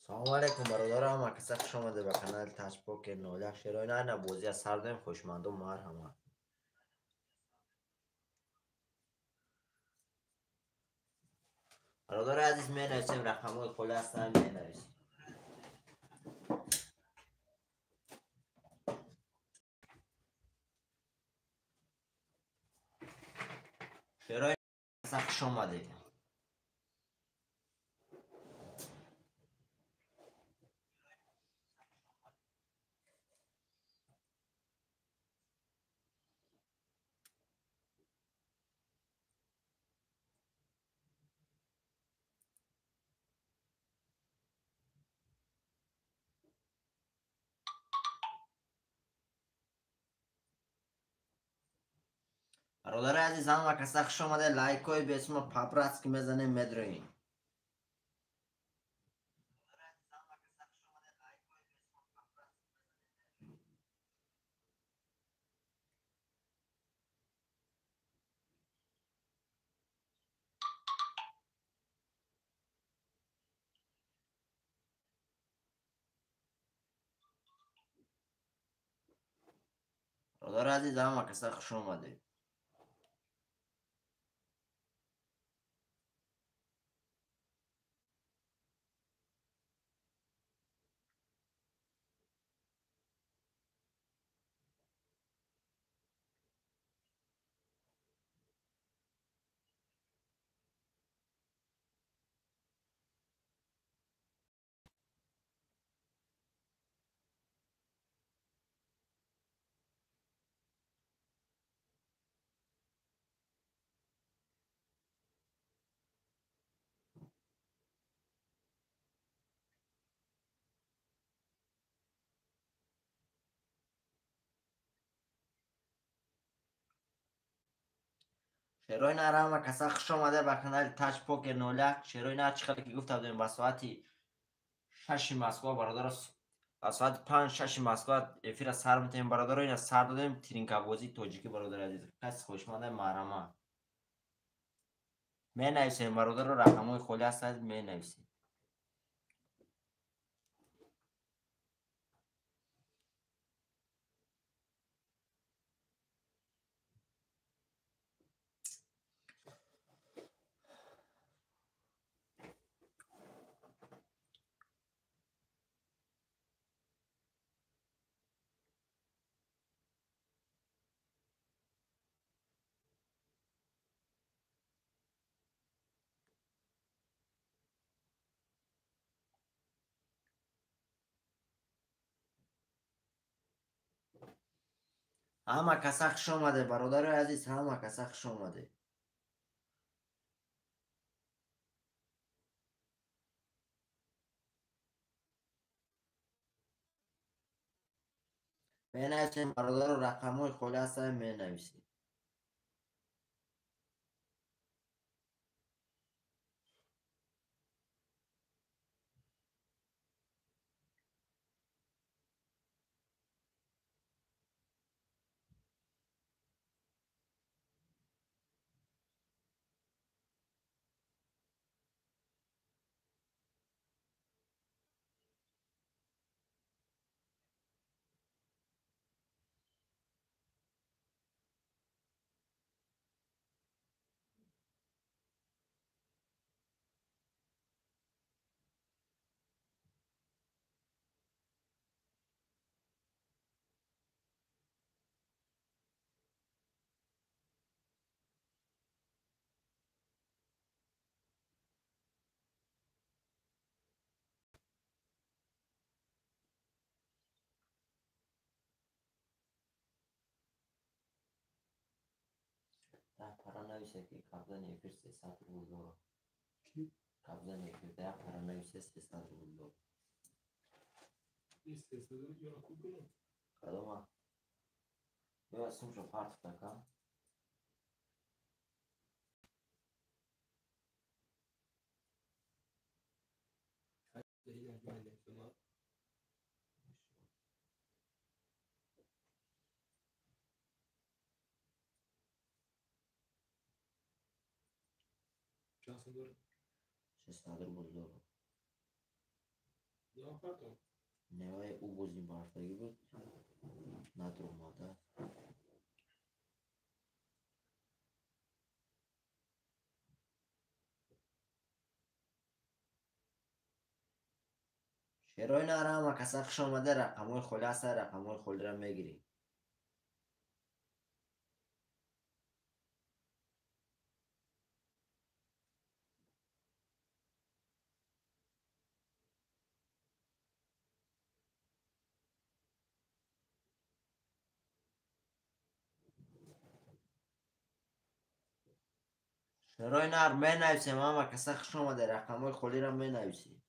سلام علیکم برادرم، کسک خوش آمده به کانال تچپوک نولک شیرای نه بوزی از سردم خوشمند و مرحمت. برادر عزیز می نویسیم رقم های خلی هستن می نویسیم. شیرای کسک خوش آمده. برادر عزیز هم کسک خوش آمده. لایک های به اسم پاپراتس که میزنیم میدرویم. برادر عزیز هم کسک خوش آمده. شیرای نرم کسک خوش آمده به کانال تچپوک نولک. شیرای نه چقدر که گفتم داریم به ساعتی 6 مسکو برادر ساعت 5-6 مسکو افیر سر میتیم برادر. این سر دادیم ترینکا بازی توجیکی برادر عزیز کس خوشمنده محرمه می نویسیم برادر رو رقم های خلی هست می نویسیم. همه کسک خوش آمده برادر عزیز، همه کسک خوش آمده. می نویسیم برادر رو رقم های خلی هست می نویسیم. ده پرا نویسه که قبلا افیر 300 بولدو قبلا افیر 10 پرا نویسه 300 بولدو کدوم یا اسم شو پارت تکا شستادر بولدو نوای او بوزیم بافتگی بود ندر اومده شیروی نرم و کسا خوش آمده رقمای خولی هست رقمای خولی را میگیری شیروی نر می نویسیم اما کسا خوش آمده رقمای خولی را می نویسی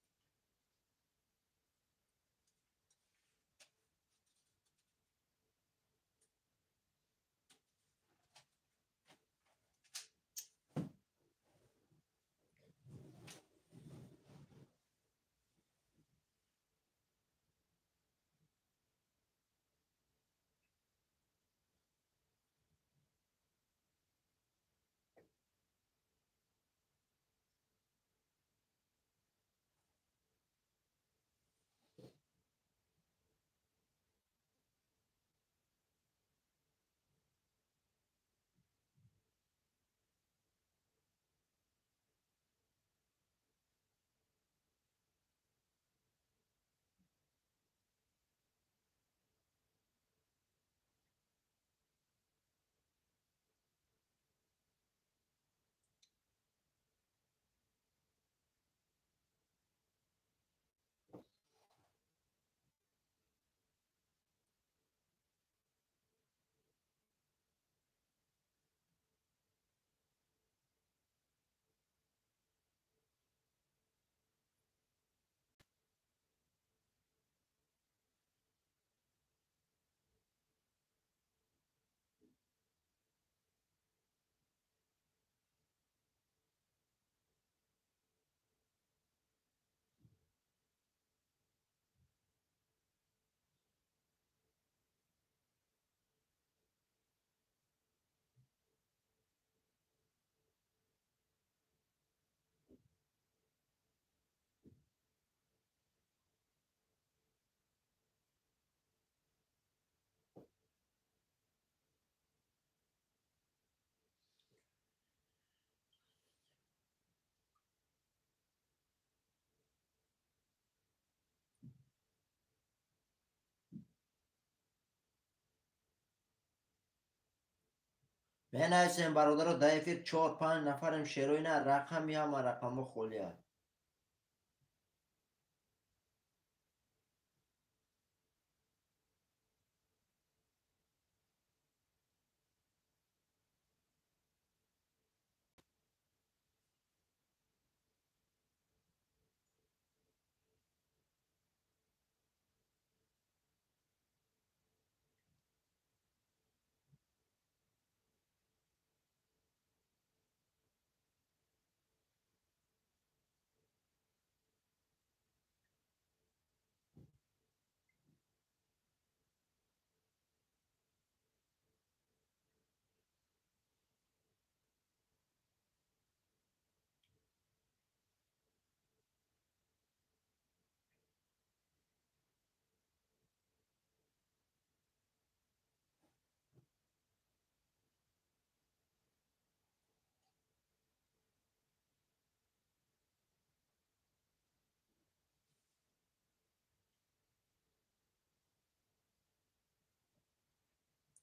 می نویسیم برادر دایفیر 4-5 نفرم شیروی نر رقمی هم و رقم خولی هست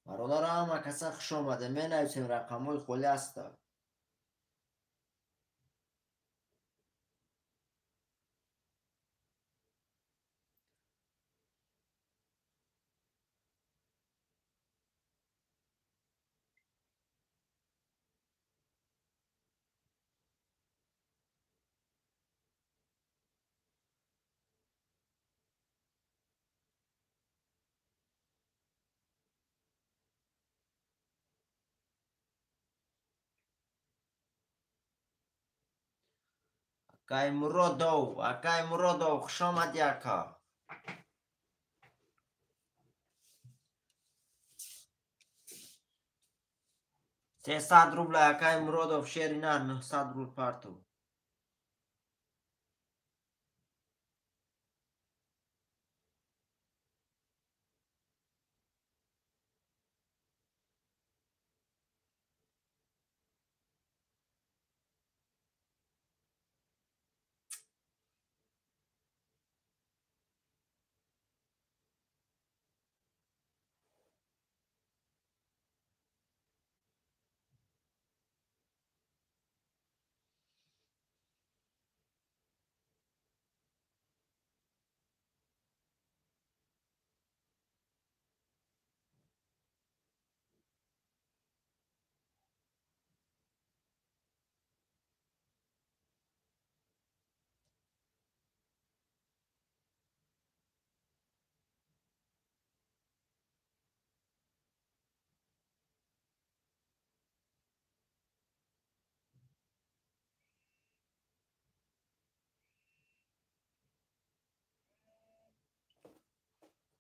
برادر هم کسا خوش آمده می نویسیم رقمای خولی هست اکای مرادو خوش آمدی اکا 300 روبل اکای مرادو شیری نه 900 روبل پارتو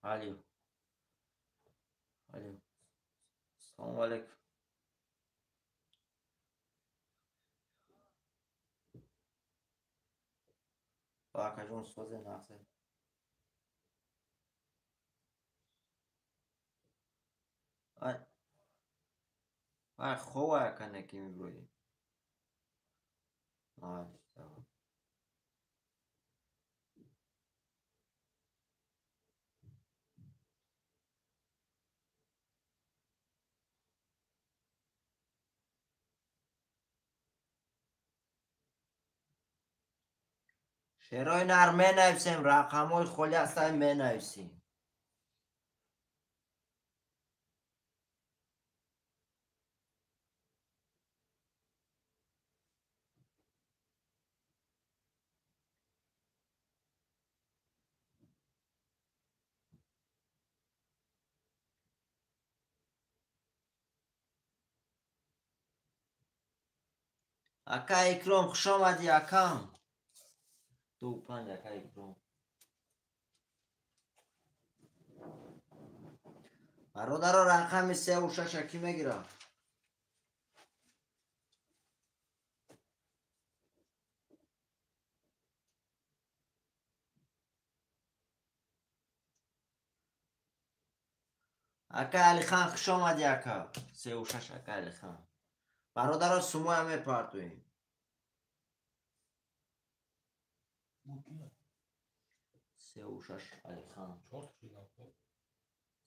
الو الو السلام علیکم باکه جون سوزه نقصه آی خواه کنه که میبروی آی شعرهای نرمه نویسیم رقم های خلی هستن می نویسیم اکا اکرام خوش آمدی اکام 25 اکا اکرام برادر رقم 3 و 6 کی میگیرم اکا علی خان خوش آمدی اکا 3 و 6 اکا علی خان برادر سمو همه پارتویم 3 و 6 علی خان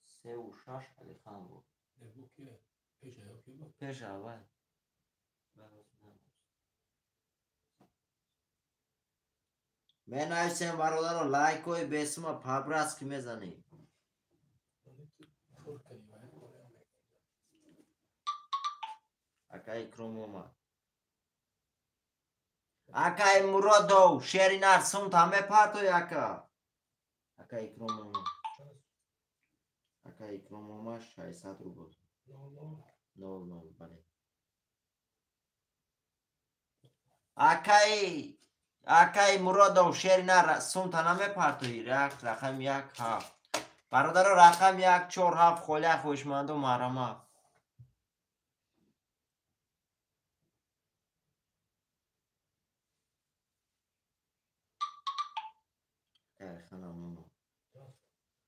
3 و 6 علی خان بود پیش اول می نویسیم برادر لایک های به اسم پابرس که میزنیم اکا اکرام اومد اکا مرادو شیری نرسون همه پارتوی اکا اکا اکرام اومد اکا اکرام اومد 600 رو بود 00 بله اکای مرادو شیری نرسون همه پارتوی رقم 1 7 برادر رقم 1 4 7 خولی خوشمند و مرمه خانم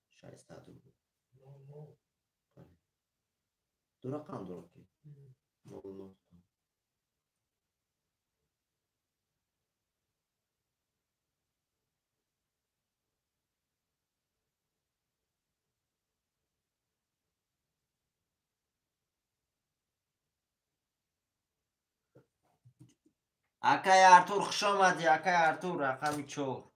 600 رو بود دو رقم درست که 00 اکای ارتور خوش آمدی اکای ارتور رقم 4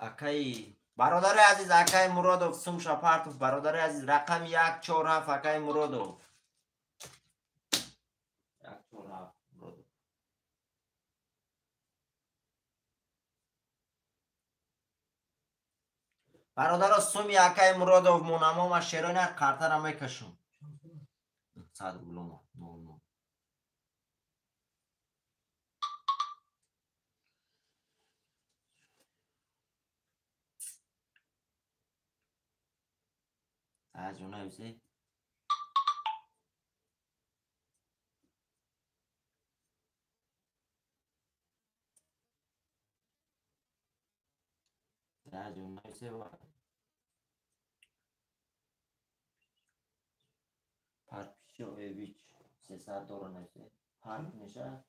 اکای برادر عزیز اکای مرادوف سوم شپارتوف برادر عزیز رقم 1 4 7 اکای مرادوف 1 4 7 مرادوف برادر سومی اکای مرادوف مونمو ما شیرونه قرطر هم میکشم 100 بلوم 00 از اون نویسی از اون نویسی پارپیشو ایویچ 300 دور نویسی پارپ میشه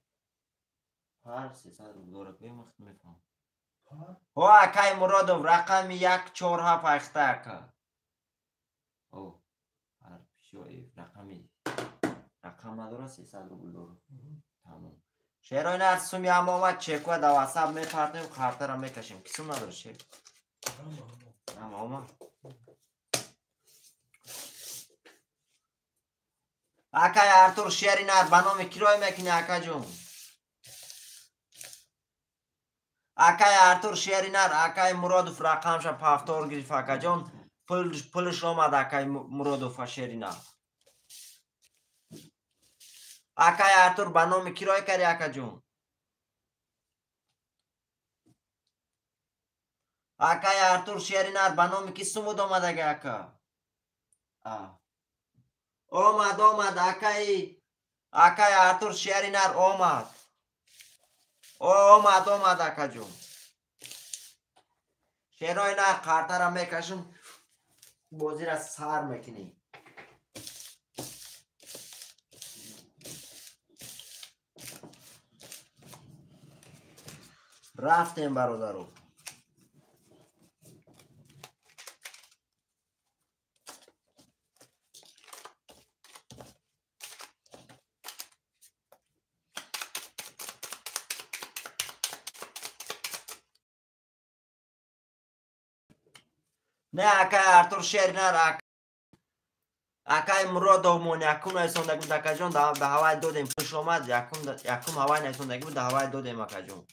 پار 300 رو دور بیمخت میفهم او اکای مرادوف رقم 1 4 7 اخته اکا او پارپیشو ایویچ رقم نداره 300 روبل داره. تمام. شیرای نه سومی هم آمد چک و دو حساب میپرتیم کارت را میکشیم. کسیم نداره چک؟ هم آمد. اکای ارتور شیری نر بنام کیروی میکنی اکا جون؟ اکای ارتور شیری نر اکای مرادوف رقمش پافتور گریف اکا جون پولش آمد اکای مرادوف شیری نر اکای ارتور بنام کیروی کردی اکا جون؟ اکای ارتور شیری نر بنام کی سمود آمد اکا؟ آمد اکای ارتور شیری نر آمد اکا جون شیرای نه کارت را میکشم بازی را سر میکنی رفتیم برادرو نه اکای ارتور شیری نر اکای مرادوف مون یکون ایسوندگی بود اکا جون به هوای دودیم پوش آمد یکم هوای ایسوندگی بود هوای دودیم اکا جون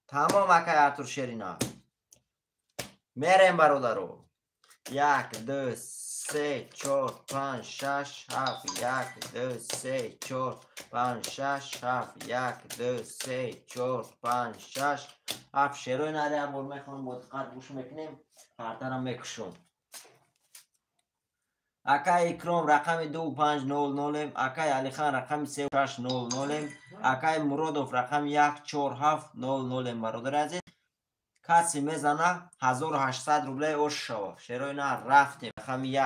تمام اکای ارتور شیری نر میریم برادرو 1 2 3 4 5 6 7 1 2 3 4 5 6 7 1 2 3 4 5 6 7 شیروی نری هم بول میخوام با دقت گوش میکنیم کارترم میکشم اکای اکرام رقم 2500 اکای علی خان رقم 3600 اکای مرادوف رقم 14700 برادر عزیز کسی میزنه 1800 روبله اوش شوه شیروی نه رفتیم رقم 1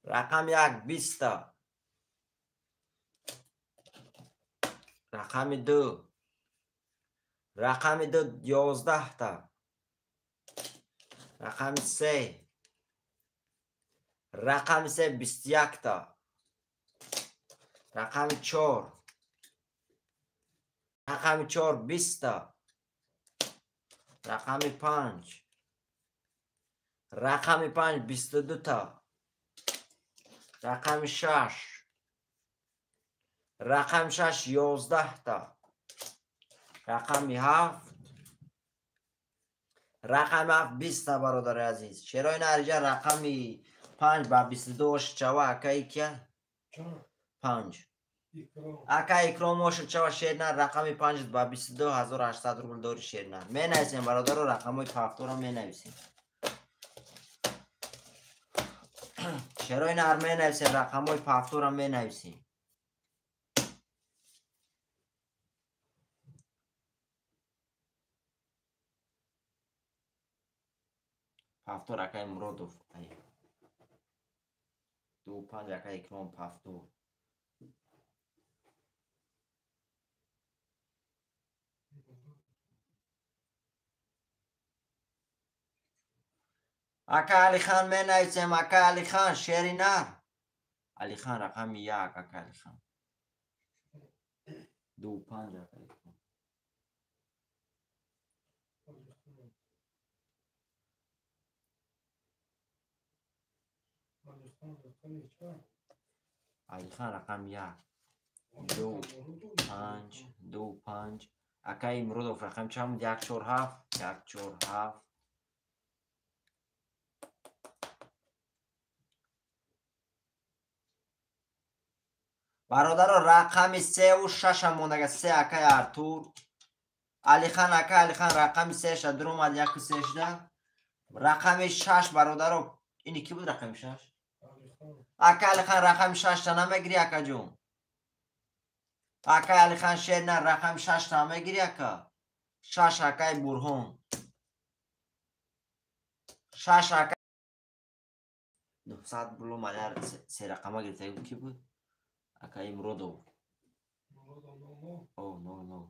رقم 1 20 رقم 2 رقم 2 11 تا رقم 3 رقم 3 21 تا رقم 4 رقم 4 20 تا رقم 5 رقم 5 22 تا رقم 6 رقم 6 11 تا رقم 7 رقم 7 20 تا برادر عزیز شیرای نرجا رقم 5 با 22 چوا اکایی که 5 اکا اکرام شد چوا شیر نه رقم 5 با 22800 روبل داری شیر نه می نویسیم برادر رو رقم های پافتور رو می نویسیم شیرای نر می نویسیم رقم های پافتور رو می نویسیم پافتور اکای مرادوف 25 اکا اکرام پافتور اکا علی خان می نویسیم اکا علی خان شیری نر علی خان رقم 1 اکا علی خان 25 اکا اکرام علی خان رقم 1 2 5 2 5 اکای مرادوف رقم چند 147 147 برادر رقم 3 و 6 هم مونده 3 اکای ارتور علی خان اکای علی خان رقم 3 شد در اومد 1 13 رقم 6 برادر اینی کی بود رقم 6 اکای علی خان رقم 6 تا نمیگیری اکا جون اکای علی خان شیر نه رقم 6 تا نمیگیری اکا 6 اکای برهان 6 اکای 900 بلو مالیار 3 رقم ها گرفته بود کی بود اکای مرادوف او نو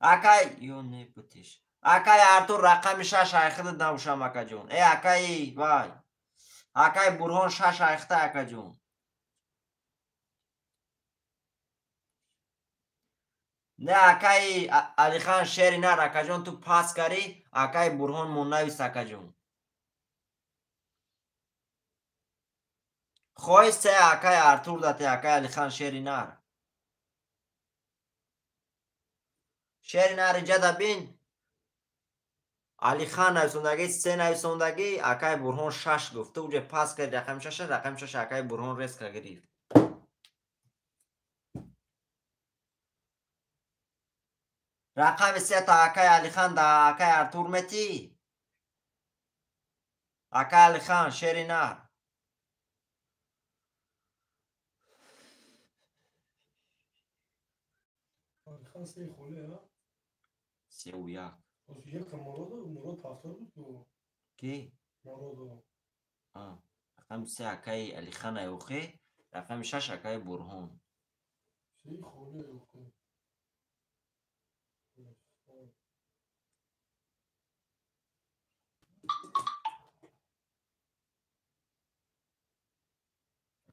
اکای یو نه بودش акай артур рақами 6 айхида набошам акаҷон. Акай вай. акай бурҳон 6 айхта акаҷон. не акай алихан шери нар акаҷон ту пас карӣ акай бурҳон монавис акаҷон. хоҳӣ се акай артур дате акай алихан шери нар. шери нари ҷада бин алихан нависондагӣ се нависондагӣ акай бурҳон 6 гуфт. Ту уҷа пас карди рақами 6 акай бурҳон резка гирифт. рақами 3 та акай алихан да акай артур метӣ. акай алихан шери нар. алихан се холе а? 3-1. Як мурод пафтор буд ки? мурод. рақами 3 акай алихан аюхӣ, рақами 6 акай бурҳон. Се холе аюхӣ.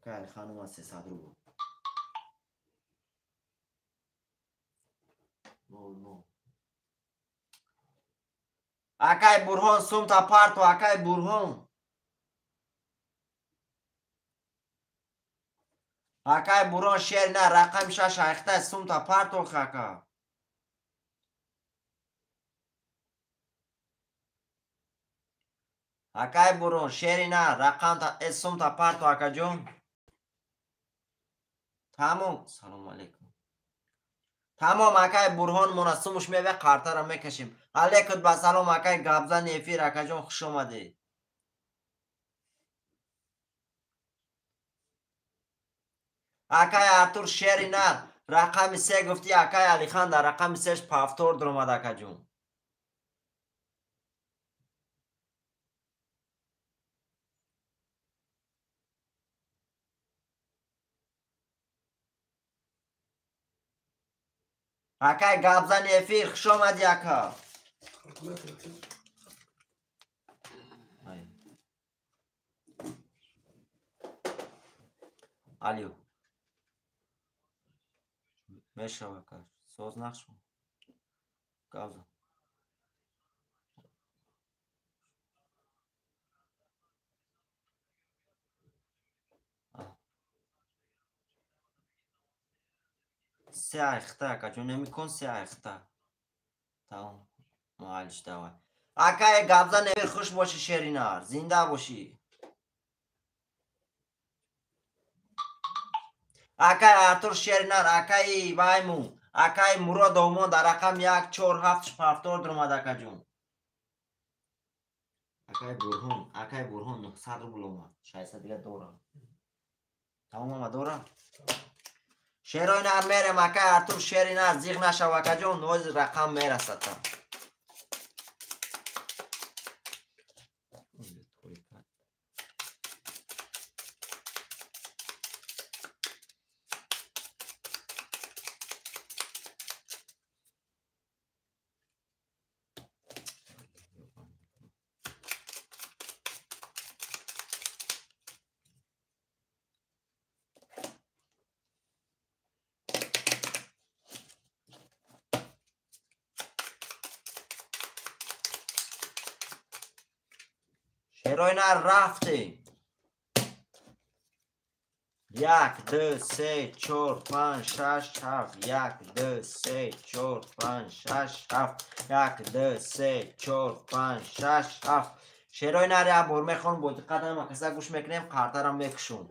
акай алихан ома 300 рубл. акай бурҳон сумта парту акай бурҳон. акай бурҳон шери нар рақами 6 айхта сумта парту хака. акай бурҳон шери нар рақамта сумта парту акаҷон. тамом. салому алейкум. тамом акай бурҳон мона сумуш меве қартара мекашем. алейкум ба салом акай гапзани эфир акаҷон хуш омадед. акай артур шери нар рақами 3 гуфти акай алихан дар рақами 3 пафтор дуромад акаҷон. акай гапзани эфир хуш омадӣ ака. алё мешава ака соз нақш гавза. се айхта акаҷон намекун се айхта. тамом муалиш давай. акай гапзани эфир хуш бошӣ шери нар зинда бошӣ. акай артур шери нар акай ваймун акай мурод омон дар рақам 147 пафтор дуромад акаҷон. акай бурҳон 900 рубл омад. 600 дига дорам. тамом омад дорам. шерои нар мерем акай артур шери нар зиғ нашав акаҷон ноз рақам мерасад. шерои нар рафтем. 1 2 3 4 5 6 7 1 2 3 4 5 6 7 1 2 3 4 5 6 7. шерои нар як бор мехонам бо диққатам акаса гӯш мекунем қартарам мекушум.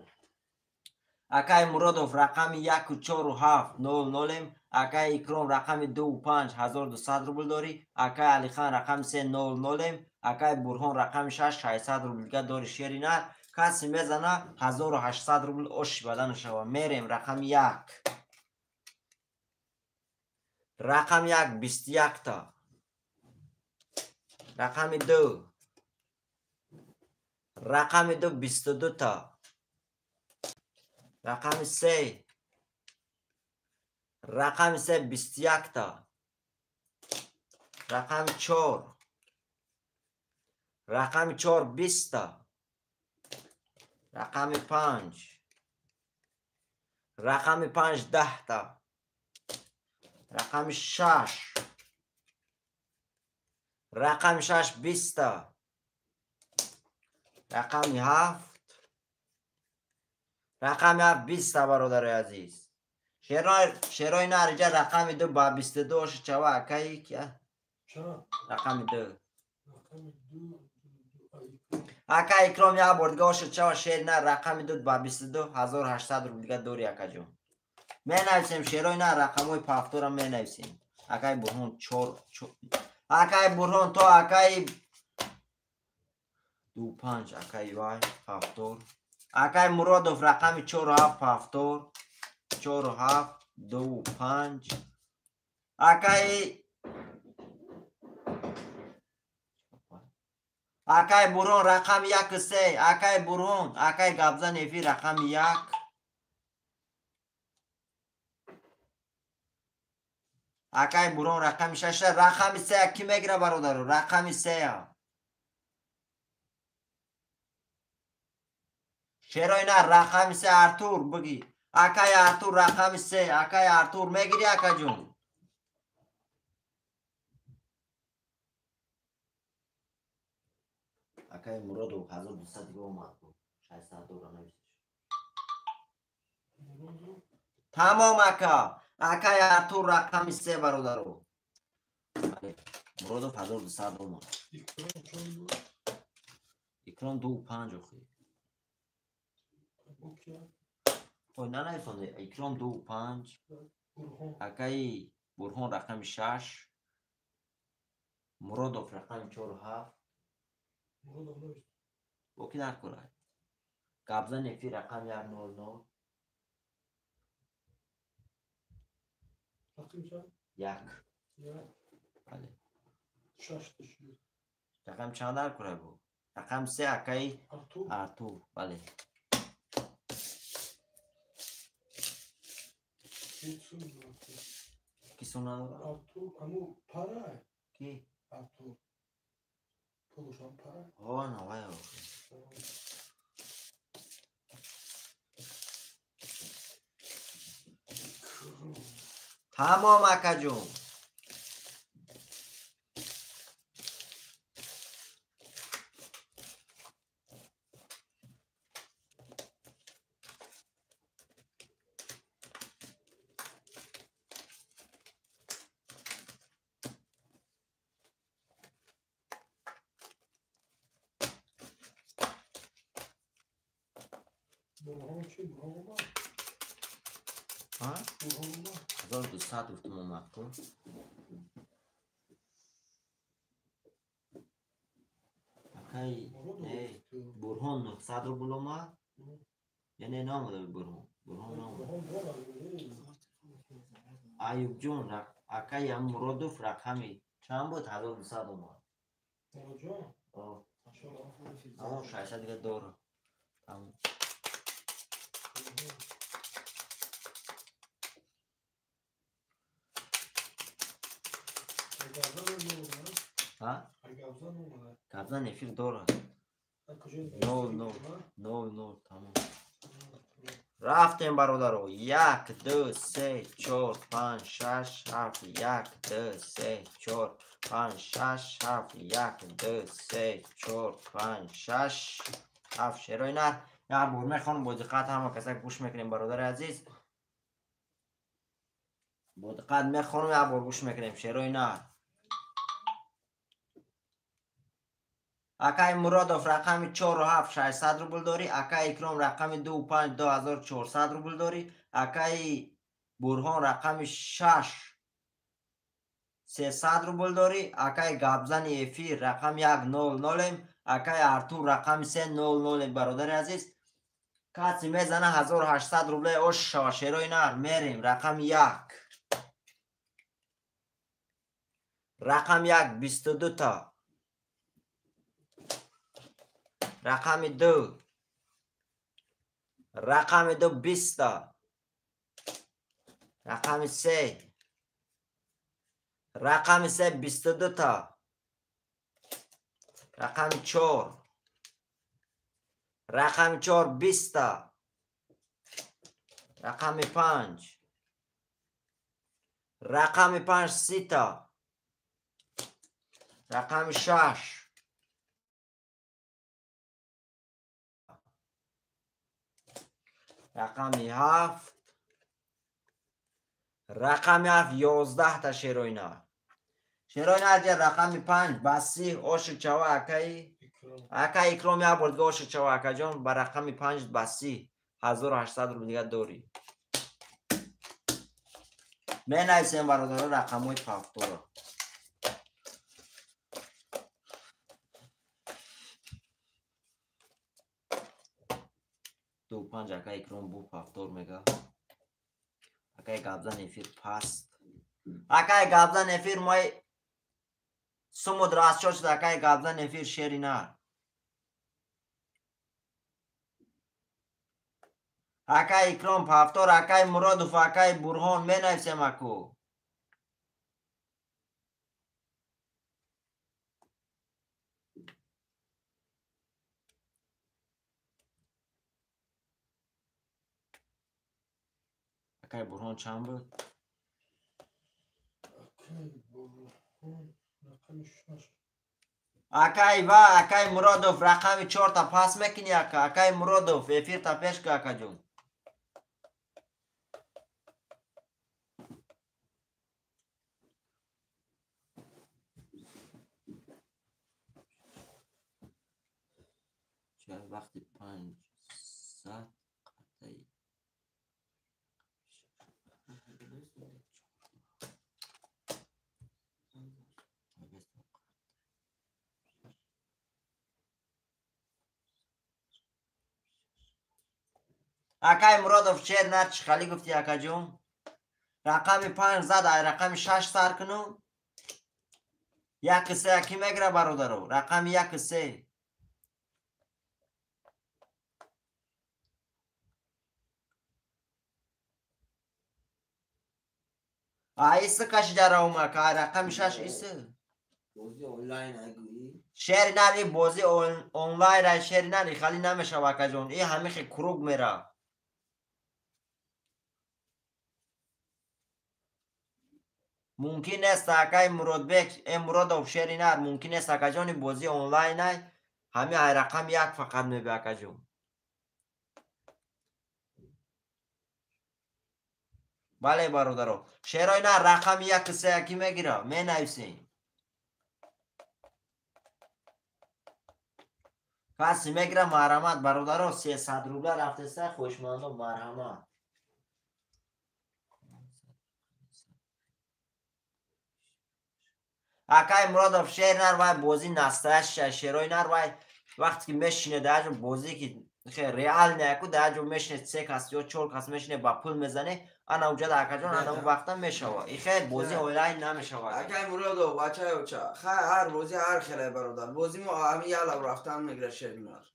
акай муродов рақами 14700 акай икром рақами 25 1200 рубл дорӣ. акай алихан рақами 300 акай бурҳон рақами 600 рубл дига дори шери нар. касе мезана 1800 рубл оши бадан шава. мерем рақами 1 рақами 1 21 та рақами 2 рақами 2 22 та рақами 3 рақами 3 21 та رقم 4 رقم 4 20 تا. رقم 5 رقم 5 10 تا. رقم 6 رقم 6 20 تا. رقم 7 رقم 7 20 تا برادر عزیز. شیرای نارجا رقم 2 با 22 چوا اکایی که چند؟ رقم 2 رقم دو اکا اکرام یا بردگاه شد چوا شیر نه رقم 2 با 22 1800 رو دیگه دوری اکا جون می نویسیم شیرای نه رقم های پافتور هم می نویسیم. اکای برهون اکای برهون تو اکای 2 5 اکای وای پافتور اکای مرادوف رقم 4 و 7 پافتور 4 و 7 2 و 5 اکای برهون رقم 1 و 3 اکای برهون اکای گابزا نفی رقم 1 اکای برهون رقم 6 رقم 3 کی میگیره برادر رقم 3 شیرای نه رقم 3 ارتور بگی اکای ارتور رقم 3 اکای ارتور میگیری اکا جون اکای مرادو 1200 دیگه اومد 600 دور نویسش تمام اکا اکای ارتور رقم 3 برادرو مرادو 1200 اومد اکران 2 و 5 اخی اوه نه نایفانده اکران 2 و 5 اکای برهون رقم 6 مرادوف رقم 4 و 7 اوکی در کنه قبضا نفی رقم 100 یک بله رقم چند در کنه بود رقم 3 اکای ارتور بله کی سونا داره؟ کی؟ آه نوای آخه تمام اکا جون ها؟ 1200 گفتم اومد کن اکای برهون 900 رو بلو ما یعنی نامده برهون نامده ایوب جون اکای هم مرادوف رقمی چند بود 1200 اومد اما 600 دیگه دوره تمام ها؟ قبضا نفیر دوره نو تمام رفتیم برادرو 1 2 3 4 5 6 7 1 2 3 4 5 6 7 1 2 3 4 5 6 7 شیرای نر یا برمه خانم با دقت همه کسا گوش میکنیم برادر عزیز با دقت میخونم یا بار گوش میکنیم شیرای نر اکای مرادوف رقم 4 و 7 600 روبل داری اکای اکرام رقم 2 و 5 2400 روبل داری اکای برهان رقم 6 300 روبل داری اکای گابزن افی رقم 100 اکای ارتور رقم 300 برادر عزیز کسی میزنه 1800 روبل اوش شاشیروی نر میریم رقم 1 رقم 1 22 تا رقم 2 رقم 2 20 تا رقم 3 رقم 3 22 تا. رقم 4. رقم 4 20 تا. رقم 5. رقم 5 30 تا. رقم 6. رقم 7. رقم 7 11 تا شیروینا. شیروینا جا رقم 5 باسی اوش چوا اکایی. اکای اکرام یا بردگاه اوش چوا اکا جان با رقم 5 باسی 1800 رو دیگه دوری. می نویسیم برادر رقم های پافتور رو. دو 5 اکای اکرام بو پافتور میگه. اکای گابزا نفیر پاست. اکای گابزا نفیر مای سمود راست شد اکای گابزا نفیر شیری نه. اکای اکرام پافتور اکای مرادوف اکای برهان می نویسیم اکو. اکای برهان چند بود؟ اکای و اکای مرادوف رقم 4 تا پاس میکنی اکا. اکای مرادوف افیر تا پیش که اکا جون. چه وقتی 500 قطعی اکای مرادوف شیر نه چی خالی گفتی اکا جون. رقم 5 زد رقم 6 سر کنو. یک سه اکی میگره برادرو. رقم 1 3. ایسه کش جره اومه که رقم 6 ایسه. بازی آنلاین نگویی؟ شیر نری بازی آنلاین شیر نری خالی نمیشه اکا جون. این همیشه کروگ میره. ممکن است اکای مرادبک مرادوف شیری نر ممکن است اکا جون بازی آنلاین های همین رقم 1 فقط میبه اکا جون. بله برادرو شیرای نه رقم 1 3 اکی میگیره می نویسیم. کسی میگیره مرحمت برادرو 300 روبله رفته سه خوشمندم مرحمت. اکای مرادوف شیر نر وای بازی نستش شیرای نر وای وقتی که میشینه در بازی که خیلی ریال نیکو در جو میشینه 3 کس یا 4 کس میشینه با پول میزنه انا اوجا اکا جون انا اون وقتا میشوه. این خیلی بازی آنلاین نمیشوه. اکای مرادو بچه اوچا هر بازی هر خیلی برادر بازی ما همین یه لب رفتن میگره شیرینار.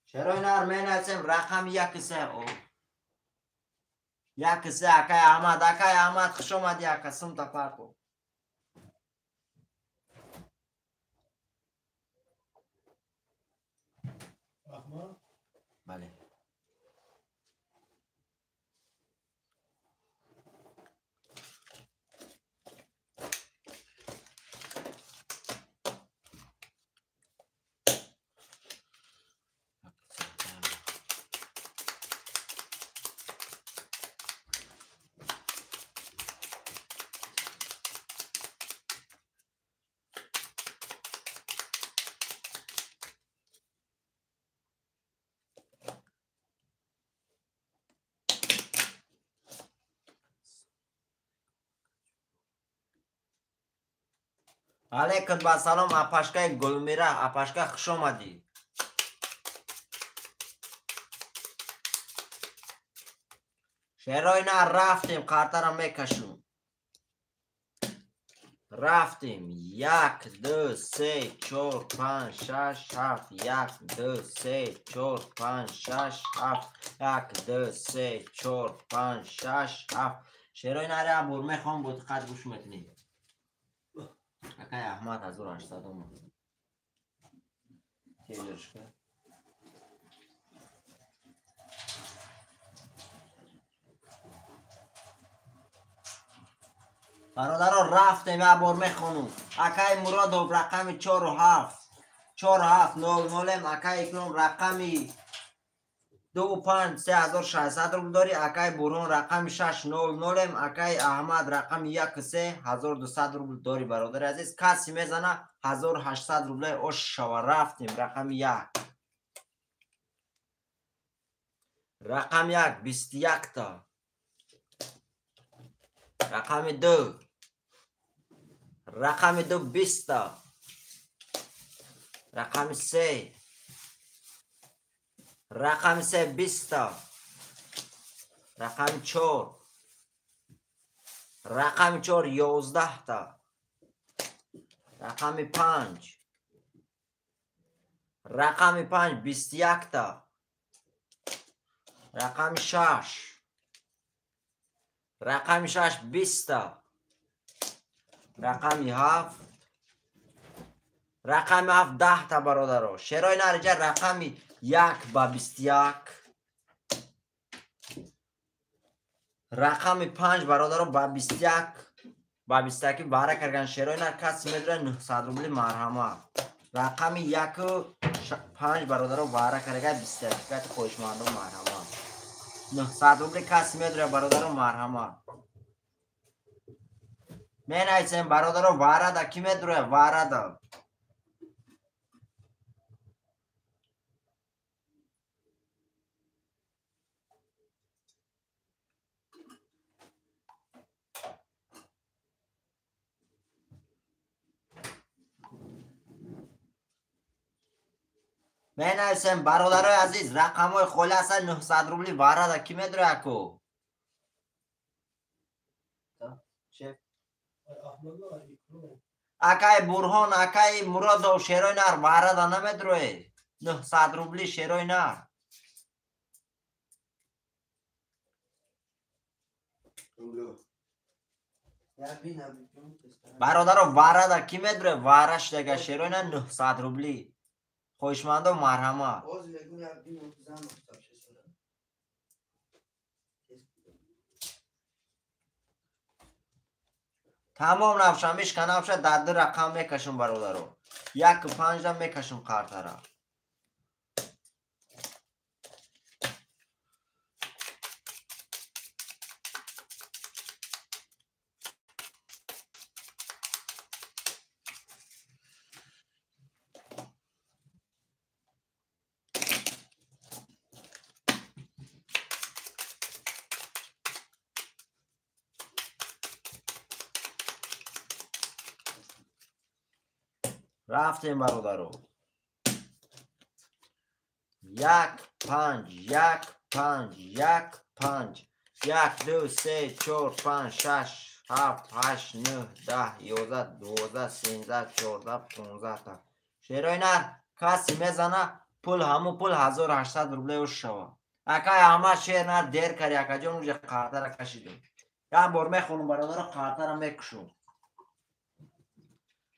شیرای نر می نویسیم رقم 1 3 او 1 3 اکای احمد خوش آمدی اکا سم تا پرکو. بله علیکم با سلام اپاشکای گلمیره اپاشکای خوش آمدی. شیرای نه رفتیم کارترم میکشون. رفتیم 1 2 3 4 5 6 7 1 2 3 4 5 6 7 1 2 3 4 5 6 7 شعرهای نره برمه خان بود قد گوش میکنی اکای احمد 1800 اومد تیلرش کرد برادران رفتیم یه بار میخونم اکای مرادov رقم 4 و 7 4 و 7 0 0 اکای اکرام رقمی 2 و 5 3600 روبل داری اکای برهان رقم 6 0 0 اکای احمد رقم 1 3 1200 روبل داری برادر عزیز کسی میزنه 1800 روبل اوش شوا رفتیم رقم 1 رقم 1 21 تا رقم 2 رقم 2 20 تا رقم 3 رقم 3 20 تا رقم 4 رقم 4 11 تا رقم 5 رقم 5 21 تا رقم 6 رقم 6 20 تا رقم 7 رقم 7 10 تا برادرها شرای نرجه رقم 1 با 21 رقم 5 برادرها با 21 با 21 باره کرگن شرای نر کسی میدره 900 روبل مرحمه رقم 1 5 برادرها باره کرگه 21 کت خوشمانده مرحمه 900 روبل کسی میدره برادرها مرحمه می نایسیم برادرها وارده کی میدره وارده می نایسیم برادرای عزیز رقم های خلاصه 900 روبلی وارده کی میدره اکو اکای برهان اکای مراد و شیروی نر وارده نمیدره 900 روبلی شیروی نر برادر وارده کی میدره وارش دیگه شیروی نر 900 روبلی خوشمنده و مرحمه تمام نفشم میشکن نفشه در دو رقم میکشم برادرو 1 و 5 هم میکشم کارتا را رفتیم برادرو 1 5 1 5 1 5 1 2 3 4 5 6 7 8 9 10 11 12 13 14 15 تا شیروی نر کسی میزنه پول همو پول 1800 روبله و شوا اکای همه شیر نر دیر کری اکا جان اونجا قارتا را کشیدیم یا بار میخونم برادر قارتا را میکشم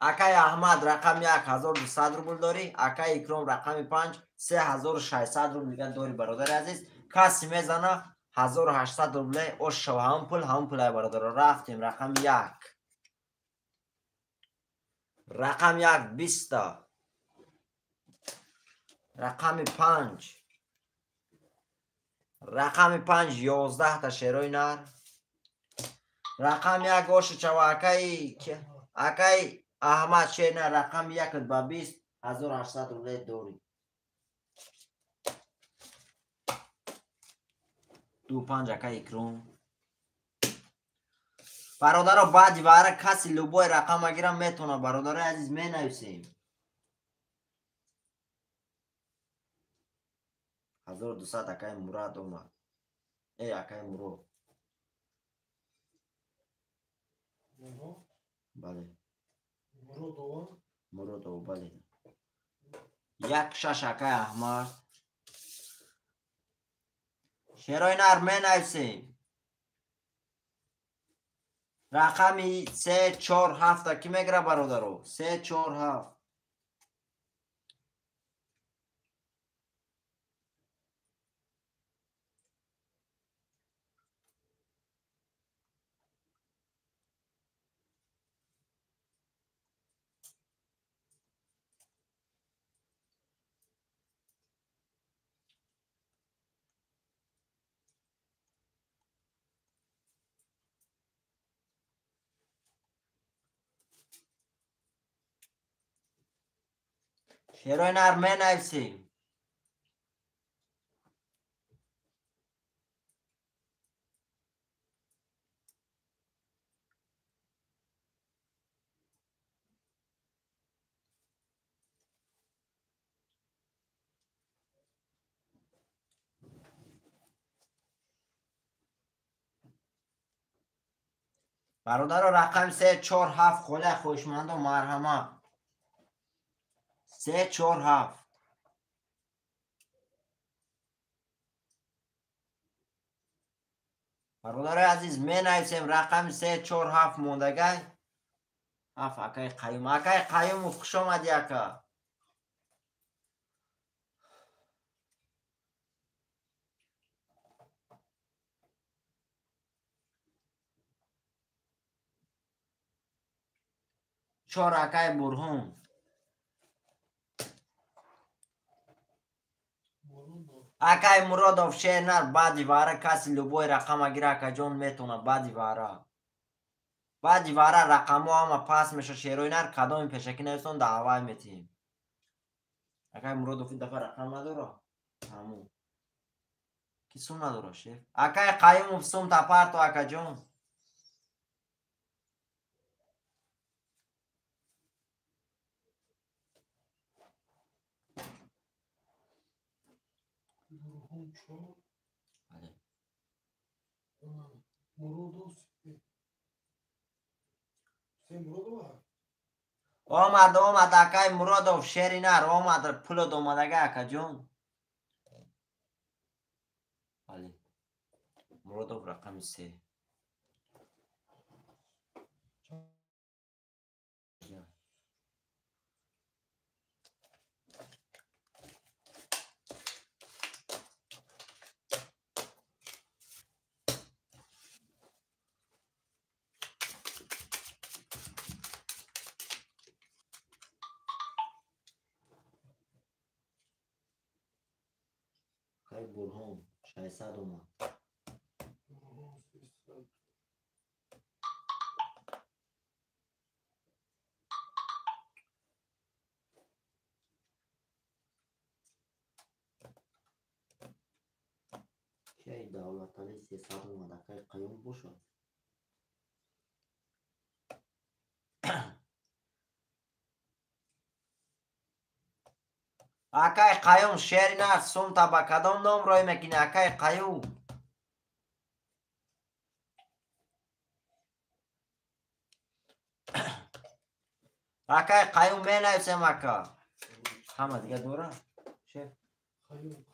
اکای احمد رقم 1200 روبل داری اکای اکرام رقم 5 3600 روبل دیگه داری برادر عزیز کسی میزنه 1800 روبل او شو هم پول برادر رفتیم رقم 1 رقم 1 20 تا رقم 5 رقم 5 11 تا شیروی نر رقم 1 اوش چوا اکای احمد شیر نر رقم 1 با 20 1800 روبل داری 2 5 اکای اکرام برادر بعد باره کسی لوبای رقم اگرم میتونه برادر عزیز می نویسیم 1200 اکای مراد اومد ای اکای مراد بله مرودوان مرودو بله یک ششکه احمد شیرای نر می نویسیم رقمی 347 کی میگره برادرو 347 شیرای نر می نویسیم برادر رقم 347 خدا خوشمند و مرحمت 347 برادر عزیز می نویسیم رقم 347 موندگی اف اکای قیوم خوش آمدی اکا چهار اکای برهون مرودو اکای مرادov شیر نر بعدی واره کسی لبوی رقم اگر اکا جون میتونه بعدی واره رقمو همه پاس میشه شیروی نر کدام پیشکی نویسون دعوای میتیم اکای مرادov این دفعه رقم نداره همون کسون نداره شیر اکای قیوم سوم تپارتو اکا جون برهون چهار بله. مرودو سه مرودو آمد اکای مرادov شیری نر آمد پولو دومدگه اکا جون بله مرادov رقم 3 اکای برهون 600 اومد برهون 300 کی دولت علی 300 اومد اکای قیوم بشد اکای قیوم شیری نر سوم تا با کدام نام روی میکنی اکای قیوم اکای قیوم می نویسیم اکا همه دیگه دوره شیف قیوم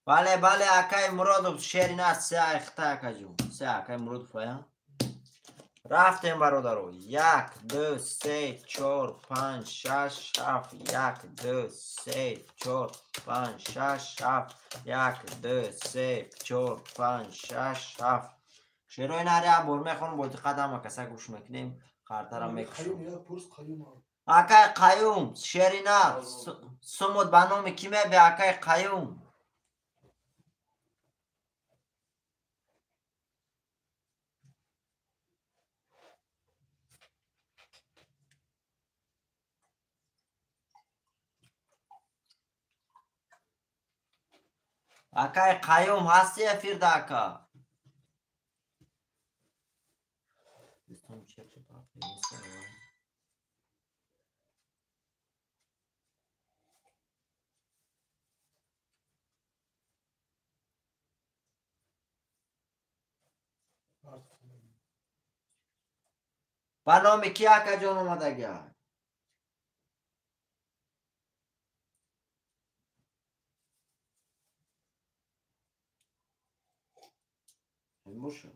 بله اکای مرادov شیری نر 3 اخته اکا جون 3 اکای مرادov فایا رفتیم برادرو 1 2 3 4 5 6 7 1 2 3 4 5 6 7 1 2 3 4 5 6 7 شیروی نری هم بر میخونم با دقت هم کسا گوش میکنیم خرطرم میکشم قیوم یا پرس قیوم اکای قیوم شیری نر سمود بنام کیمه به اکای قیوم اکای قیوم هستی افیر داکا با نام کی اکا جان اومده گه باشه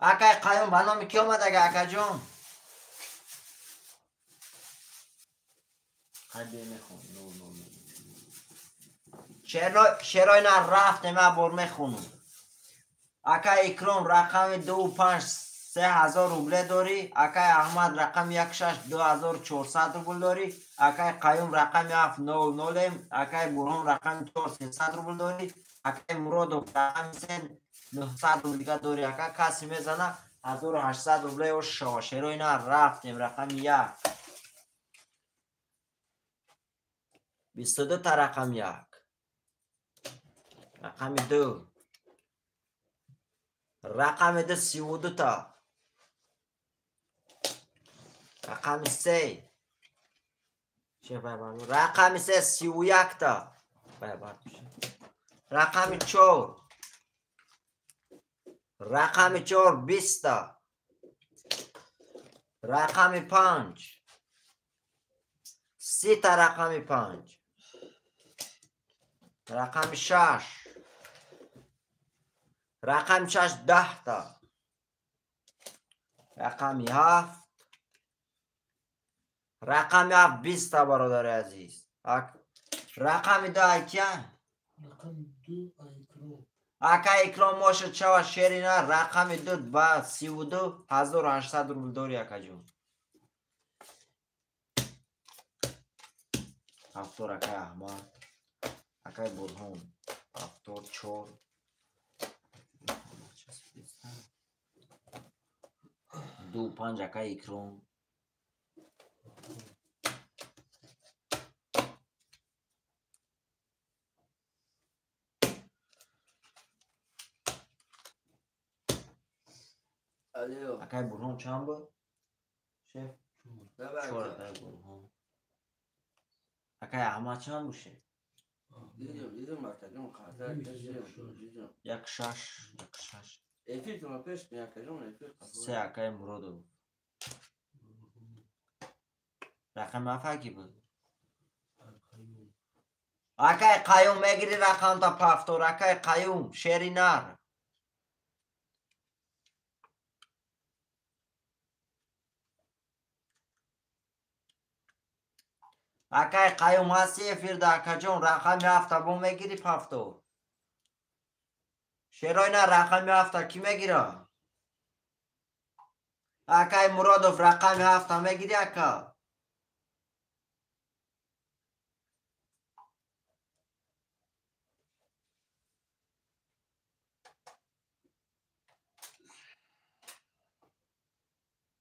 اکای قیوم با نام کی اومده گه اکا جان خیلی میخون نو شرای نه رفته من بر میخونم اکا اکرام رقم 253000 روبله داری اکا احمد رقم 162400 روبل داری اکا قیوم رقم 700 اکا برهان رقم 4300 روبل داری اکا مراد رقم 900 روبل داری اکا کسی میزنه 1800 روبله و شاشرای نه رفتیم رقم 1 22 تا رقم 1 رقم 2 رقم 2 32 تا رقم 3 رقم 3 31 تا رقم 4 رقم 4 20 تا رقم 5 30 تا رقم 5 رقم 6 رقم 6 10 تا رقم 7 رقم 7 20 تا برادر عزیز رقم 2 اکیان رقم 2 اکرام اکا اکرام ماشه چوا شیرینه رقم 2 با 32800 روبل داری اکا جون هفتور اکای احمد اکای برهان هفتور 4 2 5 اکای اکرام اکای برهان چند بود؟ شف؟ 4 اکای برهان اکای احمد چند بود شف؟ دیدم مرتبه خاطر دیدم 1 6 1 6 افیر تو پیش بیا کجا افیر 3 اکای مرادو رقم افکی بود اکای قیوم میگیری رقم تا پفتور اکای قیوم شیری نر اکای قیوم هستی افیر اکا جون رقم 7 بو میگیری پفتور شیرای نه رقم 7 کی میگیره اکای مرادوف رقم 7 میگیری اکا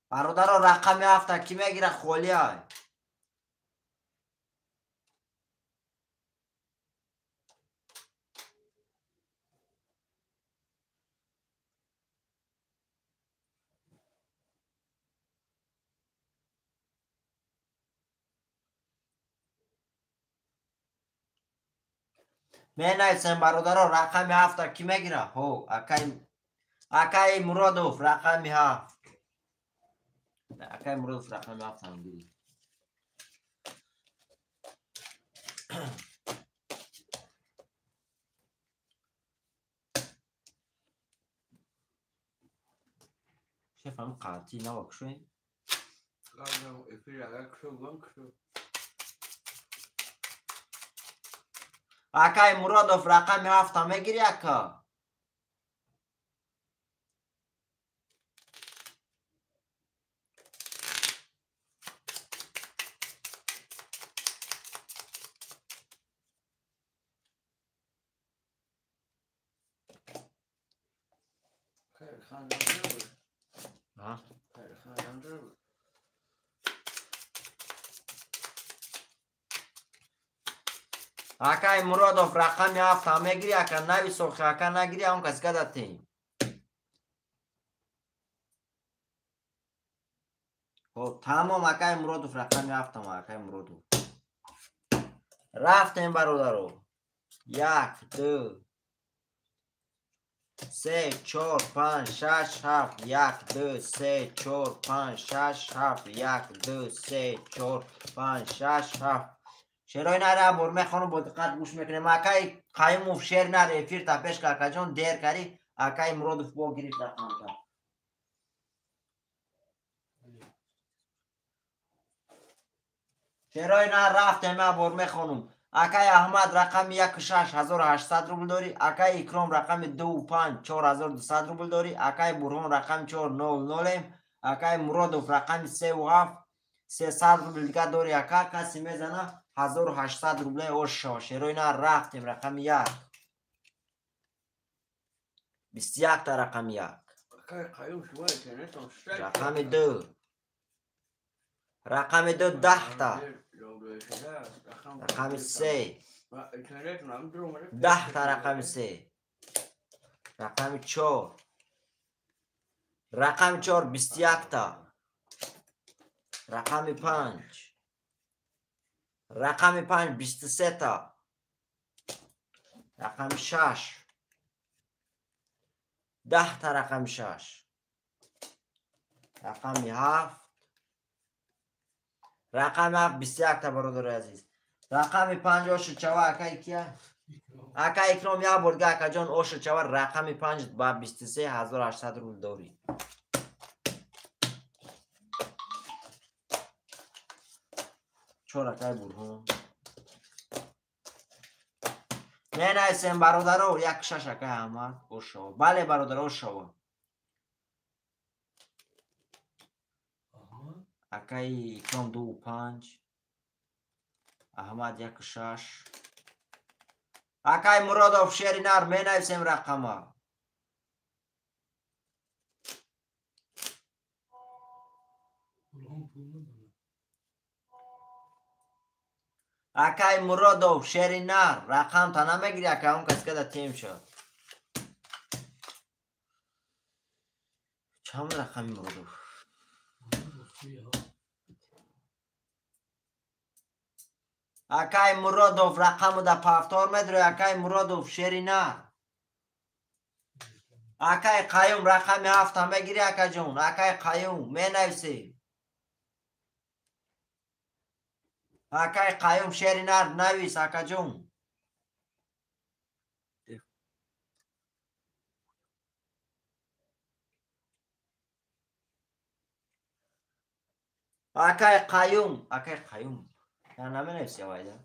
برادر رقم 7 کی میگیره خولی های می نیسیم برادر رقم 7 کی میگیره هو اکای مرادوف رقم 7 اکای مرادوف رقم 7 میگیری شفم قاطی نوکشوی قالوا افیر اگر کرو اکای مرادوف رقم 7 میگیری اکا خیر خاننده بود. ها خیر خاننده بود. اکای مرادوف رقم 7 همه گیری اکا نوی سوخی اکا نگیری اون کس کدتی خب تمام اکای مرادوف رقم 7 هم اکای مرادوف رفتیم برادرو 1 2 3 4 5 6 7 1 2 3 4 5 6 7 1 2 3 4 5 6 7 شعرهای نره برمه خانم با دقت گوش میکنیم اکای قیموف شعر نره افیر تپش که اکا جان دیر کری اکای مرادوف با گریف رقم کرد شعرهای نره رفتیم برمه خانم اکای احمد رقم 16800 روبل داری اکای اکرام رقم 25 4200 روبل داری اکای برهان رقم 400 اکای مرادوف رقم 37 300 روبل دیگه داری اکا کسی میزنه 1800 روبل اوشا شروع نه رفتیم رقم 1 21 تا رقم 1 قیوم شما اینترنتم شک رقم 2 رقم 2 10 تا رقم 3 10 تا رقم 3 رقم 4 رقم 4 21 تا رقم 5 رقم 5 23 تا رقم 6 10 تا رقم 6 رقم 7 رقم 7 21 تا برادر عزیز رقم 5 اوش چوا اکای کیا اکا اکرام یا برگه اکا جان اوش چوا رقم 5 با 23800 روبل داری چور اکای برهون نه نایسیم برادر یک شش اکای احمد اوشو بله برادر اوشو اکای اکرام 2 و 5 احمد 1 و 6 اکای مرادوف شعر نر می نویسیم رقم ها اکای مرادوف شعر نر رقم تا نمیگیری اکای اون کس که در تیم شد چند رقم مرادوف اکای مرادوف رقم دا پافتار مدره اکای مرادوف شعر نر اکای قیوم رقم 7 همه گیری اکای جون اکای قیوم می نویسی اکای قیوم شعر نر نویس اکای جون اکای قیوم نه نمی نویسی وایده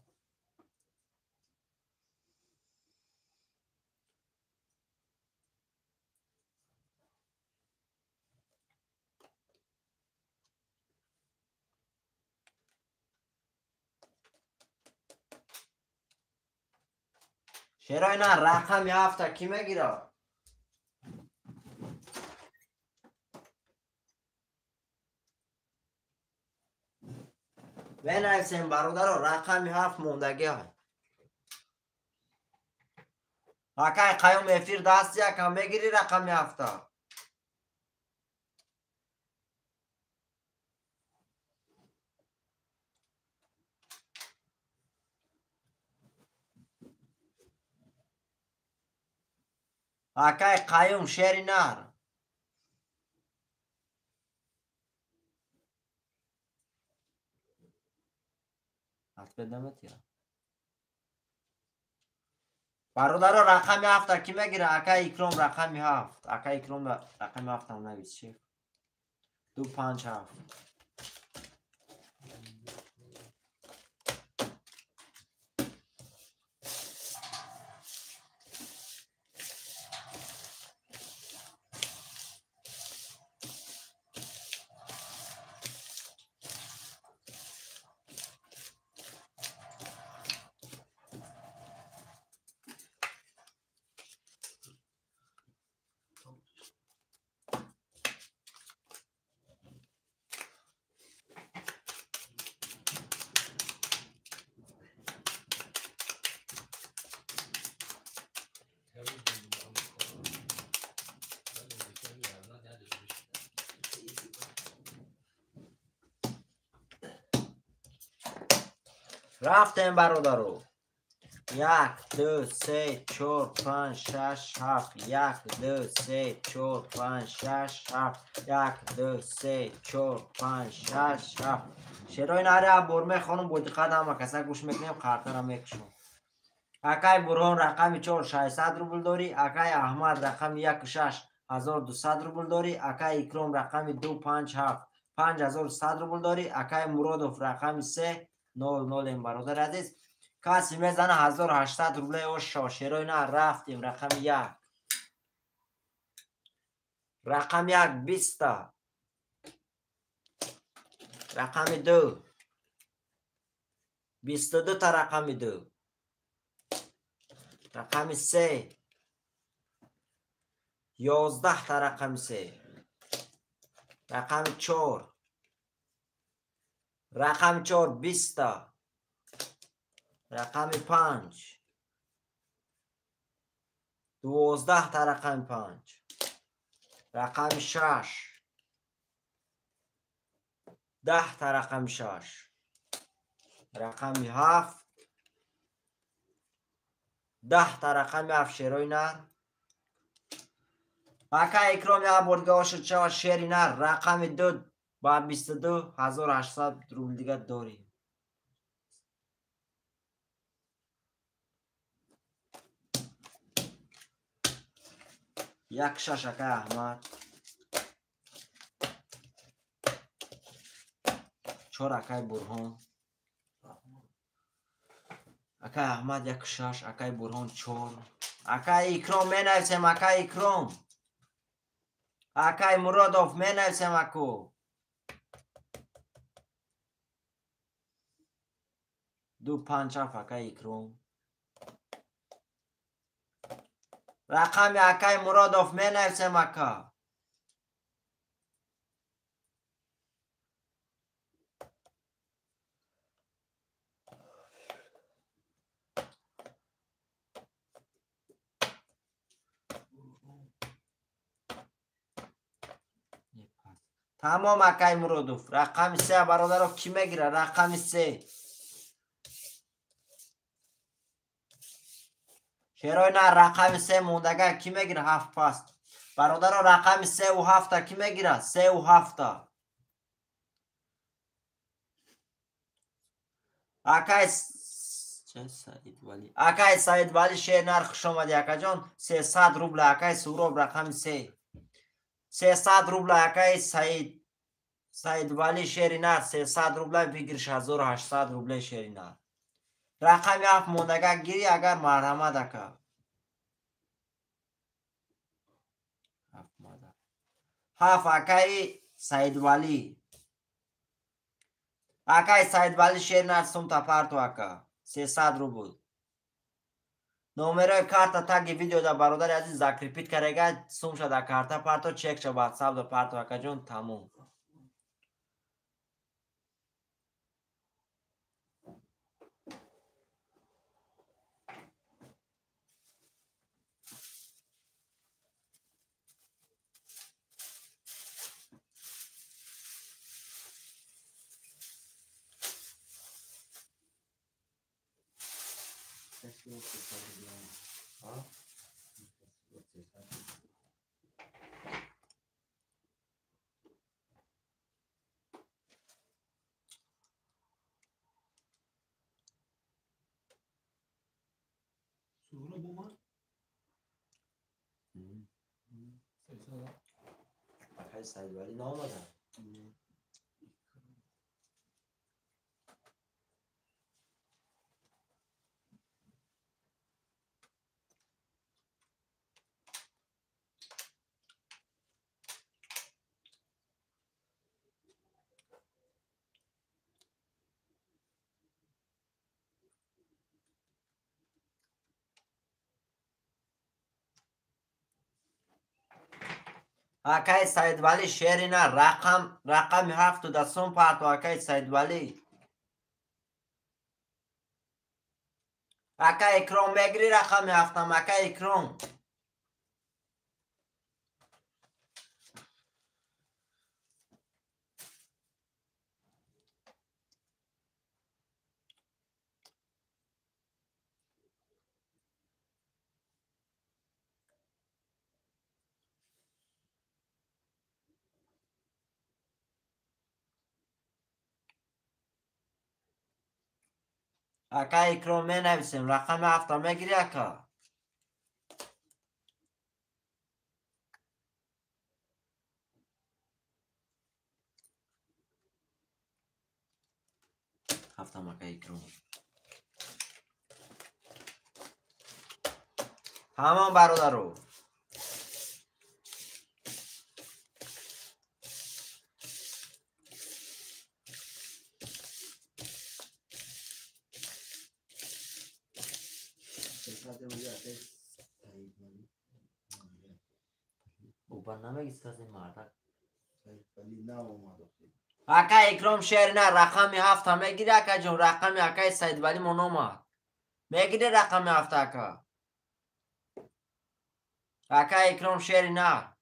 شعرهای نه رقم 7 کی میگیره بنویسیم برادر رقم 7 موندگی های اکای قیوم افیر دست یکم میگیری رقم 7 اکای قیوم شعر نر حد بدمت یا برادر رقم 7 کی میگیره اکای اکرام رقم 7 اکای اکرام رقم 7 هم نویس چی 2 5 7 رفتیم برادرو. 1 2 3 4 5 6 7 1 2 3 4 5 6 7 1 2 3 4 5 6 7 شروع نره برمه خانم با دقت همه کسا گوش میکنیم خاطر هم میکشم. اکای برهان رقم 4 600 روبل داری. اکای احمد رقم 1 6 1200 روبل داری. اکای اکرام رقم 2 5 7 5100 روبل داری. اکای مرادوف رقم 3 0 0 این برادر عزیز کسی میزنه 1800 روبل او شاشروی نه رفتیم. رقم 1 رقم 1 20 رقم 2 22 تا رقم 2 رقم 3 11 تا رقم 3 رقم 4 رقم 4 20 تا رقم 5 12 تا رقم 5 رقم 6 10 تا رقم 6 رقم 7 10 تا رقم 7 شیروی نر اکا اکرام یا بردگاه شد شد شیری نر رقم 2 با 22 1800 روبل دیگه داری. یک شش اکا احمد 4 اکای برهان اکا احمد 1 6 اکای برهان 4 اکای اکرام می نویسیم. اکای اکرام اکای مرادوف می نویسیم. اکو 2 5 7 اکای اکرام رقم اکای مرادوف می نویسیم. اکا تمام اکای مرادوف. رقم 3 برادر رو کی میگیره؟ رقم 3 شیروی نه رقم 3 موندگه کی میگیره؟ 7 پاست برادر رو رقم 3 و 7 کی میگیره؟ 3 و 7 اکای اکای سعید ولی شیر نرخ شما دی اکا جان 300 روبل اکای سوراب رقم 3 300 روبل اکای سعید ولی شیر نرخ 300 روبل بگیرش 1800 روبل شیر نرخ رقم 7 موندگه گیری اگر مرحمت اکا 7 اکای سعید ولی اکای سعید ولی شیر نرخ سوم تا پرتو اکا 300 روبل نمره کارت تگ ویدیو دا برادر عزیز ریپیت کردگه سوم شده کارت پرتو چک شد واتساپ دا پرتو اکا جون تموم. سورا بوما اکای سعید ولی نامده اکای سعید ولی شیری نه رقم 7 دا سوم پرتو اکای سعید ولی اکای اکرام بگیری رقم 7 اکای اکرام اکا اکرام می نویسیم رقم 7 میگیری اکا. هفتم اکا اکرام. تمام برادرو. اوبر نمیگیست از این مردک. اکا اکرام شعر نه رقم 7 میگیری اکا جون. رقم اکا سید ولی منوما میگیری رقم 7 اکا. اکا اکرام شعر نه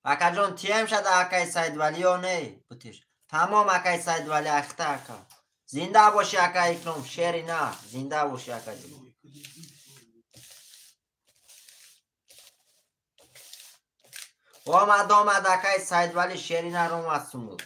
اکا جون تیم شده اکا سید ولی یا نه بتیش. تمام اکا سید ولی اخته اکا. زنده باشی اکا اکرام شعر نه. زنده باشی اکا جون. آمد اکای سید ولی شعری نروم از سمود.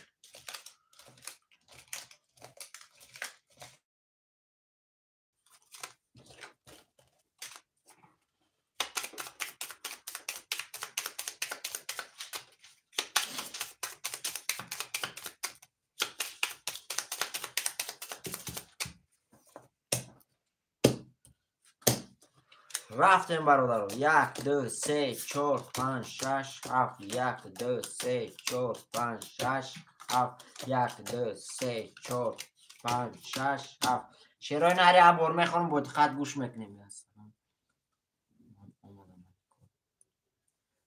رفتیم برادرو. 1 2 3 4 5 6 7 1 2 3 4 5 6 7 1 2 3 4 5 6 7 شعرهای نری عبار میخونم با دقت گوش میکنیم.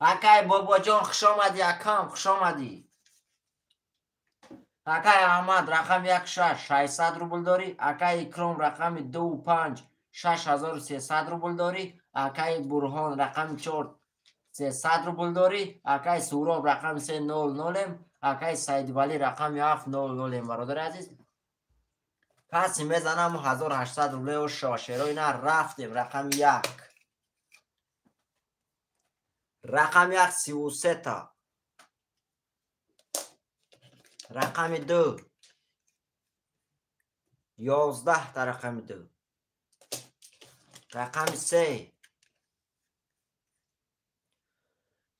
اکای بابا جان خوش آمدی اکام خوش آمدی. اکای احمد رقم 1 6 600 روبل داری. اکای اکرام رقم 2 5 6300 روبل داری. اکای برهان رقم 4 300 روبل داری. اکای سوراب رقم 3 0 0 اکای سید ولی رقم 7 0 0 برادر عزیز. کسی میزنم 1800 روبل و شاشروی نه. رفتیم رقم 1 رقم 1 33 تا. رقم 2 11 تا. رقم 2 رقم 3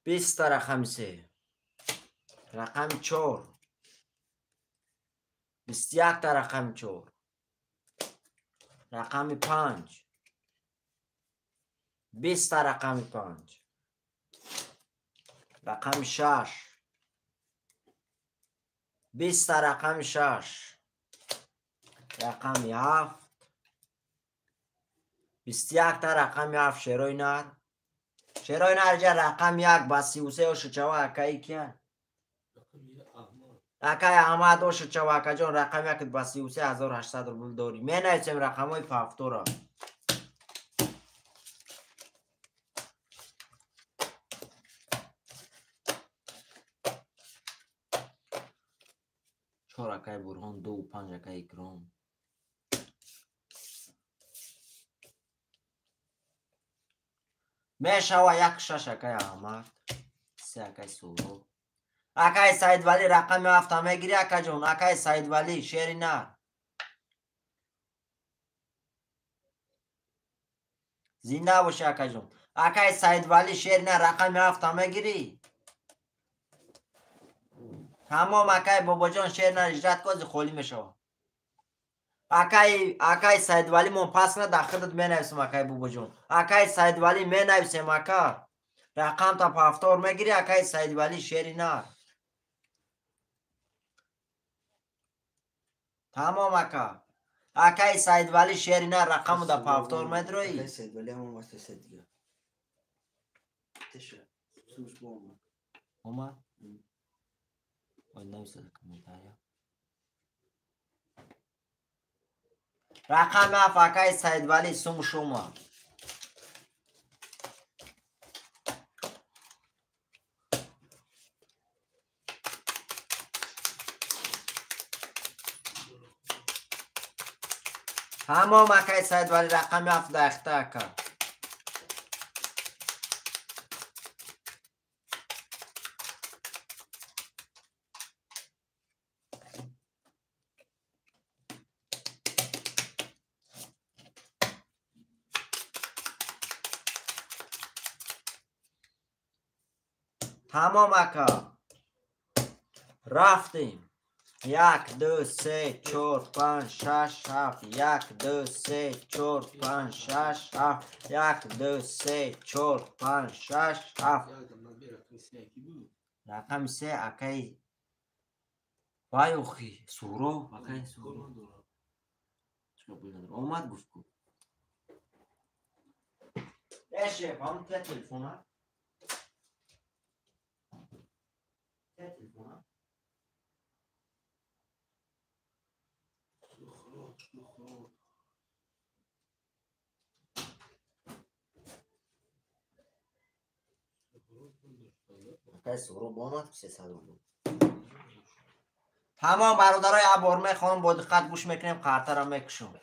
20 تا. رقم 3 رقم 4 21 تا. رقم 4 رقم 5 20 تا. رقم 5 رقم 6 20 تا. رقم 6 رقم 7 21 تا. رقم 7 شروع نر. شروع نر جا رقم 1 با 33 و شچوا اکایی کیا. اکای احمد و شچوا اکا جان رقم 1 با 33800 روبل داری. می نویسیم رقم های پافتو را. چهار اکای برهان 2 و 5 اکای اکرام. می شوه 1 6 اکای احمد 3 اکای سورو. اکای سید ولی رقم 7 میگیری اکا جون. اکای سید ولی شعری نه. زنده باشی اکا جون. اکای سید ولی شعری نه رقم 7 میگیری. تمام اکای بابا جان شعر نه اجرات کوزی خولی میشو. اکای سید ولی من پس نه داخلت می نویسم اکای بابا جون. اکای سید ولی می نویسم اکا. رقم تا پافتور میگیری اکای سید ولی شعری نه. تمام اکا. اکای سید ولی شعری نه رقم دا پافتور میدروی. اکای سید ولی هم واسه سید دیگه. تشه. سوش بوم. اومد؟ نمیسته کمونتایا. رقم 7 اکای سید ولی سوم شما. تمام اکای سید ولی رقم 7 داخته اکا. تمام اکا رفتیم 1 2 3 4 5 6 7 1 2 3 4 5 6 7 1 2 3 4 5 6 7 رقم 3 اکای وای اوخی سورو اکای سورو اومد گفت کو اشه هم تلفن تلفن اکای سورو اومد 300 رو تمام برادرای ابرمه خانم با دقت گوش میکنیم قطر را میکشم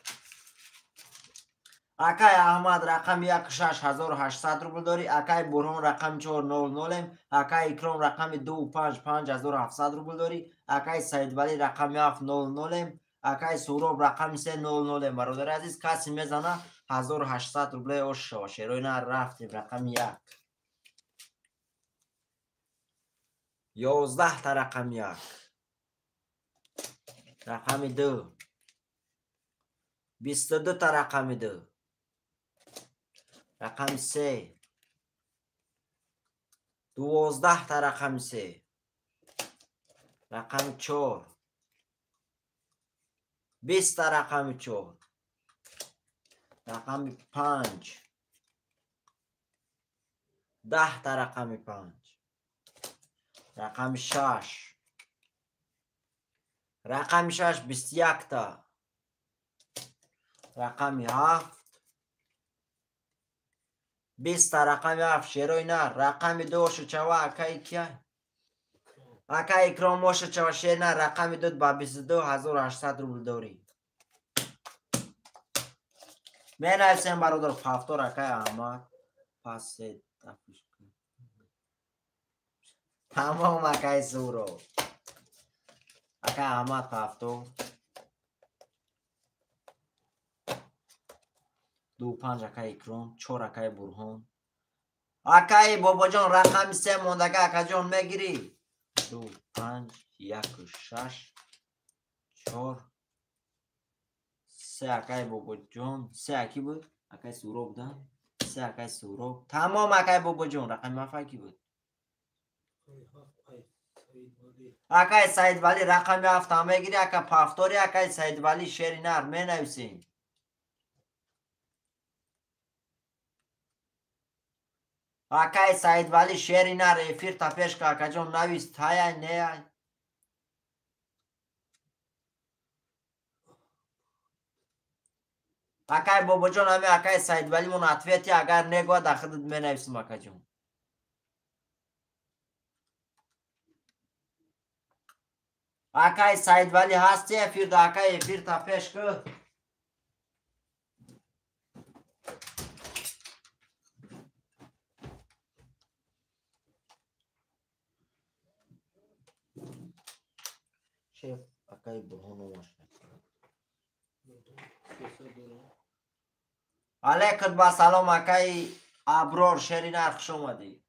اکای احمد رقم 16800 روبل داری اکای برهان رقم 400 اکای اکرام رقم 255,700 روبل داری اکای سید ولی رقم 700 اکای سوراب رقم 300 برادر عزیز کسی میزنه 1800 روبل اوش شو شیروی نه رفتیم رقم 1 11 تا رقم 1 رقم 2 22 تا رقم 2 رقم 3 12 تا رقم 3 رقم 4 20 تا رقم 4 رقم 5 10 تا رقم 5 رقم 6 رقم 6 21 تا رقم 7 20 تا رقم 7 شیروی نه رقم 2 شو چوا اکای کیا اکای اکرام موش چوا شیر نه رقم 2 با 22,800 روبل داری من هستم برادر پافتور اکای احمد پس تمام اکای سورو اکای احمد پافتور 25 اکای اکرام 4 اکای برهان اکای بابا جان رقم 3 موندگه اکا جان میگیری 2 5 1 6 4 3 اکای بابا جان 3 اکی بود اکای سورو بودن 3 اکای سورو تمام اکای بابا جان رقم 7 اکی بود اکای سید ولی رقم 7 هم میگیری اکا پافتوری اکای سید ولی شیر نر می نویسیم اکای سید ولی شیر نر افیر تا پیش که اکا جان نویست های نه اکای بابا جان همه اکای سید ولی منعطفیتی اگر نگوه در خودت می نویسیم اکا جان اکای سید ولی هستی افیر دا اکای افیر تا پیش که شیف اکای برهانو ماشن علیکت با سلام اکای ابرار شیرین ارخش اومدی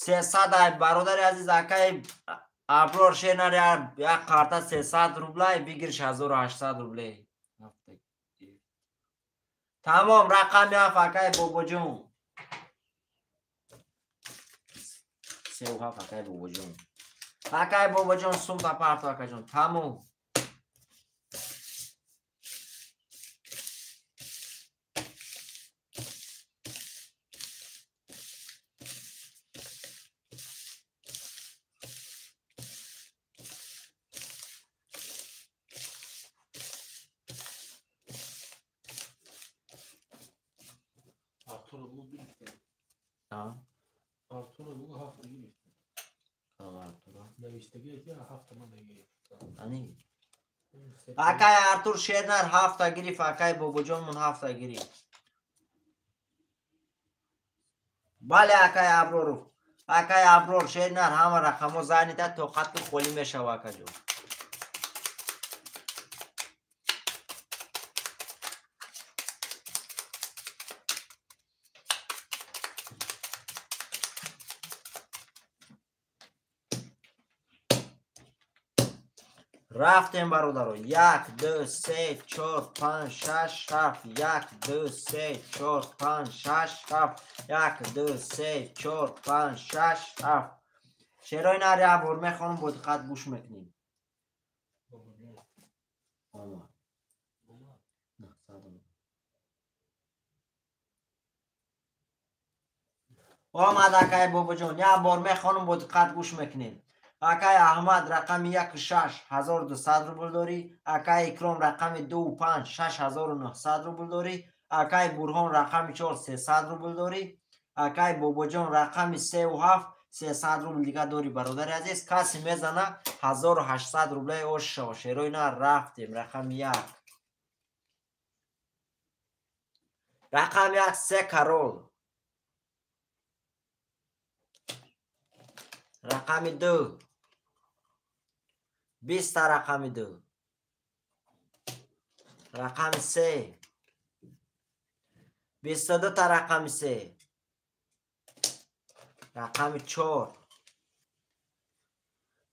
300 برادر عزیز اکای ابرار شیرین یک کارتا 300 روبله بگیرش 1800 روبله تمام رقم یا اکای بابا جون 37 اکای بابا جون اکای بابا جون سوم تا پارت اکای جون تمام Artura bu hafta gibi. Navişteki ya hafta mı gibi. Ani. اکای ارتور شیرنر 7 گرفت اکای بابا جان من 7 گرفت بله اکای ابرار شیرنر همه رقمو زنیده تا خط خالی میشه اکا جان رفتیم برادرو. 1 2 3 4 5 6 7. 1 2 3 4 5 6 7. 1 2 3 4 5 6 7. شعرهای نری عبور میخوانم با دقت گوش میکنیم. آمد اکای بابا جان. یک بار میخوانم با دقت گوش میکنیم. اکای احمد رقم 1 6 1200 روبل داری. اکای اکرام رقم 2 5 6900 روبل داری. اکای برهان رقم 4 300 روبل داری. اکای بابا جان رقم 3 و 7 300 روبل دیگه داری برادر عزیز. کسی میزنه 1800 روبل اوش شو. شیروی نه رفتیم. رقم 1 رقم 1 3 کرول. رقم 2 20 تا رقم 2. رقم 3 22 تا رقم 3. رقم 4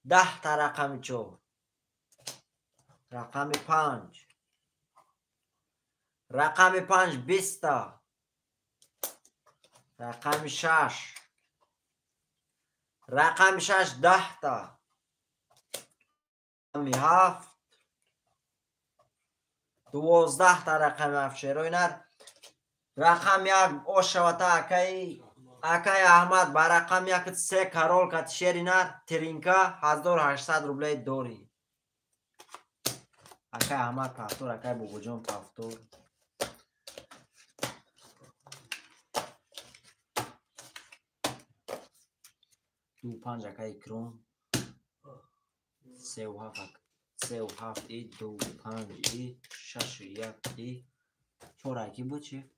10 تا رقم 4. رقم 5 رقم 5 20 تا. رقم 6 رقم 6 10 تا. رقم 7 12 تا رقم 7 شیروی نر. رقم 1 او شوتا اکای احمد با رقم 1 3 کرول کت شیری نر ترینکا 1800 روبل دوری. اکای احمد پفتور اکای بابا جان پفتور. دو 5 اکای کرون 3 و 7 3 و 7 ای 2 5 ای 6 1 ای 4 اکی بود چی؟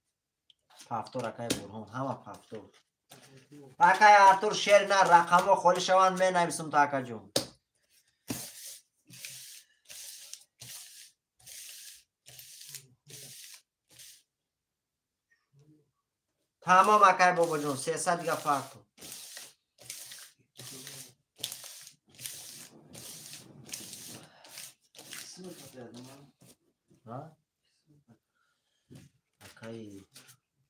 پفتور اکای برهان همه پفتور. اکای ارتور شیر نه رقم ها خالی شوند می نویسم تا اکا جون. تمام اکای بابا جون 300 دیگه فرق کن. اکای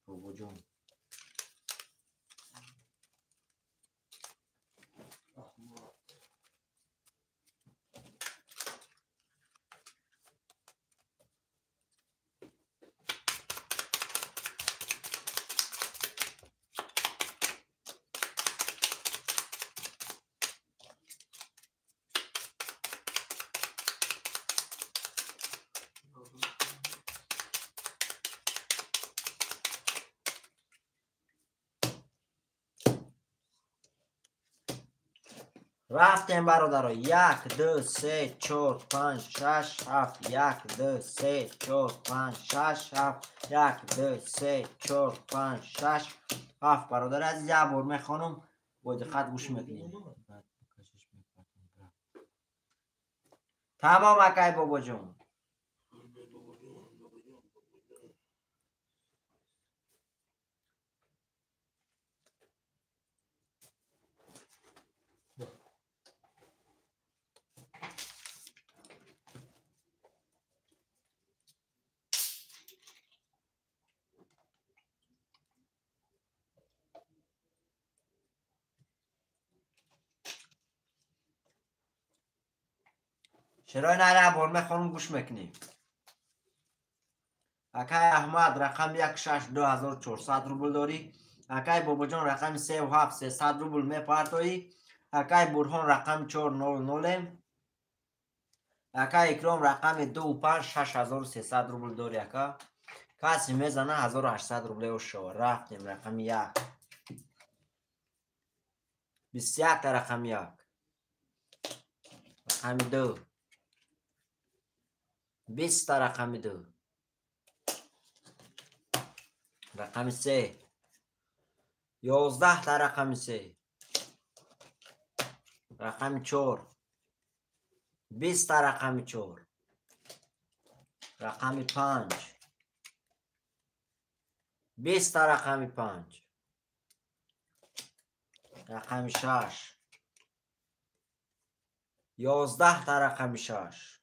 بابا جون رفتیم برادر. 1 2 3 4 5 6 7. 1 2 3 4 5 6 7. 1 2 3 4 5 6 7 برادر عزیز. یک بار میخوانم با دقت گوش میکنیم. تمام اکای بابا جون. شرای نره بار میخوانم گوش میکنیم. اکای احمد رقم 1 6 2400 روبل داری. اکای بابا جان رقم 3 و 7 300 روبل میپرتایی. اکای برهان رقم 400. اکای اکرام رقم 2 و 5 6300 روبل داری. اکا کسی میزنه 1800 روبل شو. رفتیم. رقم 1 21 تا رقم 1. رقم 2 20 تا رقم 2. رقم 3 11 تا رقم 3. رقم 4 20 تا رقم 4. رقم 5 20 تا رقم 5. رقم 6 11 تا رقم 6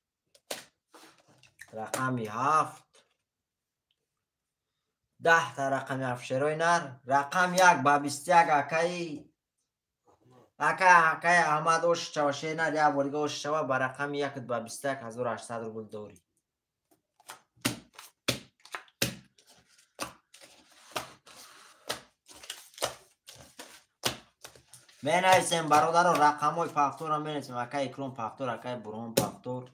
رقم 7 10 تا رقم 7 شروع نر رقم 1 با 21 اکای احمد اوش چوشه نر یا بولگا اوش چوا با رقم 1 با 21 1800 روبل دوری می نویسیم برادر رقم های پافتور هم می نویسیم اکای اکرون پافتور اکای برهان پافتور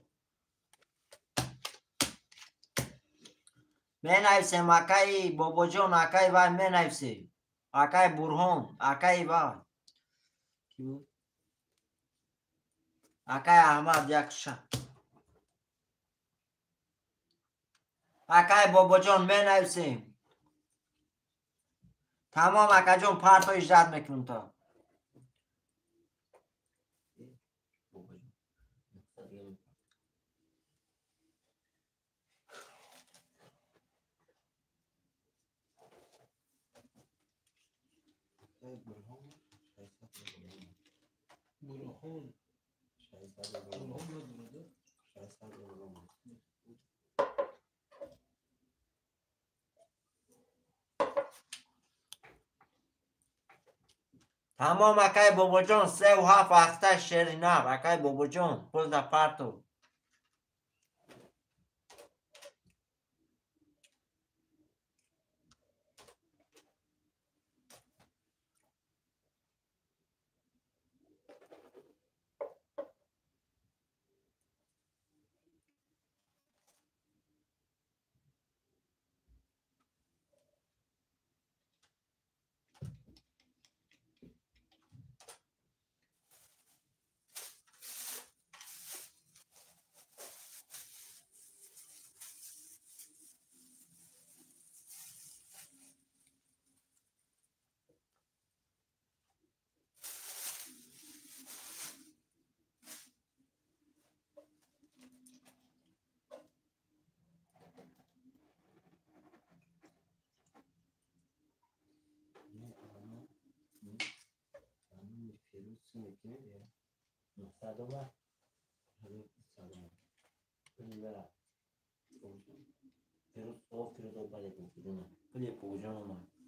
می نویسیم اکای بابا جان اکای وای می نویسیم اکای برهان اکای وای اکای احمد یک شب اکای بابا جان می نویسیم تمام اکا جان پرت های جد میکنم تا برهان برهان نداره. تمام اکای بابا جان 3 و 7 اخته شیر نب اکای بابا جان پل دا پرتو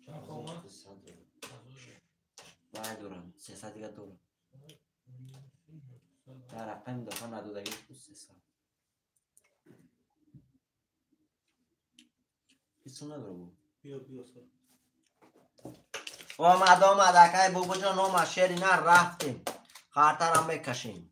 چند خواهد؟ باید دورم 300 دیگه دورم در رقم دفعه ندودگی 300 هیچون نداره بود بیا سر. آمد اکای بابا جان آمد شیری نه رفتیم خاطر هم بکشیم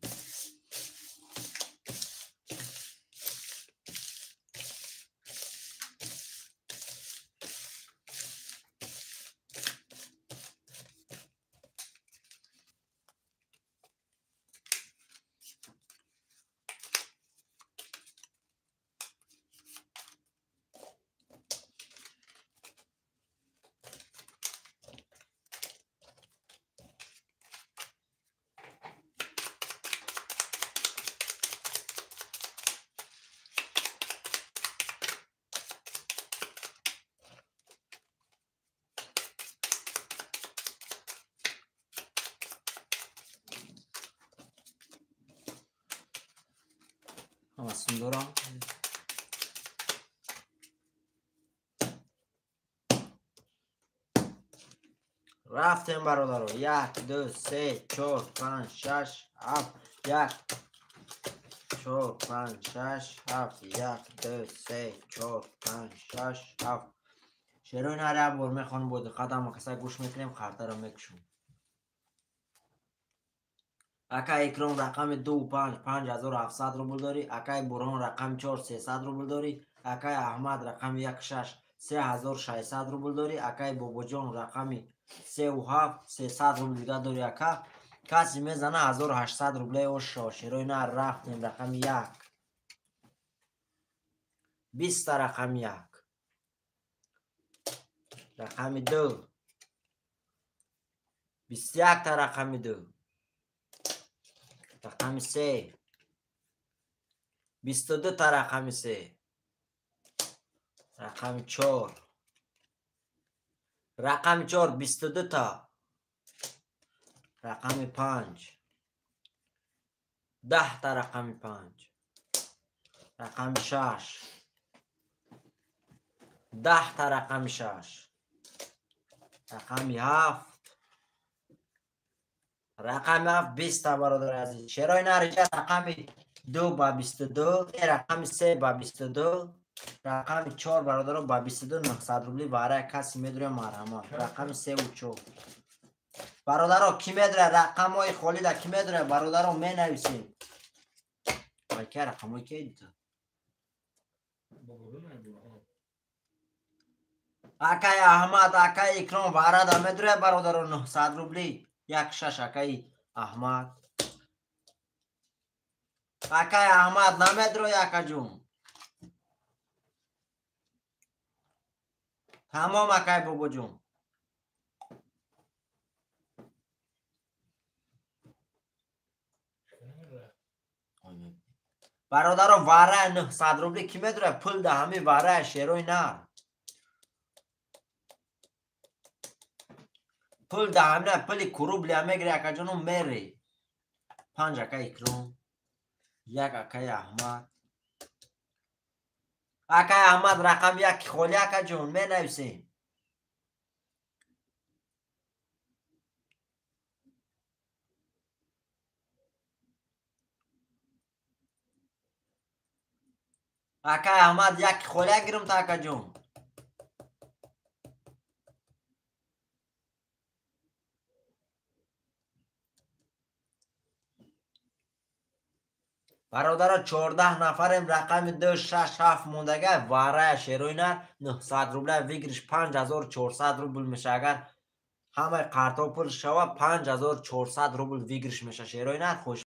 همستون دورم رفتیم برادر 1 2 3 4 5 6 7 1 4 5 6 7 1 2 3 4 5 6 7 شروع نره هم برمه خانم بود قدم کسا گوش میکنیم خاطر هم میکشون اکای اکرام رقم 2 5 5700 روبل داری اکای برهان رقم 4 300 روبل داری اکای احمد رقم 1 6 3600 روبل داری اکای بابا جان رقم 3 و 7 300 روبل دیگه داری اکا کسی میزنه 1800 روبل اوش شروع نه رفتیم رقم 1 20 رقم 1 رقم 2 21 تا رقم 2 رقم 3 22 تا رقم 3 رقم 4 رقم 4 22 تا رقم 5 10 تا رقم 5 رقم 6 10 تا رقم 6 رقم 7 رقم 7 20 تا برادر عزیز. چرا این اینجا رقم 2 با 22 رقم 3 با 22 رقم 4 برادر با 22 900 روبلی برای کسی میدونه مرحمت. رقم 3 و 4 برادر کی میدونه رقم های خالی در کی میدونه برادر می نویسیم وای که رقم های که دیده اکای احمد اکای اکرام وارد میدونه برادر 900 روبلی 1 اکای احمد اکای احمد نمیدونه یکا جون تمام اکای بابا جون برادر واره 900 روبلی کی میدونه پول ده همه واره شیروی نه پول ده همه پولی کروبلی همه گره اکا جونو میری 5 اکای اکرام 1 اکای احمد اکای احمد رقم 1 خالی اکا جون می نویسیم اکای احمد 1 خالی گیرم تا اکا جون برادر 14 نفریم رقم 2 6 7 موندگه واره شیروینه 900 روبله ویگرش 5400 روبل میشه اگر همه قرطا پول شوه 5400 روبل ویگرش میشه شیروینه خوش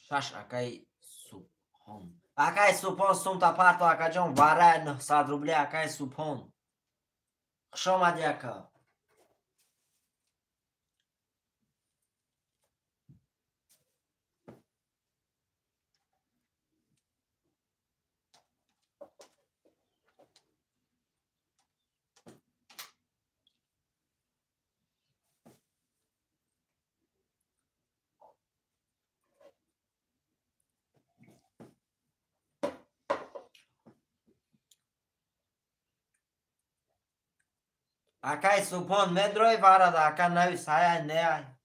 شش اکای سوپان اکای سوپان سوم تا پرتو اکا جان واره 900 روبله اکای سوپان خوش آمدی اکا اکای سوپان مدروی وارد اکا نویس های نه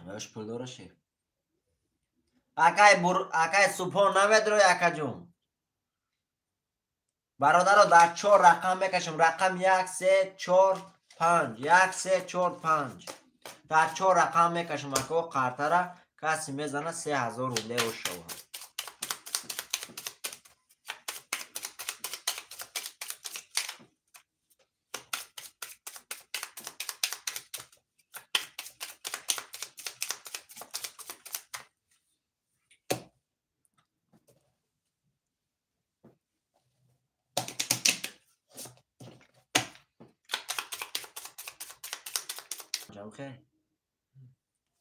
نوش پول دارشه اکای سوپان نمیدروی اکا جون برادر رو در 4 رقم میکشم رقم 1 3 4 5 1 3 4 5 در 4 رقم میکشم اکا قرطه را کسی میزنه 3000 روبله و شوه اوکی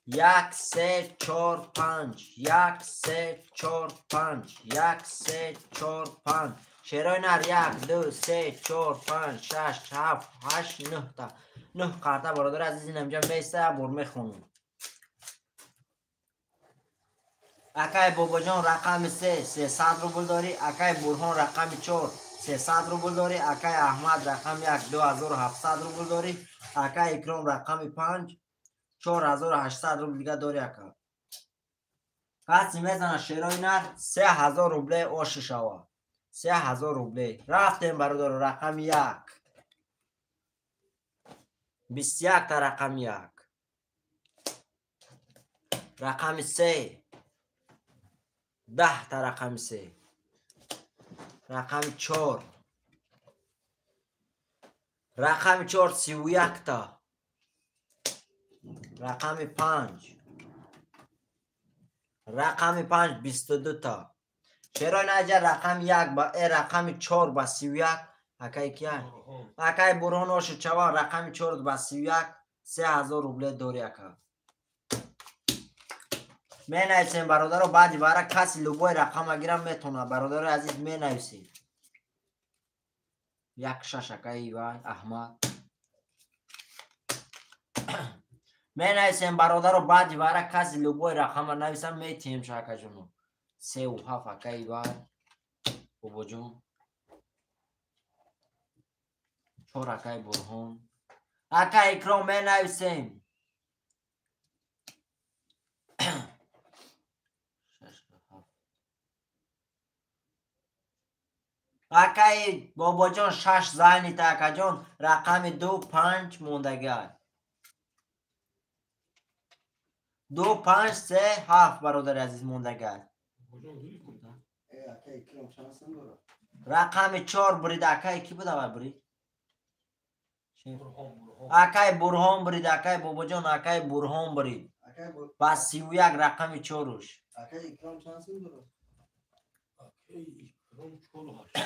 1 3 4 5 1 3 4 5 1 3 4 5 شیروی نر 1 2 3 4 5 6 7 8 9 تا 9 قرطه برادر عزیز اینجا میسته بر میخونم اکای بابا جان رقم 3 300 روبل داری اکای برهان رقم 4 300 روبل داری اکای احمد رقم 1 2700 روبل داری اکای اکرام رقم 5 4800 روبل دیگه داری اکا کسی میزنه شیروی نر 3000 روبله آش شوا 3000 روبله رفتیم برادر رقم 1 21 تا رقم 1 رقم 3 10 تا رقم 3 رقم 4 رقم 4 31 تا رقم 5 رقم 5 22 تا چرا نجا رقم 1 با رقم 4 با 31 اکای کیا اکای برهان آشو چوان رقم 4 با 31 3000 روبله دوری اکا می نویسیم برادر رو بعدی برای کسی لوگوی رقم گیرم میتونه برادر عزیز می نویسیم یک ششکه ایوان احمد می نویسیم برادر رو بعدی برای کسی لوگوی رقم نویسم میتیم شکه جونو 3 و 7 اکه ایوان بابا جون 4 اکه برهان اکه اکرام می نویسیم اکه بابا جان 6 زنی تا اکه جان رقم 2 5 موندگی 2 5 3 7 برادر عزیز موندگی اکه اکرام شانسم داره رقم 4 برید اکه کی بوده و برید برهان اکه برهان برید اکه بابا جان اکه برهان برید بس 31 رقم 4 روش اکه اکرام شانسم داره اکه اکرام 48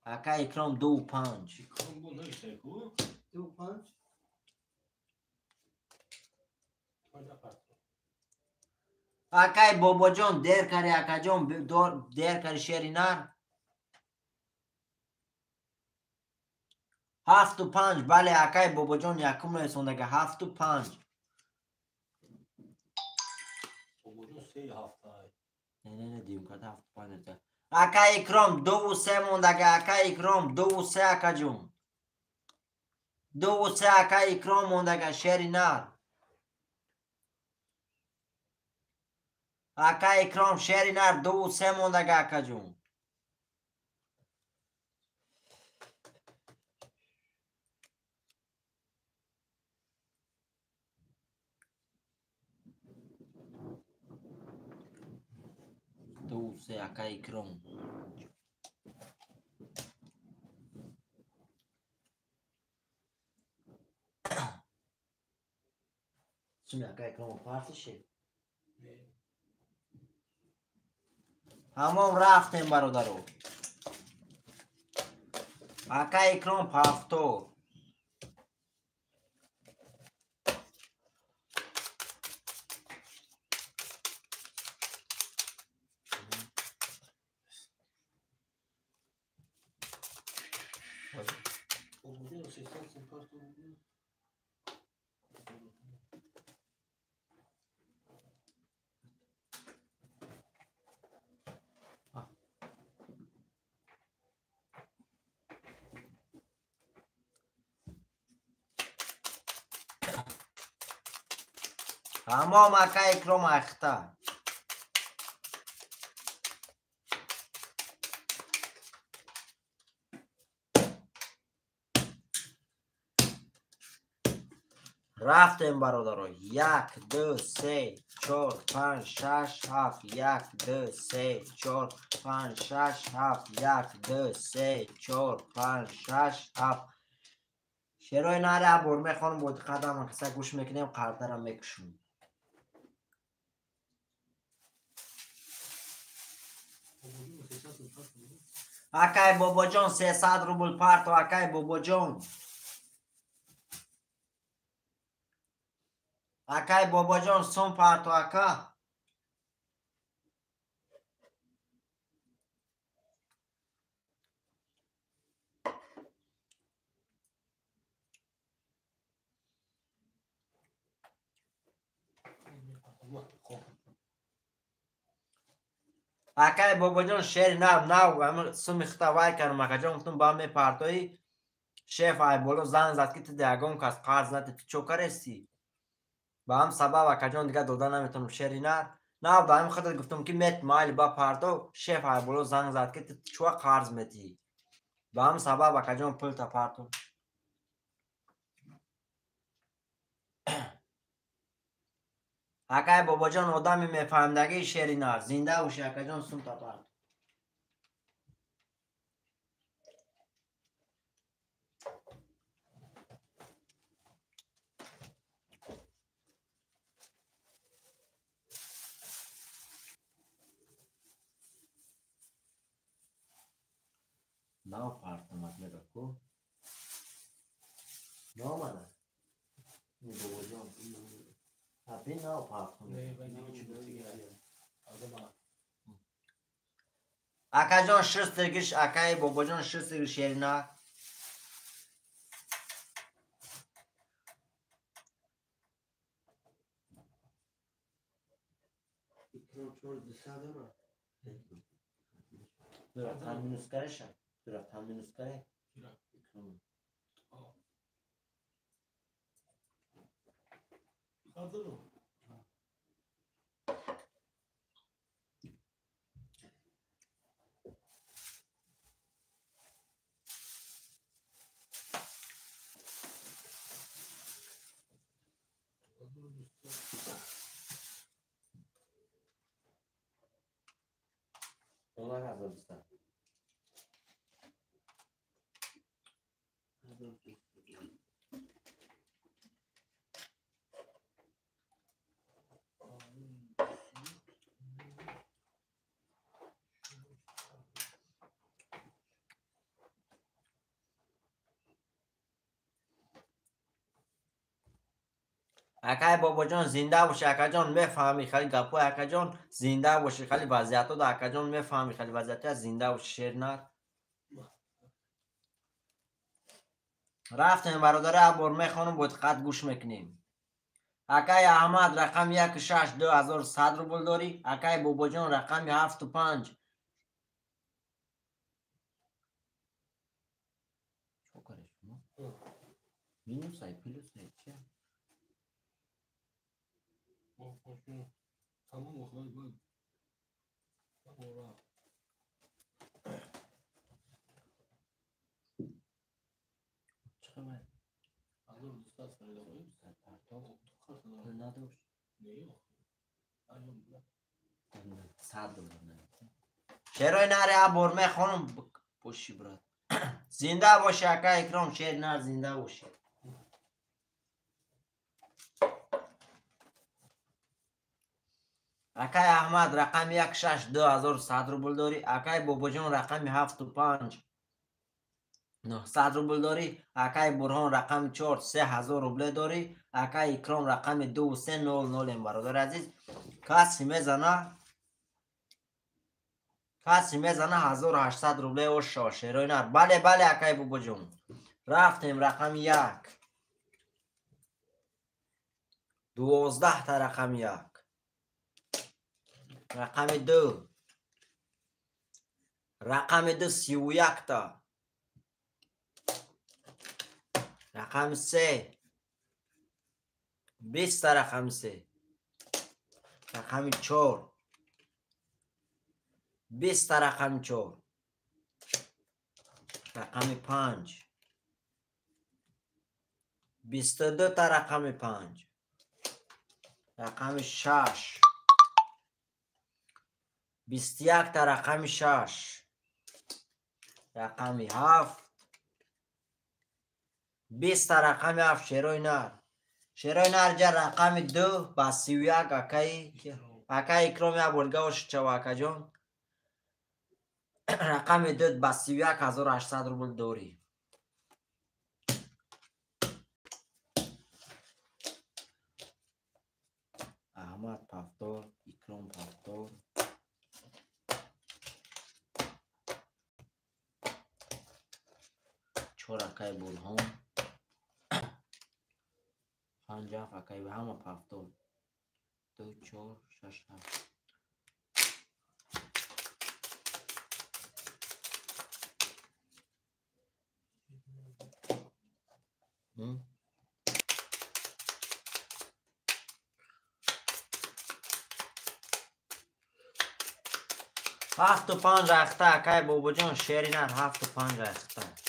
اکه اکرام 2 و 5 اکرام بو نوشته کو 2 و 5 اکه بابا جان دیر کری اکه جان دیر کری شیری نر 7 و 5 بله اکه بابا جان یکم نویسوندگی 7 و 5 بابا جان 3 هفته نه دیم کده 7 و 5 ده اکه اکرام 2 و 3 موندگی اکه اکرام 2 و 3 اکه جون 2 و 3 اکه اکرام موندگی شیری نر اکه اکرام شیری نر 2 و 3 موندگی اکه جون دو سه اکه اکرام چون اکه اکرام پارتشه همون رفتیم برادرو اکه اکرام پافتو بابا جان 600 سپاس همون اکه اکرام اخته رفتیم برادرو 1 2 3 4 5 6 7 1 2 3 4 5 6 7 1 2 3 4 5 6 7 شروع نره برمه خانم بود قدم کسا گوش میکنیم قردرم میکشون اکای بابا جان 300 روبل پارتو اکای بابا جان اکای بابا جان سون پارتو اکا اکای بابا جان شیر نو همه سوم اختوای کنم اکا جان گفتم با همه پارتوی شیف های بولو زن زد که تو دیگم کس قرض نتی تو چوکر استی با هم سبب اکا جان دیگه دودن نمیتونم شیر نه با هم خاطر گفتم که میت مایل با پارتو شیف های بولو زن زد که تو چو قرض میتی با هم سبب اکا جان پل تا پارتو اکای بابا جان آدمی میفهمدگی شیری نه زنده و اکا جان سوم تا پارتو نو پارتو مطلب کو نو مانا بابا جان Abi ne yapalım? نه من دیگه چی دیگه آدم Akacan şıstırgış, akay babacan şıstırgış yerine. اکرام چون دسته داره Dur, tam minus kare şa. Dur, tam minus kare. چرا؟ İkram. خاطرو Onlar hazırlıkta. اکای بابا جان زنده باشی اکا جان میفهمی خیلی گپو اکا جان زنده باشی خیلی وضعیت دو اکا جان میفهمی خیلی وضعیت زنده باشی شیر نر رفتیم برادر عبور میخوانم با دقت گوش میکنیم اکای احمد رقم 162,100 روبل داری اکای بابا جان رقم 75 چو کارش مینوس ای پلوس ای چه تمام اخوان بود چه خبر آدم دسته سریع بود نداشت نه 100 دلار نه شیرای نره عبور میخوانم پوشی برات زنده باشی اکا اکرام شیر نر زنده باشی اکای احمد رقم 162,100 روبل داری اکای بابا جان رقم 75 900 روبل داری اکای برهان رقم 4 3000 روبل داری اکای اکرام رقم 2300 برادر عزیز کسی میزنه 1800 روبل و شاشیرای نر بله بله اکای بابا جان رفتیم رقم 1 12 تا رقم 1 رقم 2 رقم 2 31 تا رقم 3 20 تا رقم 3 رقم 4 20 تا رقم 4 رقم 5 22 تا رقم 5 رقم 6 21 تا رقم 6 رقم 7 20 تا رقم 7 شیروی نر جا رقم 2 با 31 اکای اکرام یا بولگا و شچوا اکا جان رقم 2 با 31,800 روبل داری احمد پفتار اکرام پفتار چهار اکای برهان 5 اکای به همه پفتار 2 4 6 7 7 و 5 رخته اکای بابا جان شیری نر 7 و 5 رخته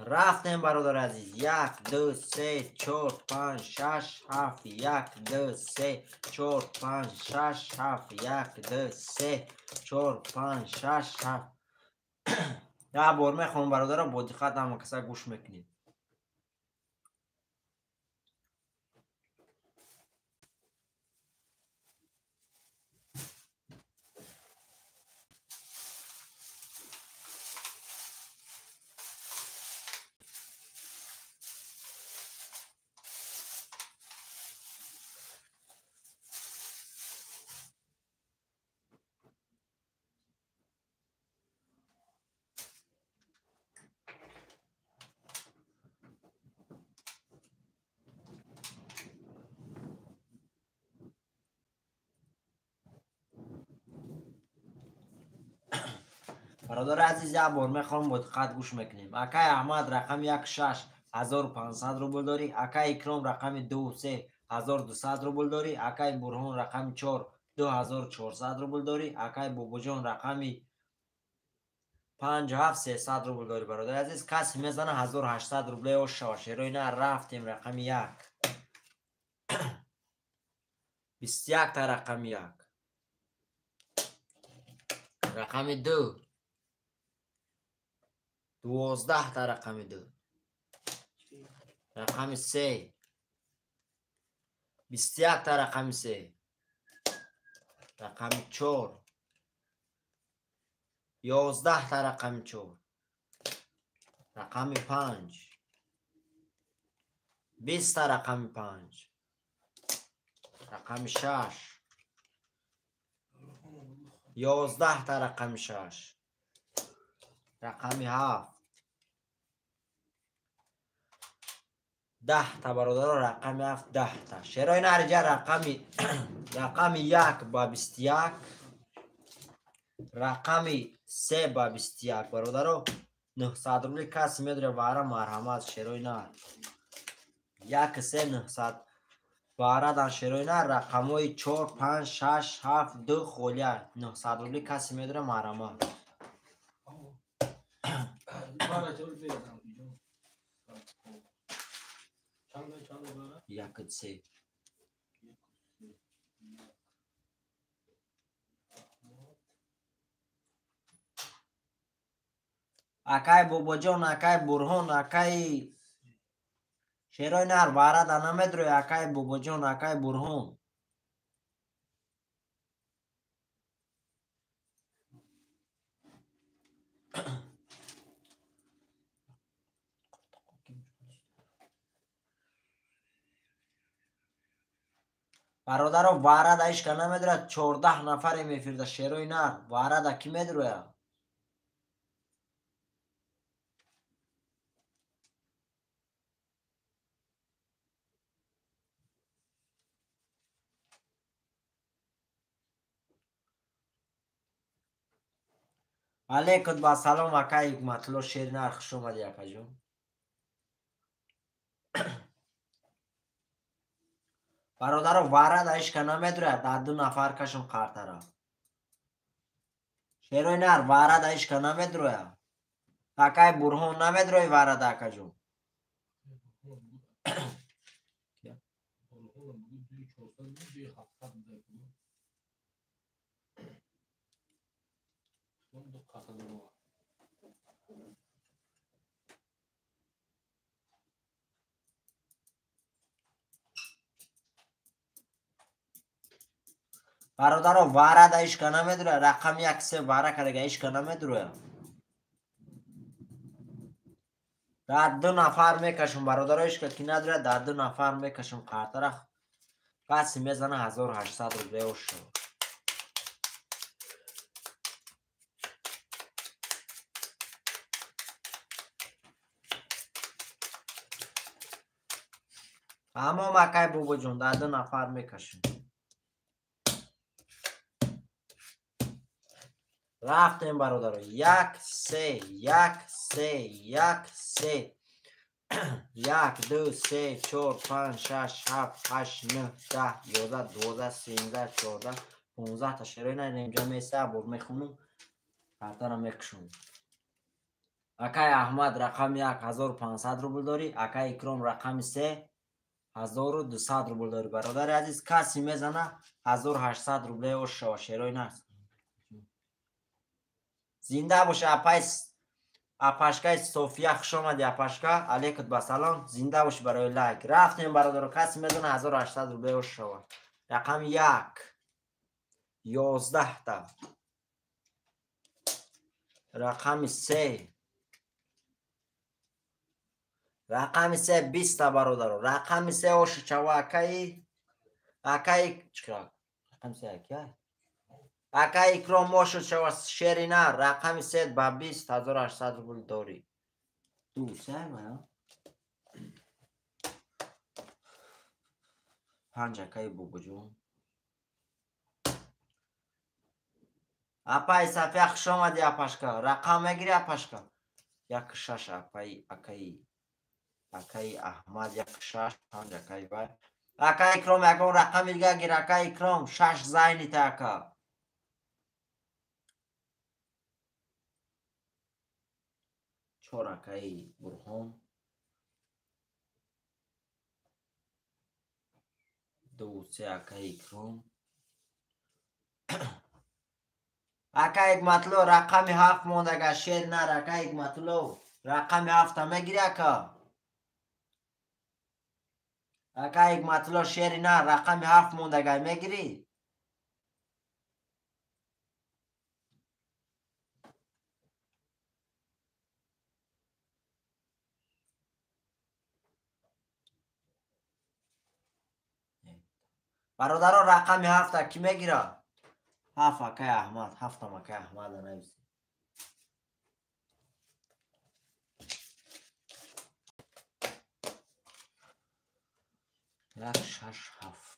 رفتیم برادر عزیز 1 2 3 4 5 6 7 1 2 3 4 5 6 7 1 2 3 4 5 6 7 یا بار میخونم برادر با دقت هم کسا گوش میکنید برادر عزیز یک بار میخوام با دقت گوش میکنیم. اکای احمد رقم 16 1500 روبل داری. اکای اکرام رقم 23 1200 روبل داری. اکای برهان رقم 4 2400 روبل داری. اکای بوبوجان رقم 57300 روبل داری. برادر عزیز کسی میزنه 1800 روبل و شاشروی نه رفتیم. رقم 1 21 تا رقم 1 رقم 2 12 تا رقم 2 رقم 3 21 تا رقم 3 رقم 4 11 تا رقم 4 رقم 5 20 تا رقم 5 رقم 6 11 تا رقم 6 رقم 7 10 تا برادر رقم 7 10 تا شرای نرجع رقم 1 با 21 رقم 3 با 21 برادر 900 روبل کسی میداره واره مرحمت شرای نر 1 3 900 واره در شرای نر رقم های 4 5 6 7 2 خولیه 900 روبل کسی میداره مرحمت یک سه اکای بوبوجان اکای برهان اکای شیرای نر واره در نمیدروی اکای بوبوجان اکای برهان برادر واره دایش که نمیدره 14 نفر میفیرده شیرای نر واره دا کی میدروی علیکم با سلام اکای مطلو شیر نر خوش اومدی اکا جون برادر واره دایش که نمیدره در 2 نفر کشم قرطره شیرای نر واره دایش که نمیدروی اکای برهان نمیدروی واره دا اکا جون برادر واره دایش که نمیدروی رقم 1 3 واره که دیگه ایش که نمیدروی در 2 نفر میکشم برادرایش که کی نداره در 2 نفر میکشم قرطره کسی میزنه 1800 روبله و شو اما مکای بوبو جون در 2 نفر میکشم رفتیم برادر 1 3 1 3 1 3 1 2 3 4 5 6 7 8 9 10 11 12 13 14 15 تا شیرای نه اینجا میسته بر میخونم قرطره میکشم اکای احمد رقم 1 1500 روبل داری اکای اکرام رقم 3 1200 روبل داری برادر عزیز کسی میزنه 1800 روبله و شیرای نه زنده باشه اپاشکای صوفیا خوش آمدی اپاشکا علیکم با سلام زنده باش برای لایک رفتیم برادر کسی میزنه 1800 روبله و شو رقم 1 11 تا رقم 3 رقم 3 20 تا برادر رقم 3 اوش چوا اکای چرا رقم 3 اکای اکای اکرام موشو چوا شیری نه رقم 3 با 20 1800 روبل داری تو سر من 5 اکای بوبو جون اپای صفیه خوش آمدی اپاشکا رقم میگیری اپاشکا یک شش اپای اکای احمد یک شش پنج اکای بای اکای اکرام یکون رقم دیگه گیر اکای اکرام شش زینی تا اکا چور اکای برهان دو سه اکای اکرام اکای یک مطلو رقم هفت موندگه شیر نر اکای یک مطلو رقم هفت هم میگیری اکا اکای یک مطلو شیر نر رقم هفت موندگه میگیری برادران رقم هفت کی میگیره هفت اکای احمد هفت هم اکای احمد نویسی یک شش هفت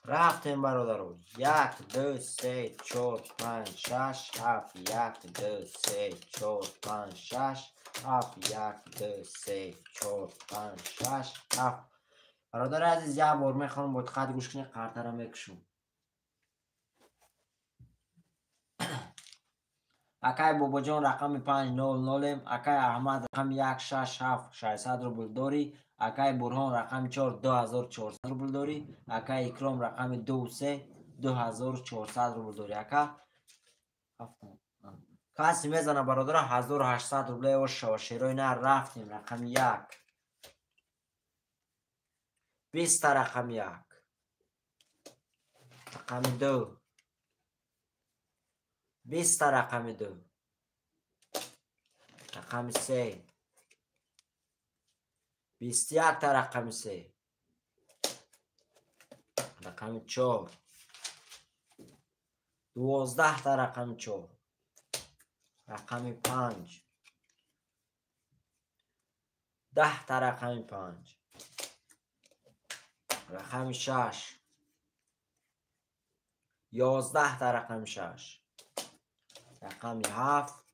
رفتیم برادرو یک دو سه چهار پنج شش هفت یک دو سه چهار پنج شش هفت یک دو سه چهار پنج شش هفت برادر عزیز یک بار میخوام باید خط گوش کنی قرطه را میکشم اکای بابا جان رقم 500 اکای احمد رقم 167 600 روبل داری اکای برهان رقم 4 2400 روبل داری اکای اکرام رقم 23 2400 روبل داری اکا کسی میزنه برادر 1800 روبل و شوشیروی نه رفتیم رقم 1 20 رقم 1 رقم 2 20 رقم 2 رقم 3 21 رقم 3 رقم 4 12 رقم 4 رقم 5 10 رقم 5 رقم 6 11 رقم 6 رقم 7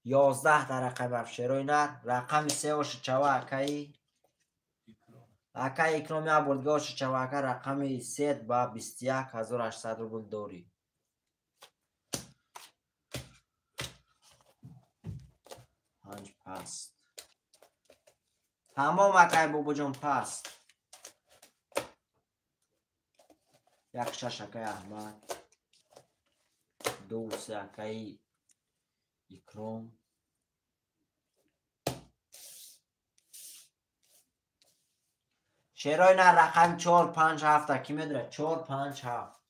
11 رقم 7 شروع نر رقم 3 وش چوا اکای اکای اکنومی بولگا وش چوا اکا رقم 3 با 21800 روبل داری پنج پست تمام اکای بابا جان پست یک شش اکای احمد دو سه اکای اکرام شیرای نه رقم 4 5 7 کی میدونه 4 5 7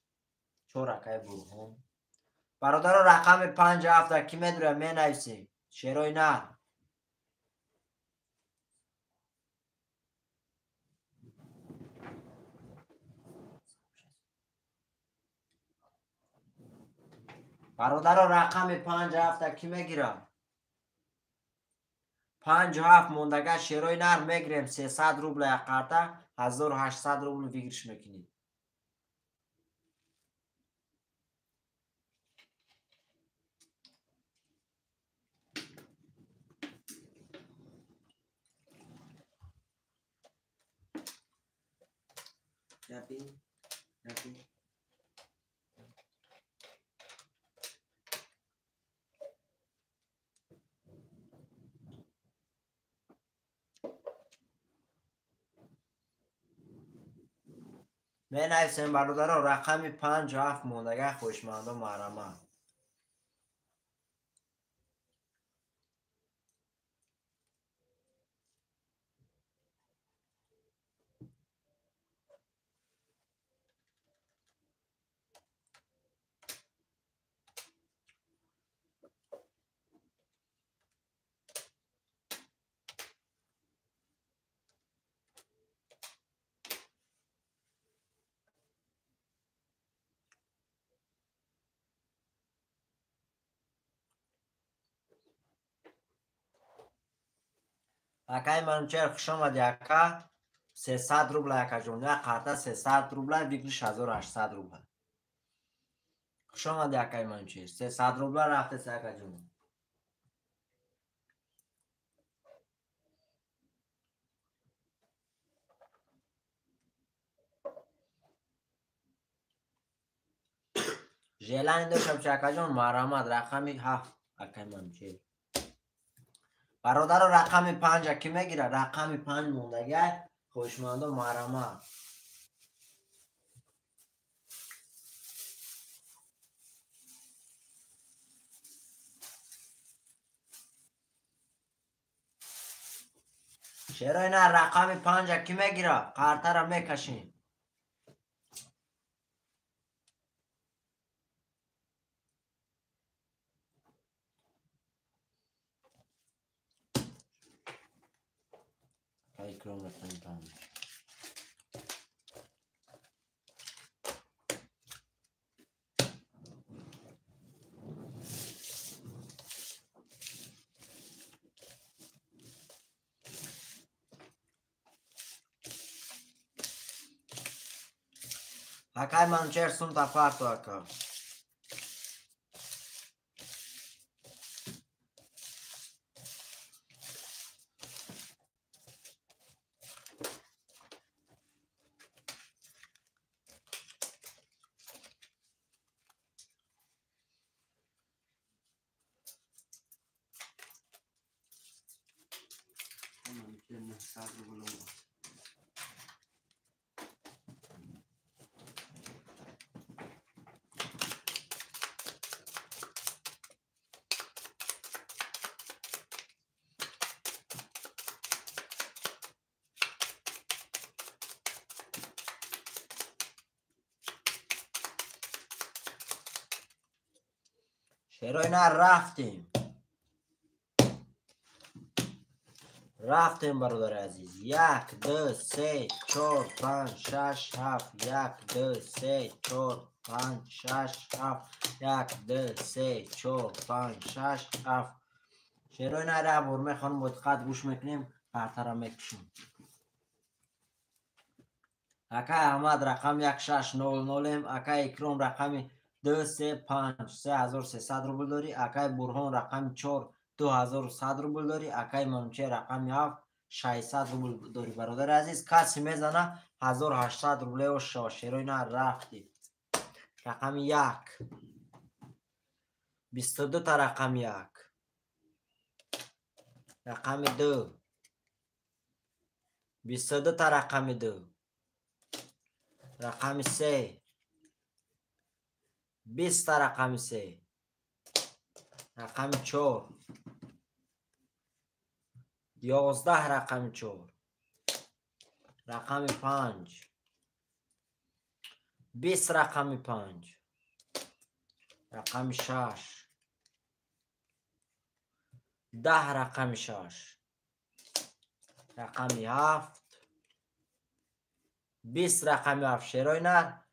4 اکای برهان برادر رقم 5 7 کی میدونه می نویسی شیرای نه برادر رقم 5 7 کی میگیره 5 7 موندگه شیرای نر میگیریم 300 روبل یک قرطه 1800 روبل ویگرش میکنید نبی نبی می نویسیم برادر رقم 5 7 موندگه خوشمند و محرمه اکای منوچهر خوش آمدی اکا 300 روبل اکا جون یک قطعه 300 روبل بگیرش 1800 روبل خوش آمدی اکای منوچهر 300 روبل رفته سه اکا جون ژلانی داشتم چه اکا جون مرامت رقمی 7 اکای منوچهر برادر رقم 5 کی میگیره رقم 5 موندگی خوشمند و مرامت چرا اینا رقم 5 کی میگیره قرطه را میکشین اکرام رقم 5 اکای منوچهر سون تا پارتو اکا چرا اینا رفتیم برادر عزیز 1 2 3 4 5 6 7 1 2 3 4 5 6 7 1 2 3 4 5 6 7 چرا اینا را برمه خانم با دقت گوش میکنیم قرطه را میکشیم اکای احمد رقم 1600 اکای اکرام رقم 235 3300 روبل داری اکای برهان رقم 4 2100 روبل داری اکای منوچهر رقم 7 600 روبل داری برادر عزیز کسی میزنه 1800 روبل و شاشیرو اینا رفتی رقم 1 22 تا رقم 1 رقم 2 22 تا رقم 2 رقم 3 20 تا رقم 3 رقم 4 11 رقم 4 رقم 5 20 رقم 5 رقم 6 10 رقم 6 رقم 7 20 رقم 7 شیرای نر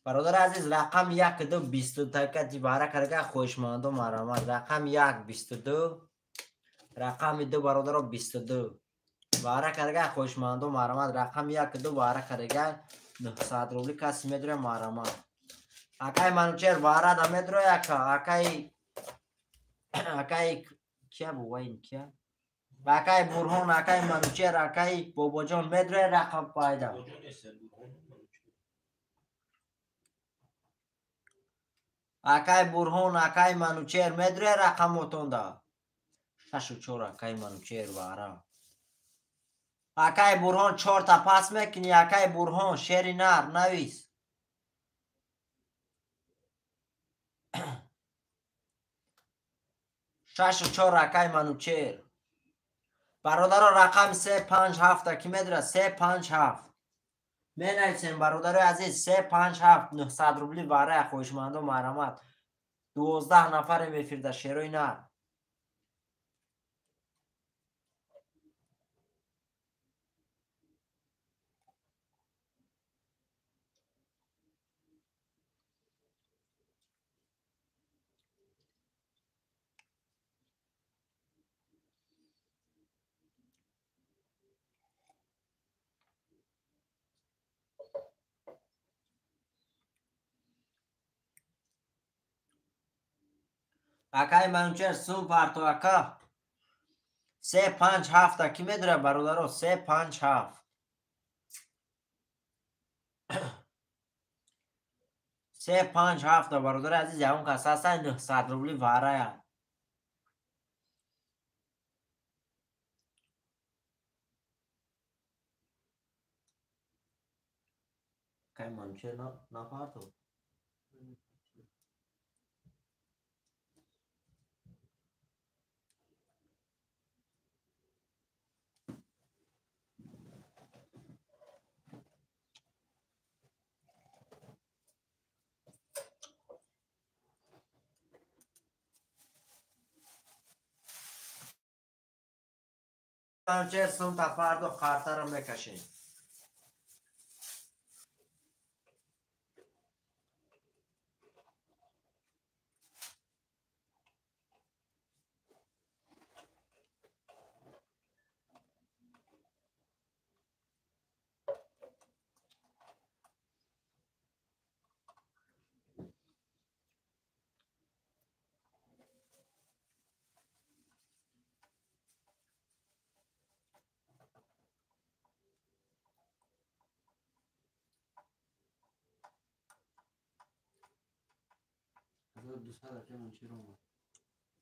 برادر عزیز رقم 1 2 22 تاکتی باره کرگه خوشمند و مرامت رقم 1 22 رقم 2 برادر 22 باره کرگه خوشمند و مرامت رقم 1 2 باره کرگه 900 روبلی کسی میدره مرامت اکای منوچهر باره دا میدره اکای کیا بو این کیا اکای برهان اکای منوچهر اکای بابا جان میدره رقم پایده اکای برهان اکای منوچهر میدره رقم اتونده 6 و 4 اکای منوچهر باره اکای برهان 4 تا پاس میکنی اکای برهان شیر نر نویس شش و 4 اکای منوچهر برادر رقم 3 5 7 کی میدره 3 5 7 می نویسیم برادر عزیز 3 5 7 900 روبلی باره خوشمند و مرامت 12 نفر میفرده شیروی نر اکای منچر سوم پارتو اکا 357 کی میدونه برادرو 357 357 برادر عزیز اون کسا هستن 900 روبلی واره اکای منچر نه پارتو منچر سوم تا پارتو خاطر رو میکشین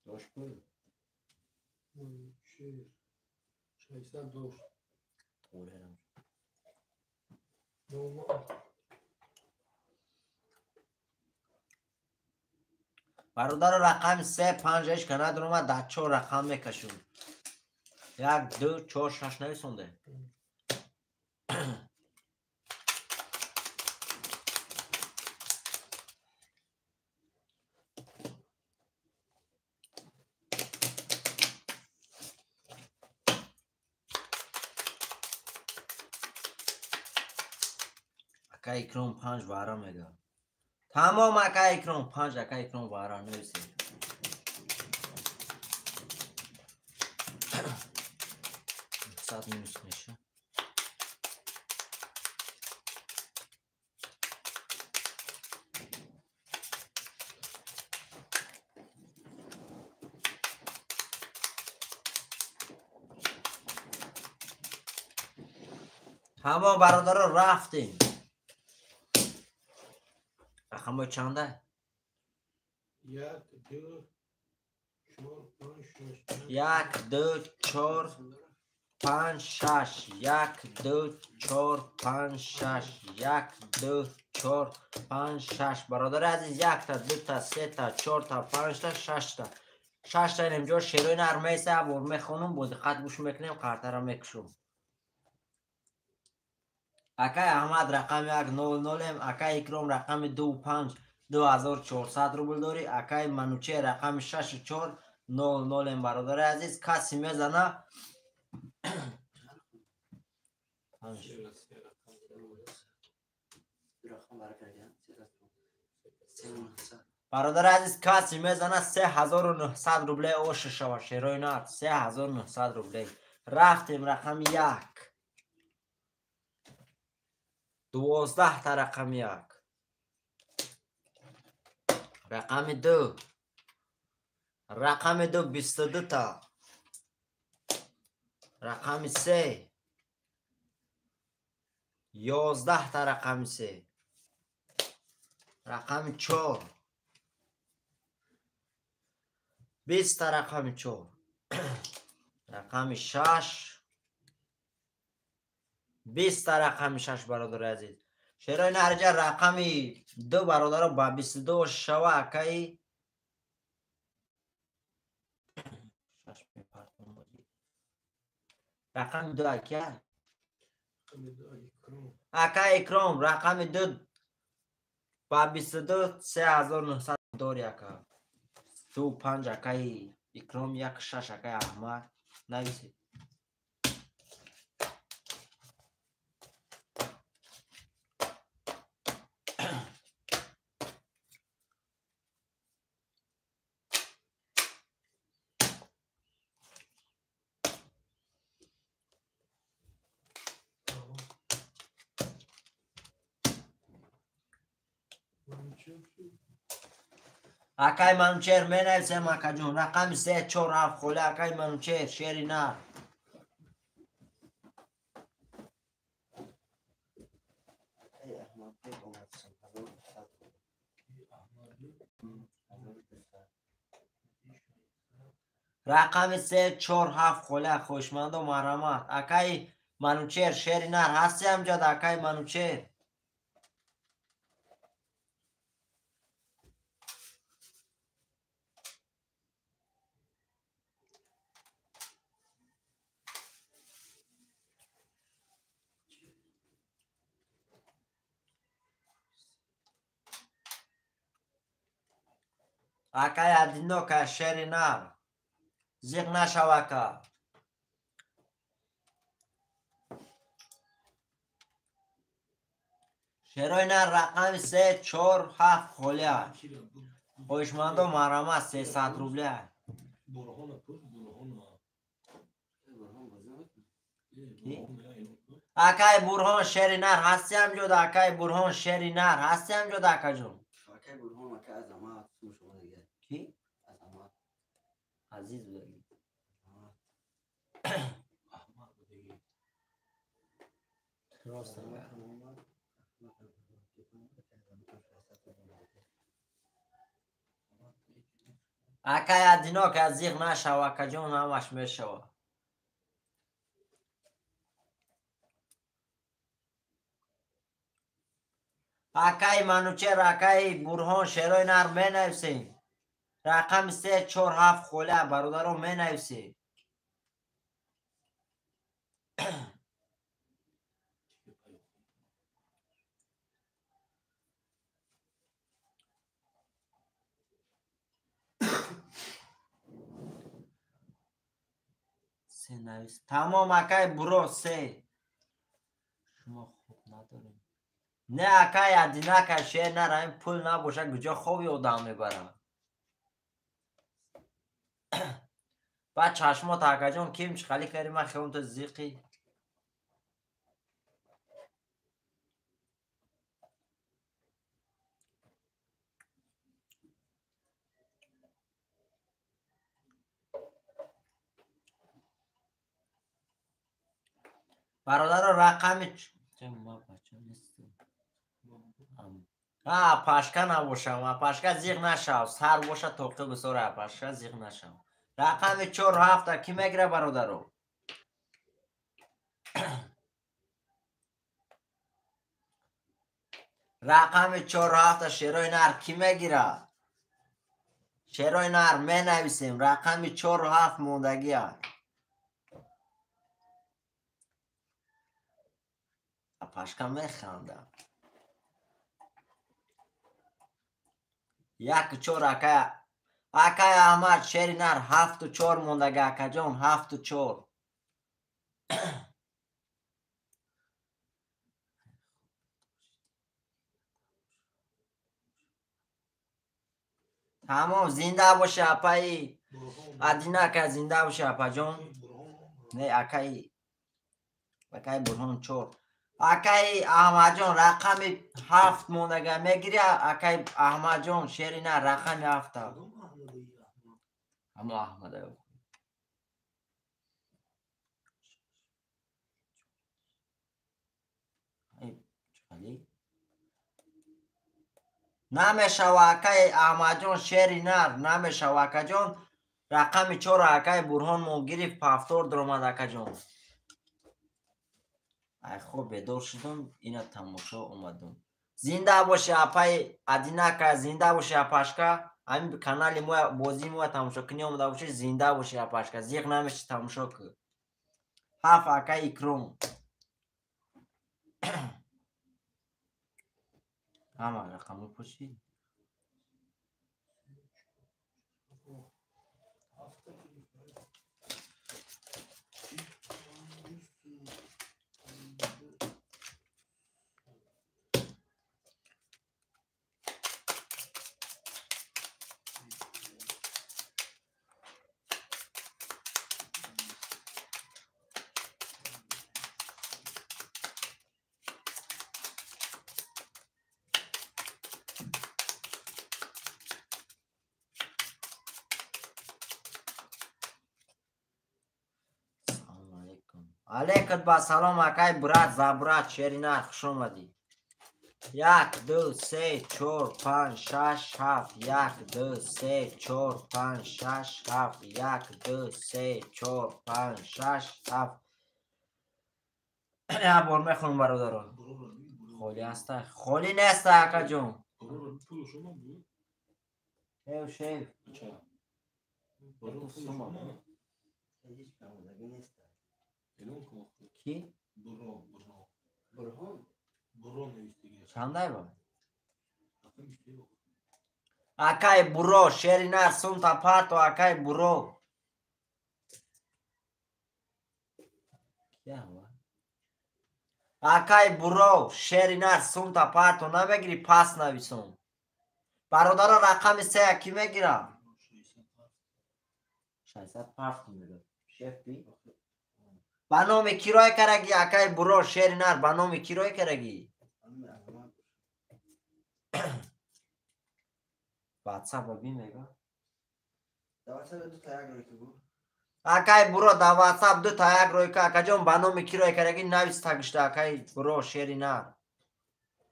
دوش بود منچر 600 دوش برادر رقم 358 که ندارم من در 4 رقم میکشون 1 2 4 6 نویسونده اکای اکرام 5 واره میگه تمام اکای اکرام 5 اکای اکرام واره نویسید صد مینوس میشه تمام برادر رفتیم رقم چنده 1 2 4 5 6 1 2 4 5 6 1 2 4 5 6 برادر عزیز 1 تا 2 تا 3 تا 4 تا 5 تا 6 تا 6 تا اینجا شیروی نرمه سه بور میخونم بود خط گوش میکنیم کارت را میکشم اکای احمد رقم 100 اکای اکرام رقم 25 2400 روبل داری اکای منوچه رقم 64 00 برادر عزیز کسی میزنه برادر عزیز کسی میزنه 3900 روبله اوش شما شیروی نار 3900 روبله رفتیم رقم 1 12 تا رقم 1 رقم 2 رقم 2 22 تا رقم 3 11 تا رقم 3 رقم 4 20 تا رقم 4 رقم 6 20 تا رقم 6 برادر عزیز شیرای نرجه رقم 2 برادر با 22 شوا اکای رقم 2 اکای اکای اکرام رقم 2 با 22 3900 داری اکا 25 اکای اکرام 1 6 اکای احمد نویسید اکای منوچهر می نویسیم اکا جون. رقم 347 خوله اکای منوچهر شیر نر. رقم 347 خوله خوشمند و مرحمت اکای منوچهر شیر نر هستی امجاد اکای منوچهر. اکای ادینو که شیر نر زیغ نشو اکا. شیرای نر رقم 347 خوله خوشمند و مرحمت 300 روبله. اکای برهان شیر نر هستی امجاد اکای برهان شیر نر هستی امجاد اکا جون. اکای برهان اکای عظمت شما دیگه. کی؟ عظمت. عزیز بگی. راست اکای ادینا که از زیغ نشو اکا جون همش میشو. اکای منوچهر اکای برهان شیرای نر می نویسیم. رقم 347 خوله برادرو می نویسیم. تمام اکای برو 3 شما خوب نداریم. نه اکای ادینا که شیر نر این پول نباشه کجا خوبی آدم میبرم. بعد چشمات اکا جون کیم چخالی کردی من خیام تو زیقی. برادر رقم ما بچه نیستیم. پشکه نباشم پشکه زیغ نشو سر باشه توقته بسوره پشکه زیغ نشو. رقم 47 کی میگیره برادرو. رقم 47 شیرای نر کی میگیره. شیرای نر می نویسیم. رقم 47 موندگی هست. پشکه میخنده. 1 4 اکای احمد شیر نر 7 و 4 موندگی اکا جون 7 و 4. تمام زنده باشه اپایی ادینا که زنده باشه اپا جون. نه اکای برهان 4 اکای احمد جون رقم 7 موندگی میگیری اکای احمد جون شیر نر رقم 7 اما احمد نمیشه اکای احمد جون شیر نر نمیشه اکا جون. رقم 4 اکای برهان مون گرفت 70 درآمد اکا جون. ای خوب بیدار شدم اینا تماشا اومدم. زنده باشه اپای ادینا که زنده باشه اپاشکا. همین کانال ما بازی ما تماشا کنی اومده باشه زنده باشه اپاشکا زیغ نمیشه تماشا کن. 7 اکای اکرم همه رقم پوشی. علیکت با سلام اکای برات زبرات شیرینار خوش اومدی. 1 2 3 4 5 6 7 1 2 3 4 5 6 7 1 2 3 4 5 6 7 یه بار میخونم برادران. خالی هسته؟ خالی نیسته اکا جون. ایو شیف کی؟ چنده با؟ اکای برو شیرینار سونتا پاتو اکای برو. اکای برو شیرینار سونتا پاتو نمیگیری پاس نویسون. برادر رقم 3 کی میگیره؟ 607 میگیره. شیف بی؟ با نام کیروی کرگی اکای برو شیرینار با نام کیروی کرگی؟ واتساپ بی میگه؟ اکای برو دا واتساپ 2 تا 1 روی که اکا جون با نام کیروی کرگی نویس تگشته اکای برو شیرینار.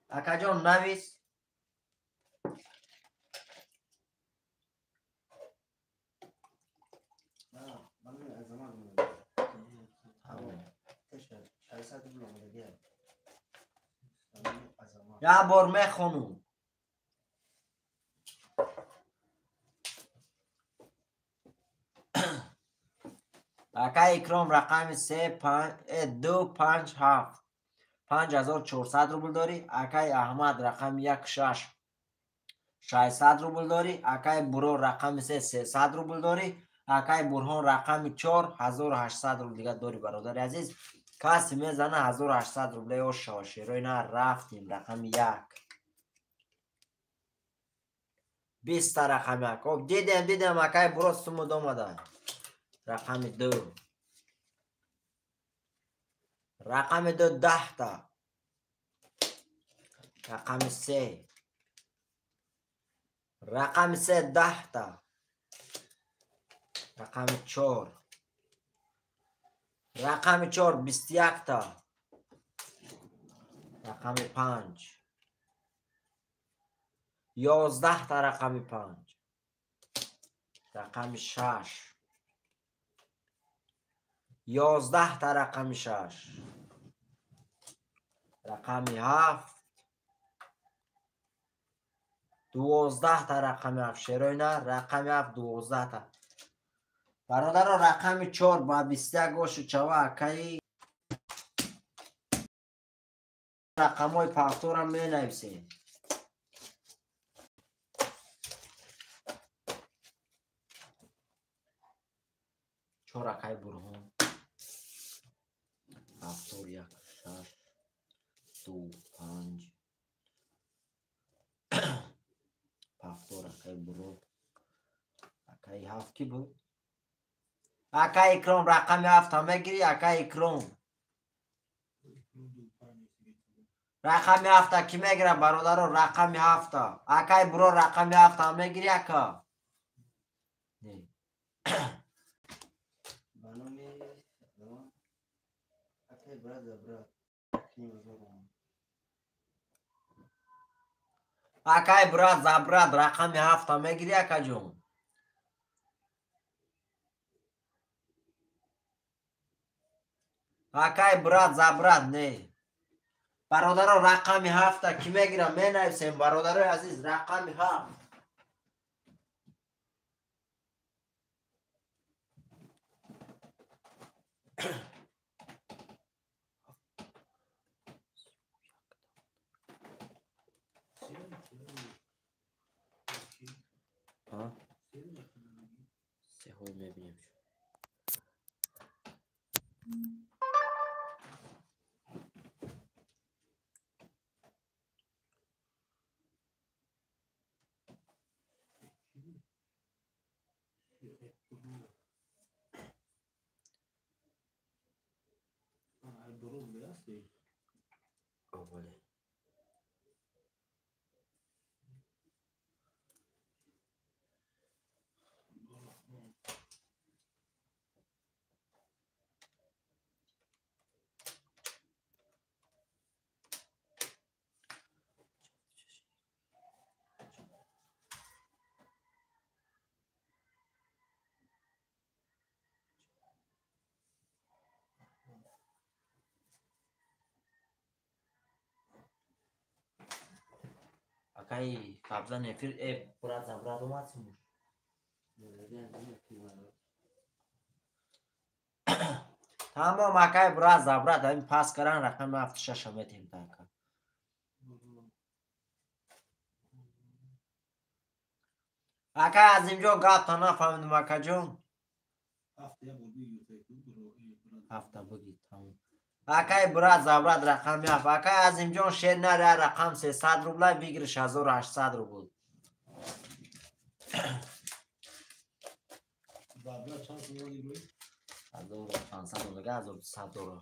اکا جون نویس. یه بار میخونم. اکای اکرام رقم 257 5400 روبل داری. اکای احمد رقم 600 روبل داری. اکای برو رقم 300 روبل داری. اکای برهان رقم 4800 روبل دیگه داری برادر عزیز. کسی میزنه 1800 روبل او شاشی روی نه رفتیم رقم 1 20 رقم 1 دیدم اکای برو سمود آمده. رقم 2 رقم 2 10 تا. رقم 3 رقم 3 10 تا. رقم 4 رقم 4 21 تا. رقم 5 11 تا. رقم 5 رقم 6 11 تا. رقم 6 رقم 7 12 تا. رقم 7 شروع نه رقم 7 12 تا. برادر رقم 4 با 21 گوش چوا اکای رقم های پافتور هم می نویسیم. چور اکای برهان پافتور 1 6 2 5 پافتور اکای برو اکای 7 کی بود؟ اکای اکرام رقم 7 هم میگیری اکای اکرام رقم 7 کی میگیره برادر رقم 7 اکای برو رقم 7 هم میگیری اکا اکای برات زبرات رقم 7 هم میگیری اکا جون اکای برات زبرات نه برادر رقم 7 کی میگیره می نویسیم برادر عزیز رقم 7 سه های میبینیم اوله акай қабза нефир пура забрад омадсимуш тамом акай бура забрад ҳамин пас каран рақами 76 метем така акай аз инҷо гапта нафаҳмидум акаҷон ҳафта бугид тамом акай бура забрад рақами ҳафт акай аз инҷон шер наре рақам 300 рубла бигириш 1800 рубл Zabra çan sonra diyor. 1500 рубла 1200 доллар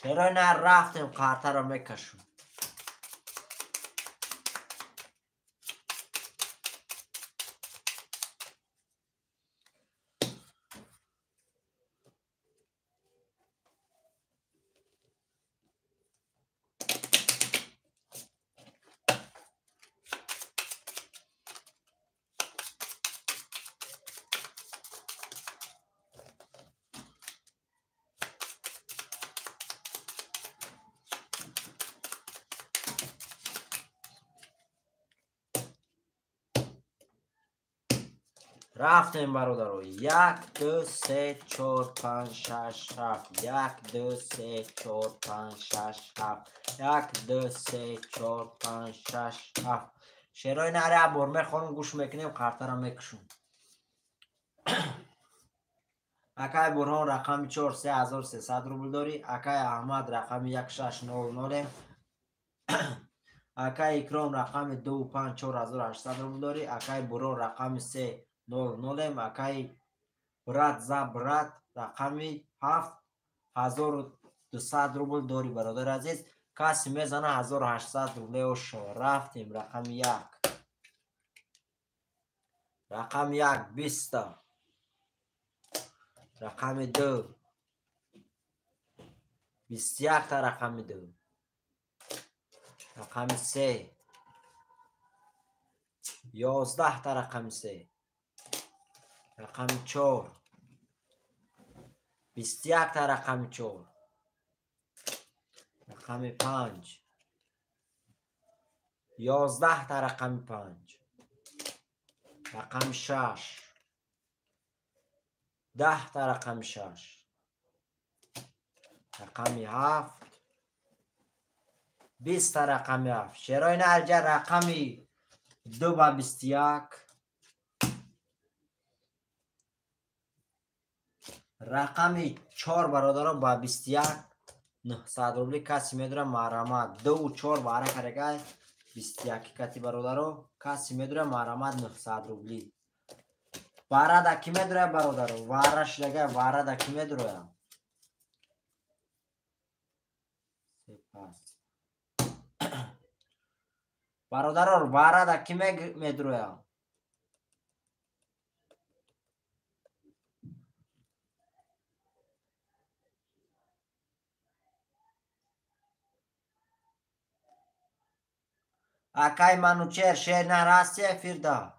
چرا نه رفتیم قطر رو میکشون رفتیم برادرو 1 2 3 4 5 6 7 1 2 3 4 5 6 7 1 2 3 4 5 6 7 شعرهای نره برمه خانم گوش میکنیم قرطه را میکشون اکای برهان رقم 4 3300 روبل داری اکای احمد رقم 1600 اکای اکرام رقم 25 4800 روبل داری اکای برهان رقم 3 00 اکای برات زبرات رقمی 7200 روبل داری برادر عزیز کسی میزنه 1800 روبل و شو رفتیم رقم 1 رقم 1 20 رقم 2 21 تا رقم 2 رقم 3 11 تا رقم 3 رقم 4 21 تا رقم 4 رقم 5 11 تا رقم 5 رقم 6 10 تا رقم 6 رقم 7 20 تا رقم 7 شعرهای نرجه رقمی 2 با 21 رقمی 4 برادر با 21 900 روبلی کسی میدونه مرامت 2 و 4 باره کرده 21 کتی برادر کسی میدونه مرامت 900 روبلی باره دکی میدونه برادر وارش لگه باره دکی میدونه برادر باره دکی میدونه اکای منوچر شیر نراستی افیرده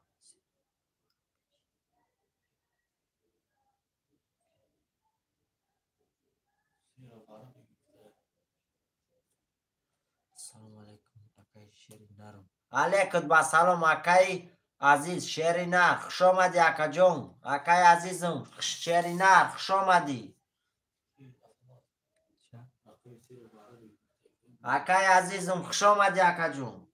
سلام علیکم اکای شیر نرم علیکم با سلام اکای عزیز شیر نر خوش آمدی اکا جون اکای عزیزم شیر نر خوش آمدی اکای عزیزم خوش آمدی اکا جون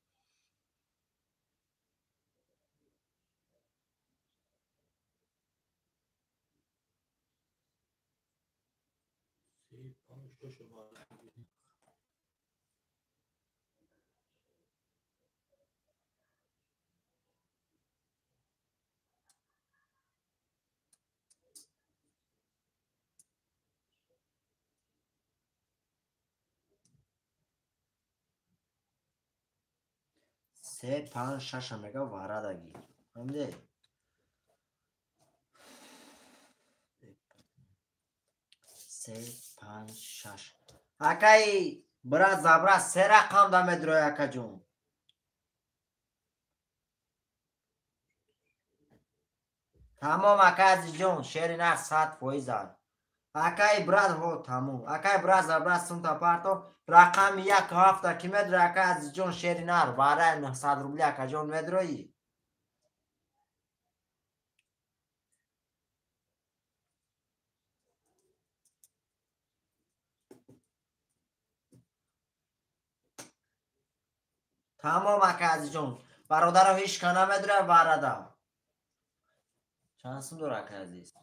3 5 6 میگه واردگی همده 3 5 6 اکای برا زبرا 3 رقم دم درو اکا جون تمام اکا عزیز جون شعر نه 100% اکای براد هو تموم اکای برا زبرا سنتا پارتو رقم 1 هفته کی مدر اکا عزیز جون شعر نه برای 900 روبل اکا جون مدروی تمام اکا عزیز جون برادر هیچ کنه مدره وارده چند سم دور اکا عزیز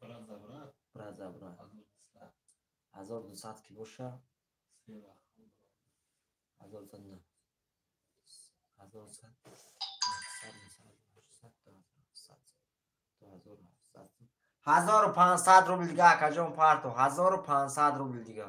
برا زبرا برا زبرا 1200 1200 کی باشه 3 رقم 1200 نه 1200 1500 روبل دیگه اکا جون پارتو 1500 روبل دیگه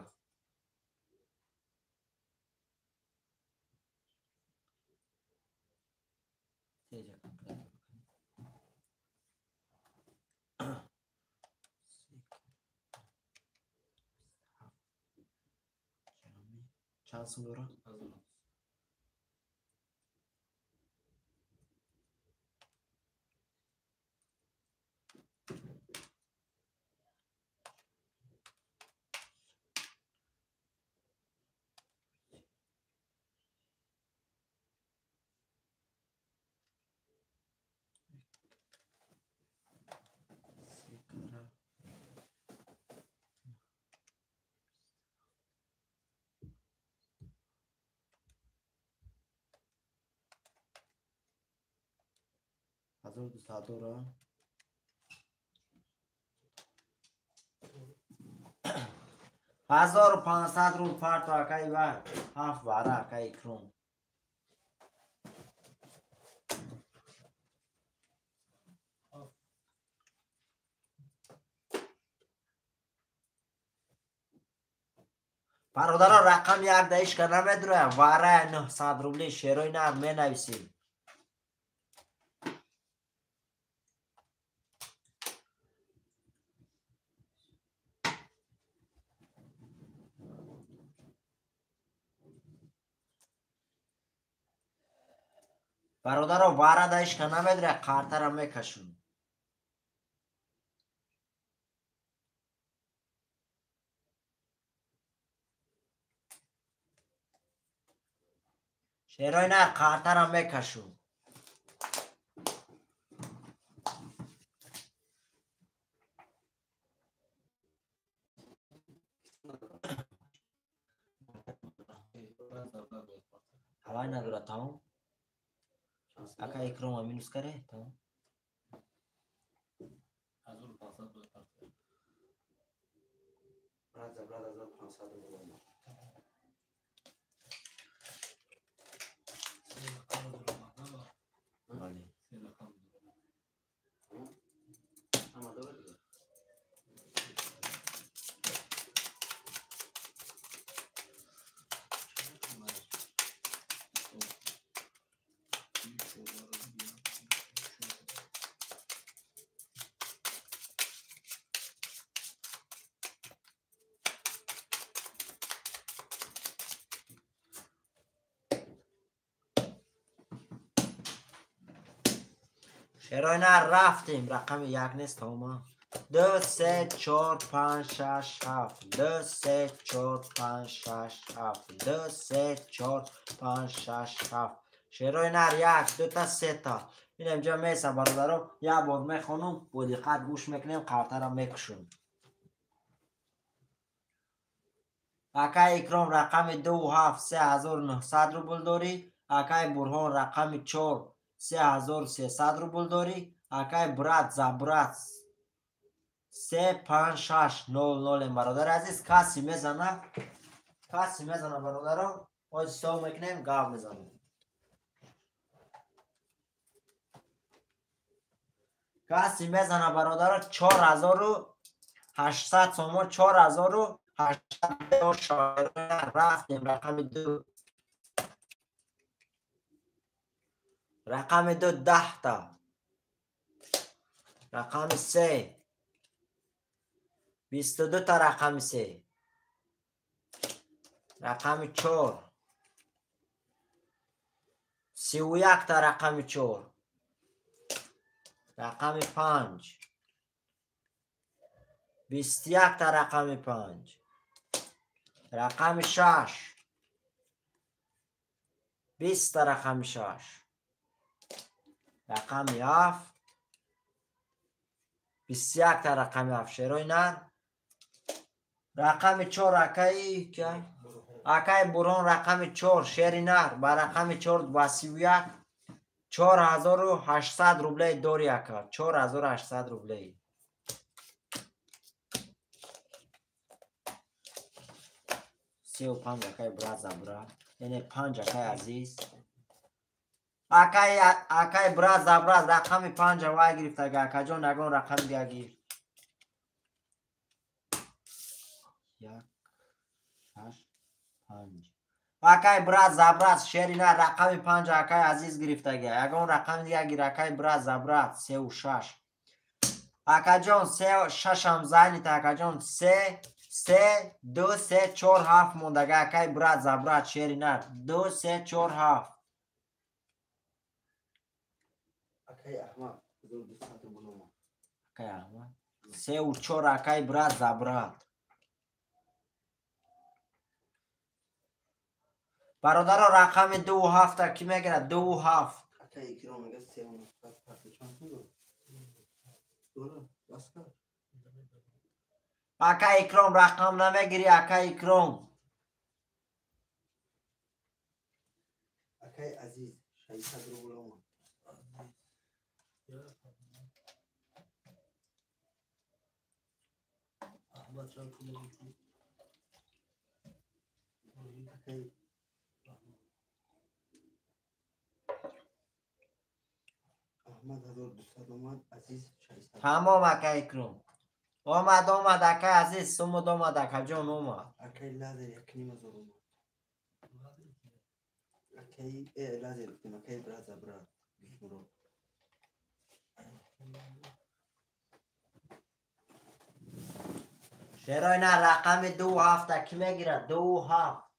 چند سم دوره 1200 1200 دوره 1500 روبل پارتو اکای و 7 باره اکای کرون برادر رقم 1 دهیش که نمیدره واره 900 روبلی شیروی نه می نویسیم برادر واره دهیش که نمیدره قارتر هم میکشون شیروی نه قارتر هم میکشون هوای نداره تاون اکای کرون هم مینوس کره تاون 1500 براد 1500 روبل بله شیروی نه رفتیم رقم 1 نیست تاوما 2 3 4 5 6 7 2 3 4 5 6 7 2 3 4 5 6 7 شیروی نر 1 2 تا 3 تا این اینجا میسه برادرم یه بار میخونم با دقت گوش میکنیم قرطرم میکشون اکای اکرام رقم 2 7 3900 روبل داری اکای برهان رقم 4 3300 روبل داری اکای برات زبرات 3 5 6 0 0 برادر عزیز کسی میزنه برادرم باید سو میکنیم گاو میزنیم کسی میزنه برادر 4800 سومو 4800 شاعران رفتیم رقم 2 رقم 2 10 تا. رقم 3 22 تا. رقم 3 رقم 4 31 تا. رقم 4 رقم 5 21 تا. رقم 5 رقم 6 20 تا. رقم 6 رقم 7 21 تا. رقم 7 شیروی نر. رقم 4 اکای که اکای برون. رقم 4 شیری نر با رقم 4 با 31 4800 روبله دوری اکا. 4800 روبله. سی و 5 اکای برا زبرا. یعنی 5 اکای عزیز. اکای برا زبرا رقم 5 وای گرفت اگه اکا جان نگون رقم دیگه گیر. 1 8 5 اکای برا زبرا شیری نه رقم 5 اکای عزیز گرفت اگه اون رقم دیگه گیر. اکای برا زبرا 3 و 6 اکا جان 3 و 6 هم زنی تا اکا جان 3 3 2 3 4 7 موندگه اکای برا زبرا شیری نه 2 3 4 7 اکای احمد 1209 اکای احمد 3 و 4 اکای برا زبرا. برادر رقم 2 و 7 کی میگیره؟ 2 و 7 اکای اکرام میگه 3 و 9 پس چند دولار بس کرد. اکای اکرام رقم نمیگیری اکای اکرام. اکای عزیز 600 روبل احمد چند پول میگی؟ اکای احمد 1200 اومد عزیز 600 تمام اکای اکرام آمد اکای عزیز سمود آمد اکا جان آمد. اکای لازر 1,500 اومد. اکای لازر گفتیم اکای برا زبرا برو. شیرای نه رقم 2 و 7 کی میگیره؟ 2 و 7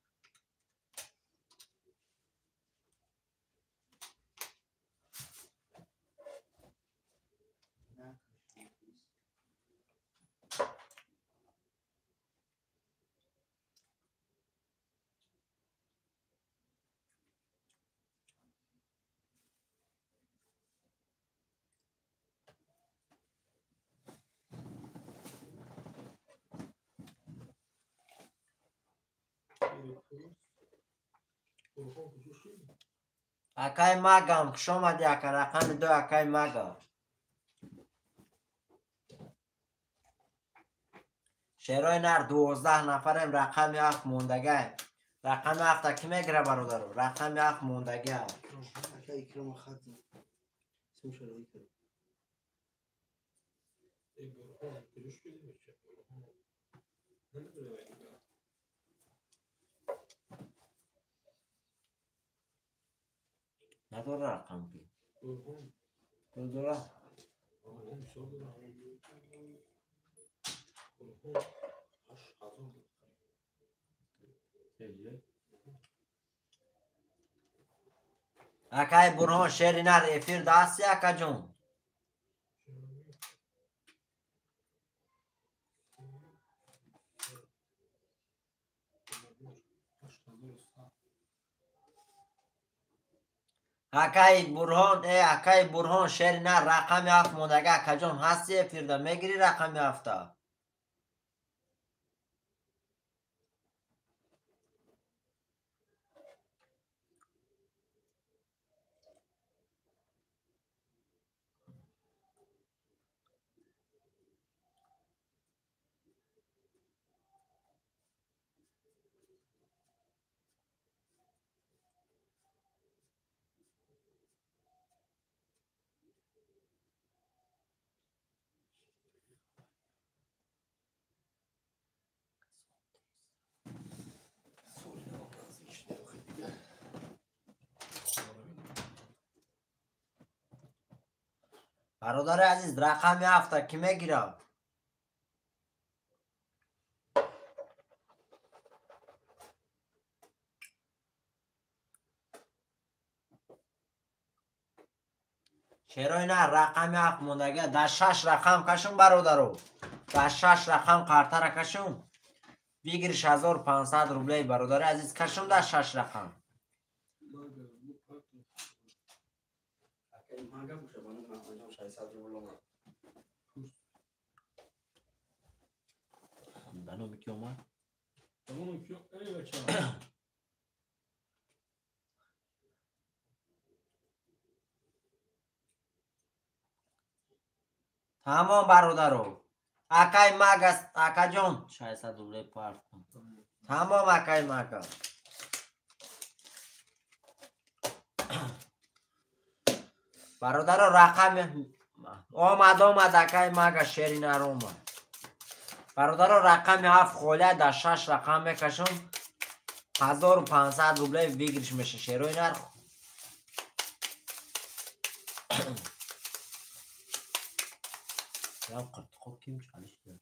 اکای مگم خوش آمدی اکا رقم 2 اکای مگم. شیرای نر 12 نفرم رقم 7 موندگه. رقم 7 کی میگیره برادر؟ رقم 7 موندگه. اکای اکرام خط اسم شروعی کرد. نداره رقم بی داره. اکای برهان شیری نر افیر دستی اکا جون. اکای برهان شیری نر رقم 7 موندگه اکا جون هستی افیر ده میگیری رقم 7 برادر عزیز رقم 7 کی میگیره؟ چرا نه رقم 7 موندگه در 6 رقم کشون برادرو در 6 رقم قرطه را کشون بگیرش 1500 روبلی برادر عزیز کشون در 6 رقم بنو کی اومد؟ تمام برادرو اکای مگ است اکا جان 600 روبلی پارت کن تمام اکای مگ برادر رقم آمد اکای مگ شیری نر برادر رقم 7 خوله در 6 رقم میکشون 1500 روبلی بگیرش میشه شیروی نر یا قطقو کیم چالش داره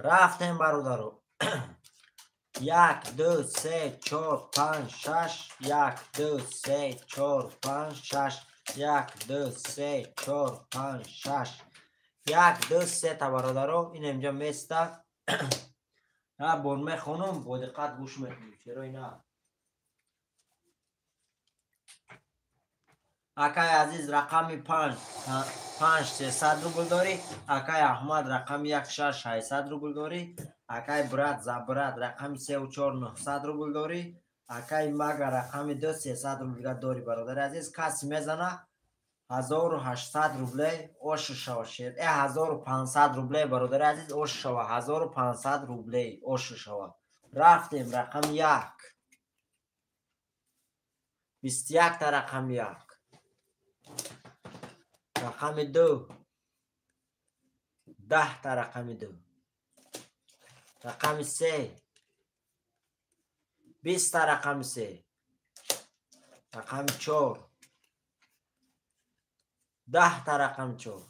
رفتیم برادرو 1 2 3 4 5 6 1 2 3 4 5 6 1 2 3 4 5 6 1 2 3 تا برادرو این اینجا میسته نه برمه خونم با دقت گوش میکنیم چرا اینا اکای عزیز رقم 5 300 روبل داری اکای احمد رقم 1 6 600 روبل داری اکای برات زبرات رقم 3 و 4 900 روبل داری اکای مگ رقم 2 300 روبل داری برادر عزیز کسی میزنه 1800 روبل اوش شوا شد 1500 روبل برادر عزیز اوش شوا 1500 روبل اوش شوا رفتیم رقم 1 21 تا رقم 1 رقم 2 10 تا رقم 2 رقم 3 20 تا رقم 3 رقم 4 10 تا رقم 4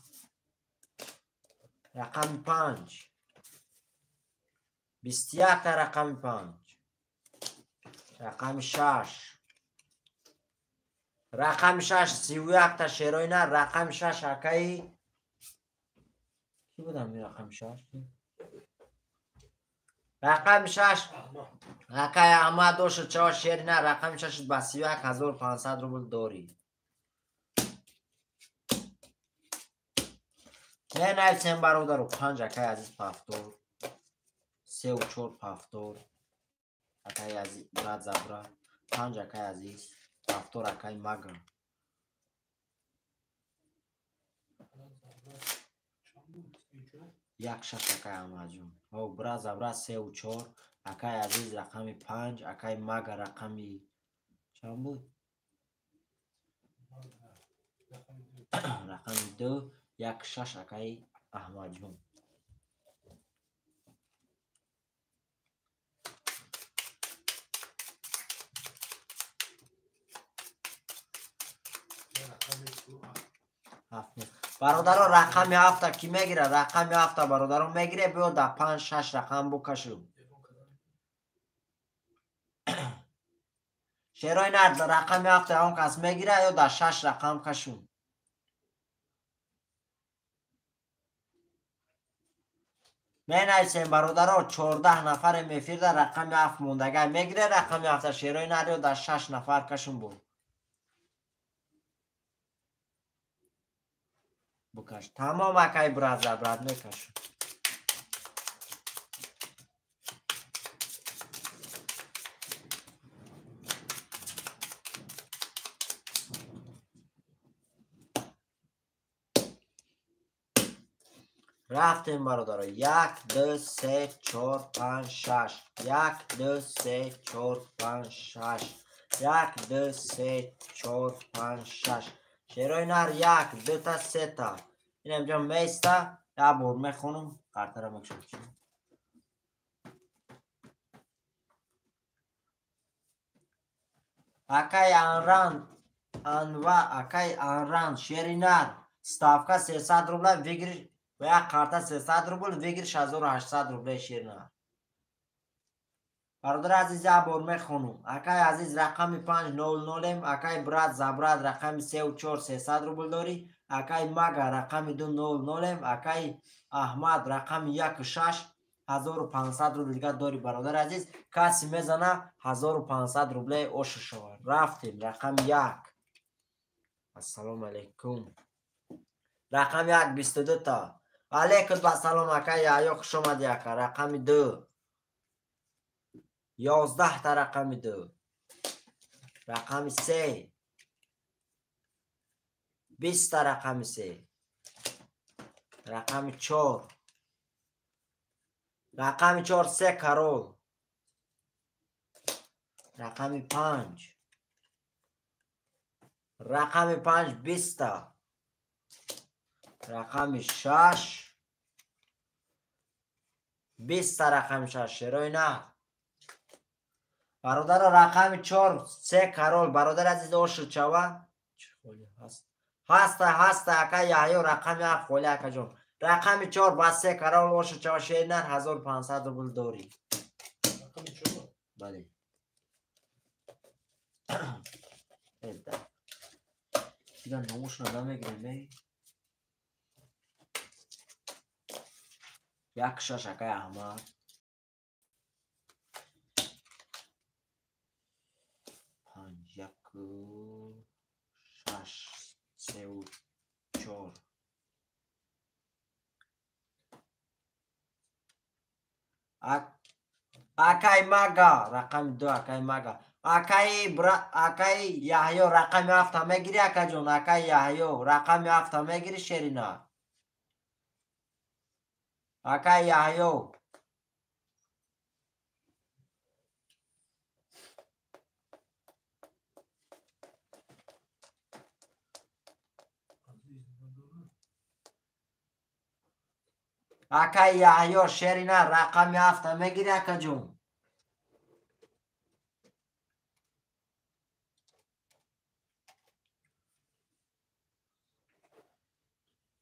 رقم 5 21 تا رقم 5 رقم 6 رقم 6 31 تا شیروی نه رقم 6 اکایی کی بودم این رقم 6 رقم 6 اکای احمد دوش چه شیری نه رقم 6 با 31500 روبل داری نه نایسیم برادر 5 اکای عزیز پافتور 3 و 4 پافتور اکای عزیز برات زبرا 5 اکای عزیز پافتور اکای مگر یک شش اکای اماجون او برات زبرا 3 و 4 اکای عزیز رقم 5 اکای مگر رقمی چند بود رقم 2 یک شش اکای احمد جون برادر رقم 7 کی میگیره رقم 7 برادر میگیره بیا در 5 6 رقم بکشو شیرای نه رقم 7 اون کس میگیره یا در 6 رقم کشون می نایسیم برادر 14 نفر میفیر در رقم 7 موندگه میگیره رقم 7 شیرای نه در 6 نفر کشون بود بکش تمام اکای برات زبرات میکش رفتیم برادر. 1 2 3 4 5 6. 1 2 3 4 5 6. 1 2 3 4 5 6. شیرای نر 1 2 تا 3 تا. این اینجا میسته. یه بار میخونم. قرطه را میکشم. اکای آنران شیرینر ставка 300 рублей вигриш و یک قرطه 300 روبل وигриш 1800 روبل شیرینر. برادر عزیز یه بار میخونم. اکای عزیز رقم 500 اکای برات زبرات رقم 3 و 4 300 روبل داری. اکای مگا رقم 200 اکای احمد رقم 1 و 6 1500 روبل دیگه داری برادر عزیز. کسی میزنه 1500 روبل اوش شو. رفتیم رقم 1. السلام علیکم. رقم 1 22 تا. علیکم السلام اکای یا خوش اومدی اکا. رقم 2 11 تا. رقم 2. رقم 3 20 تا. رقم 3. رقم 4 رقم 4 3 کرول. رقم 5 رقم 5 20 تا. رقم 6 20 تا. رقم 6 شروع نه برادر. رقم 4 3 کرول برادر عزیز اوش چوا هست اکا یحیی رقم 1 خولی اکا جون. رقم 4 با 3 کرول اوش چوا شیرینر 1500 روبل داری. رقم 4 بله. دیگه نموش ندام میگیریم. یک شش اکای احمد. 5 1 6 3 و 4. اکای مگا رقم 2 اکای مگا. اکای یحیی رقم 7 میگیری اکا جون. اکای یحیی رقم 7 میگیری شیرینا. اکای یحیی اکای یحیی شیرینا رقم 7 میگیری اکا جون.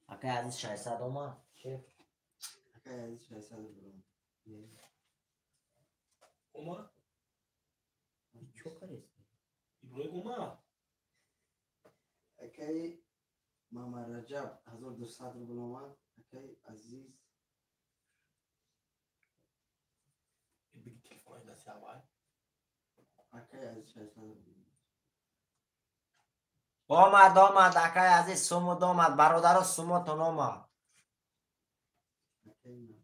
اکای عزیز 600 اومد. اکای عزیز 600 روبل. اومد چو کریست؟ ایبروی اومد. اکای محمد رجب 1200 روبل اومد. اکای عزیز بگی تلفن دستی اول. اکای عزیز 600 روبل اومد اکای عزیز سومود اومد برادر سومتون اومد. اکای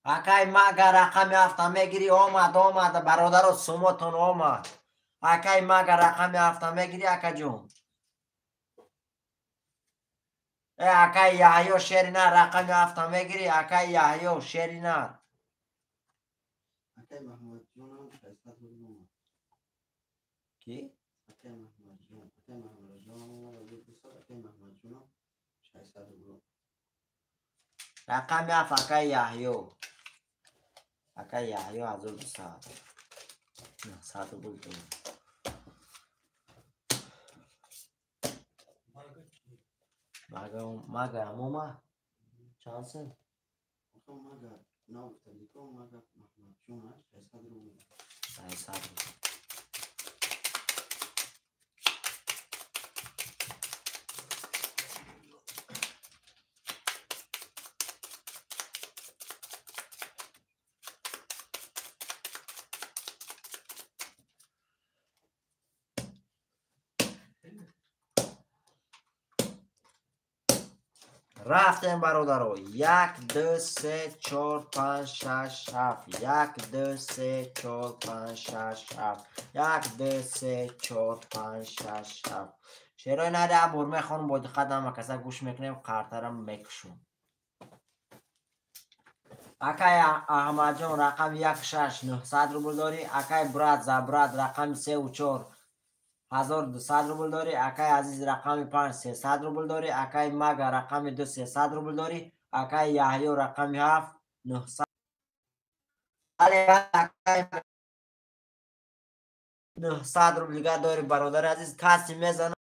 اکای مگا رقم 7 میگیری اومد برادر سومتون اومد. اکای مگا رقم 7 میگیری اکا جون. اکای یحیی شیرینر رقم 7 میگیری اکای یحیی شیرینر. اکای محمد جون 600 روبل اومد. کی؟ اکای محمد جون اومد. اکای محمد جون 600 روبل. رقم 7 اکای یحیی. اکای یحیی 1200. 900 بود. مگا هموما چند سن؟ تو مگا نافتادی تو مگا محمد جون 600 روبل. 600 بود. رفتیم برادرو. 1 2 3 4 5 6 7. 1 2 3 4 5 6 7. 1 2 3 4 5 6 7. شعرهای نده برمه خانم با دقت هم کسا گوش میکنیم قرطرم میکشون. اکای احمد جان رقم 16900 روبل داری. اکای براد زبراد رقم 34 1200 روبل داری. اکای عزیز رقم 5 300 روبل داری. اکای مگا رقم 2 300 روبل داری. اکای یحیی رقم 7 900. اکای 900 روبل دیگه داری برادر عزیز. کسی میزنه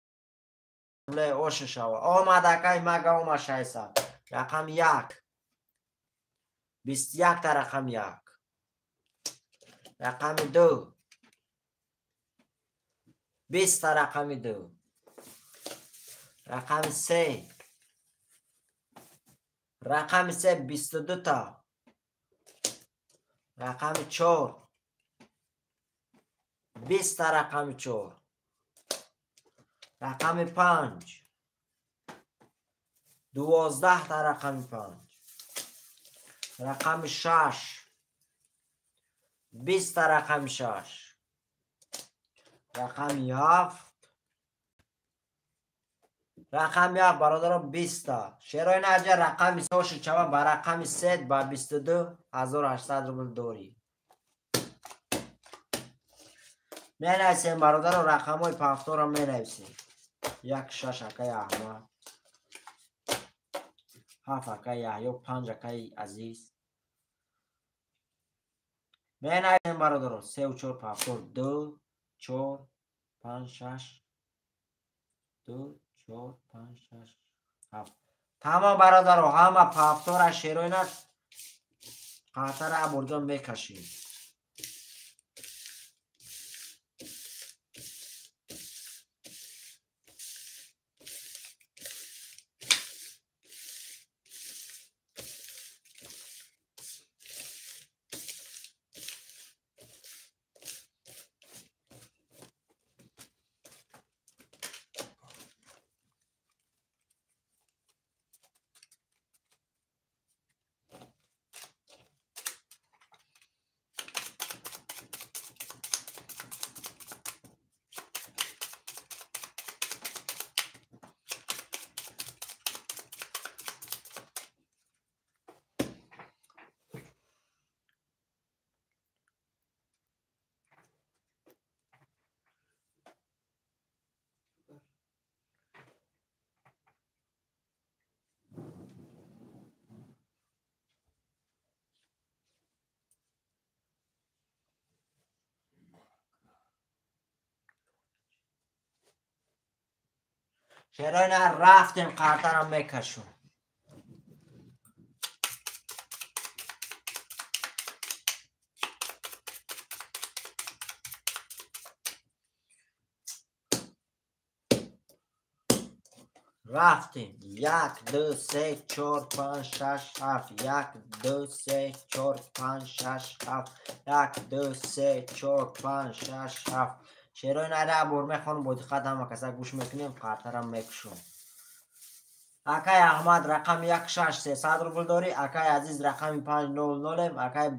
اوش شوا. آمد اکای مگا اومد 600 رقم 1 21 تا رقم 1 رقم 2 20 تا رقم 2 رقم 3 رقم 3 22 تا رقم 4 20 تا رقم 4 رقم 5 12 تا رقم 5 رقم 6 20 تا رقم 6 رقم 7 رقم 1 برادرم 20 تا شیرای نجا رقم 3 چوا با رقم 3 با 22 1800 روبل داری. می نویسیم برادر رقم های پفتور هم می نویسیم. 1 6 اکای احمد 7 اکای یحیی 5 اکای عزیز. می نویسیم برادر 3 و 4 پفتور 2 4 5 6 2 4 5 6 7. تمام برادر همه پفتور شیرای نه قطر ابرگان میکشیم. شیرای نه رفتیم قطر هم میکشون. رفتیم 1 2 3 4 5 6 7 1 2 3 4 5 6 7 1 2 3 4 5 6 7. شیرای نده برمه خانم با دقت هم کسا گوش میکنیم قطر هم میکشون. اکای احمد رقم 1 6 300 روبل داری. اکای عزیز رقم 5 00. اکای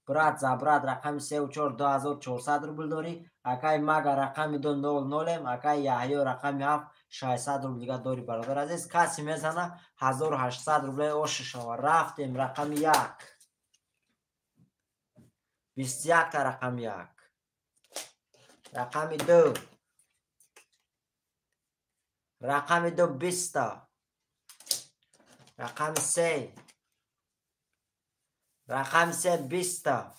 براد زبراد رقم 3 و 4 2400 روبل داری. اکای مگا رقم 2 00. اکای یحیی رقم 7 600 روبل دیگه داری برادر عزیز. کسی میزنه 1800 روبل اوش شوا. رفتیم رقم 1 21 تا رقم 1 رقم 2 رقم 2 20 تا رقم 3 رقم 3 20 تا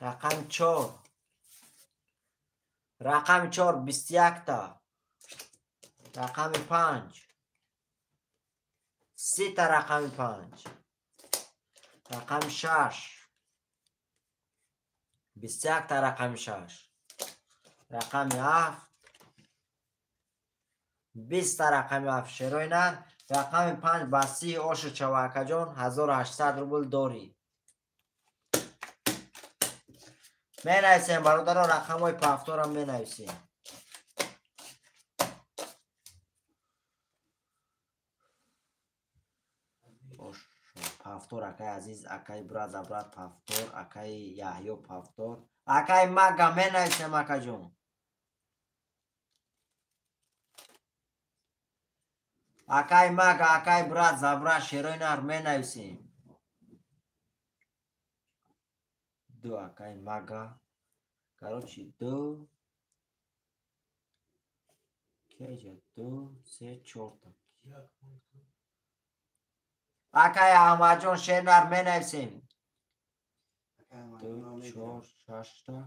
رقم 4 رقم 4 21 تا رقم 5 30 تا رقم 5 رقم 6 21 تا رقم 6 رقم 7 20 تا رقم 7 شیرای نه رقم 5 با 30 اوش چواکا جان 1800 روبل داری. می نویسیم برادر رقم های پفتور هم می نویسیم. پافتور اکای عزیز اکای براد زبراد پافتور اکای یحیی پافتور اکای مگا می نویسیم اکا جون اکای مگا اکای براد زبراد شیروی نار می نویسیم دو اکای مگا کاروچی دو که دو سه چهار تا اکای احمد جون شیر نار می نویسیم دو چهار شش تا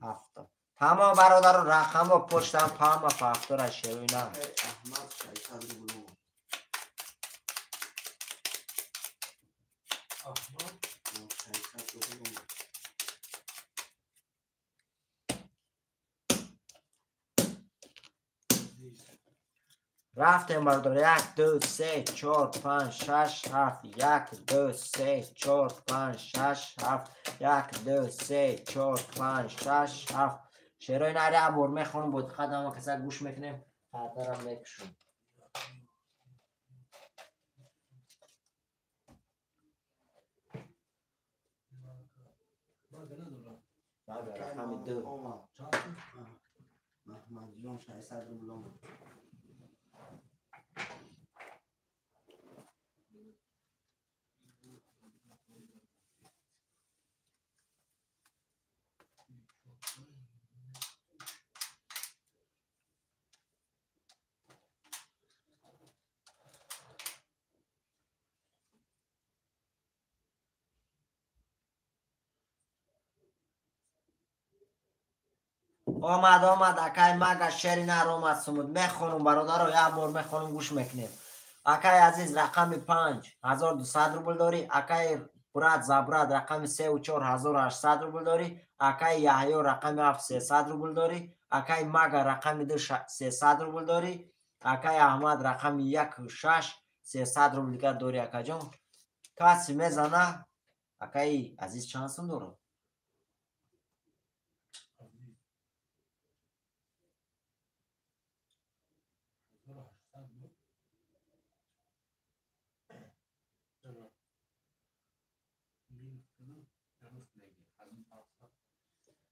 هفت تا تمام برادر رقم و پشتم پام و پافتور شیروی نار احمد شایسته بلو احمد شایسته بلو رفتیم برادر 1 2 3 4 5 6 7 1 2 3 4 5 6 7 1 2 3 4 5 6 7 شعرهای نره عبور میخونم بود خدم و کسا گوش میکنیم خاطرم میکشم همین دو محمد جون شایسته بلو آمد اکای مگه شعری نر آمد سمود میخونم برادر رو یه بار میخونم گوش میکنیم اکای عزیز رقم 5 1200 روبل داری اکای براد زبراد رقم 3 و 4 1800 روبل داری اکای یحیی رقم 7 300 روبل داری اکای مگه رقم 2 300 روبل داری اکای احمد رقم 1 و 6 300 روبل دیگر داری اکا جان کسی میزنه اکای عزیز چند سوم داره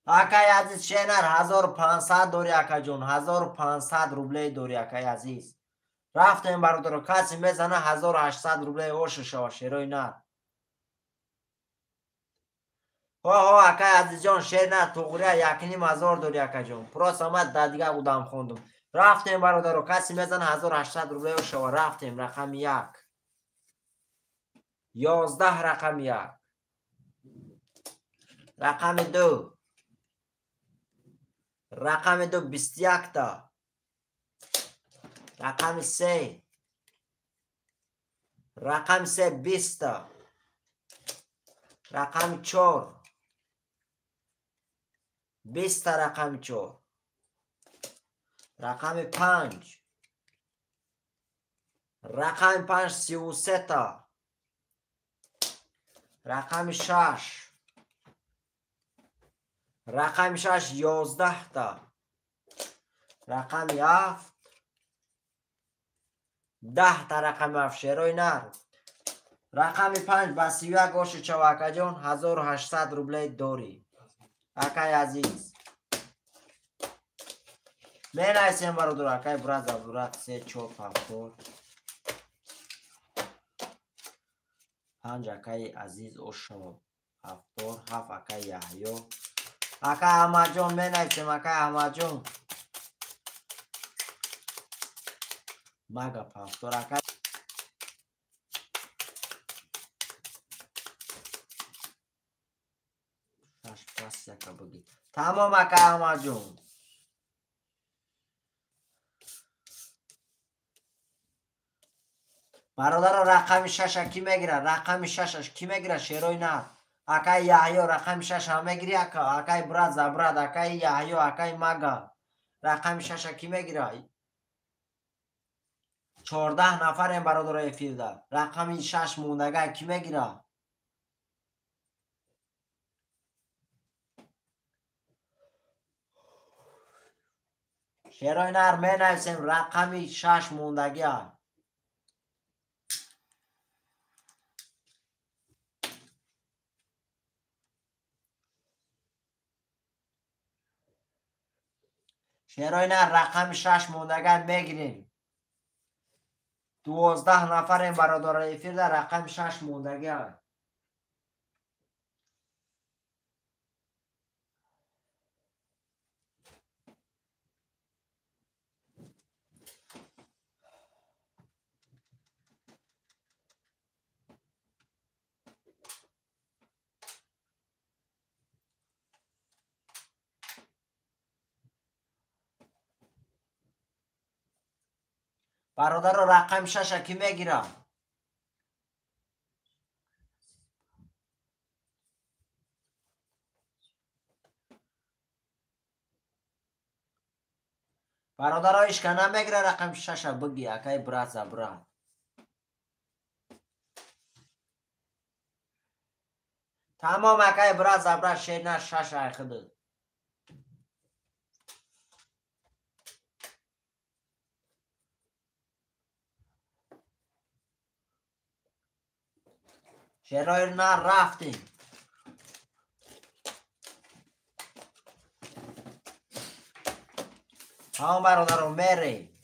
اکای عزیز شینر 1500 دوری اکا جون 1500 روبله دوری اکای عزیز رفتیم برادر کسی میزنه 1800 روبله اوش شوا شیروی نر ها اکای عزیز جان شیر نه توغوریه 1500 دوری اکا جون پراس آمد در دیگه بودم خوندم رفتیم برادر کسی میزنه 1800 روبله اوش شوا رفتیم رقم 1 11 رقم 1 رقم 2 رقم 2 21 تا رقم 3 رقم 3 20 تا رقم 4 20 تا رقم 4 رقم 5 رقم 5 33 تا رقم 6 رقم 6 11 تا رقم 7 10 تا رقم 7 شیروی نر رقم 5 با 31 گوش چواکا جون 1800 روبله دوری اکای عزیز می نایسیم برادر اکای براد زبراد 3 4 پافتور 5 اکای عزیز اوشو پافتور 7 اکای یحیی اکای احمد جون می نایسیم اکای احمد جون مگا پافتور اکای پس یکا بگی تمام اکای احمد جون برادر رقم 6 کی میگیره رقم 6 کی میگیره شیروی نه اکای یحیی رقم 6 هم میگیری اکای براد زبراد اکای یحیی اکای مگا رقم 6 کی میگیره 14 نفر این برادرای فیلده رقم 6 موندگه کی میگیره شیروی نر می نویسیم رقم 6 موندگی شیرای نه رقم 6 موندگان میگیریم. 12 نفر این برادر افیر در رقم 6 موندگان. برادر رو رقم 6 کی میگیرم؟ برادر هایش که نمیگیره رقم 6 بگی اکای برات زبرات. تمام اکای برات زبرات شیر نه 6 اخده. شیرای نه رفتیم. تمام برادر رو میره.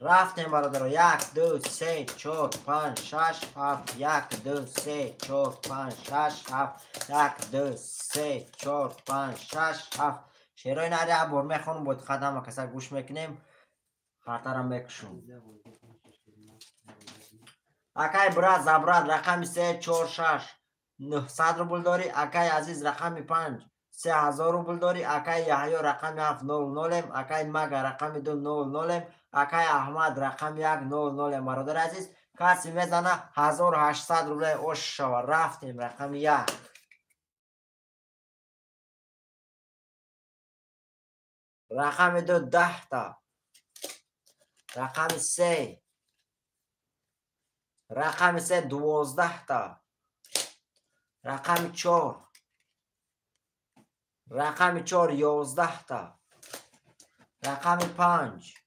رفتیم برادر. 1 2 3 4 5 6 7. 1 2 3 4 5 6 7. 1 2 3 4 5 6 7. شیرای نری بار میخونم بود خدمه کسا گوش میکنیم خاطرم بکشون. اکای برات زبرات رقم 3 4 6 900 روبل داری. اکای عزیز رقم 5 3000 روبل داری. اکای یحیی رقم 7 00. اکای مگا رقم 2 00. اکای احمد رقم 1 00. برادر عزیز کسی میزنه 1800 روبل اوش شو. رفتیم رقم 1. رقم 2 10 تا. رقم 3 رقم 3 12 تا. رقم 4 رقم 4 11 تا. رقم 5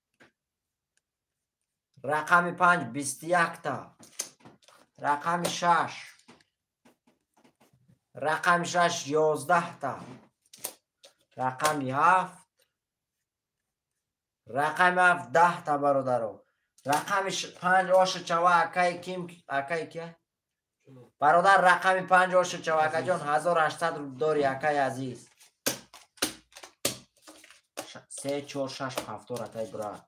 رقم 5 21 تا. رقم 6 رقم 6 11 تا. رقم 7 رقم 7 10 تا برادرو. رقم 5 آش چوا اکای کیم اکای که برادر رقم 5 آش چوا اکا جان 1800 رو داری اکای عزیز. 3 4 6 7 اکای برات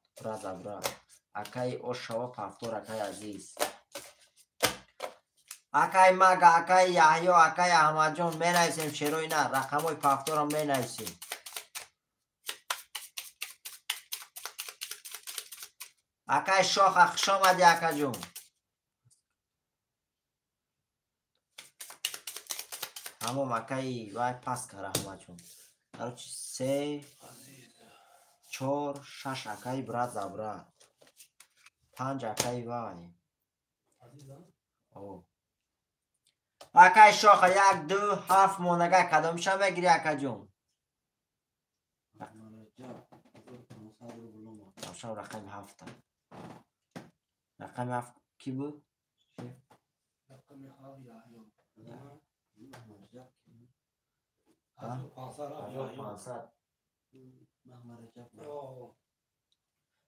اکای آش شوا 7 اکای عزیز. اکای مگا اکای یحیی اکای احمد جان می نویسیم. شیروی نه رقم های 7 رو می نویسیم. اکای شاخ اخش آمدی اکا جون. همون اکای وای پس که رحمت جون. در 3 4 6 اکای برات زبرات 5 اکای وای او اکای شاخ 1 2 7 مونگه کدام شما بگیری اکا جون. شما رقم 7 رقم 7 کی بود؟ رقم 7 یحیی 1500 آه.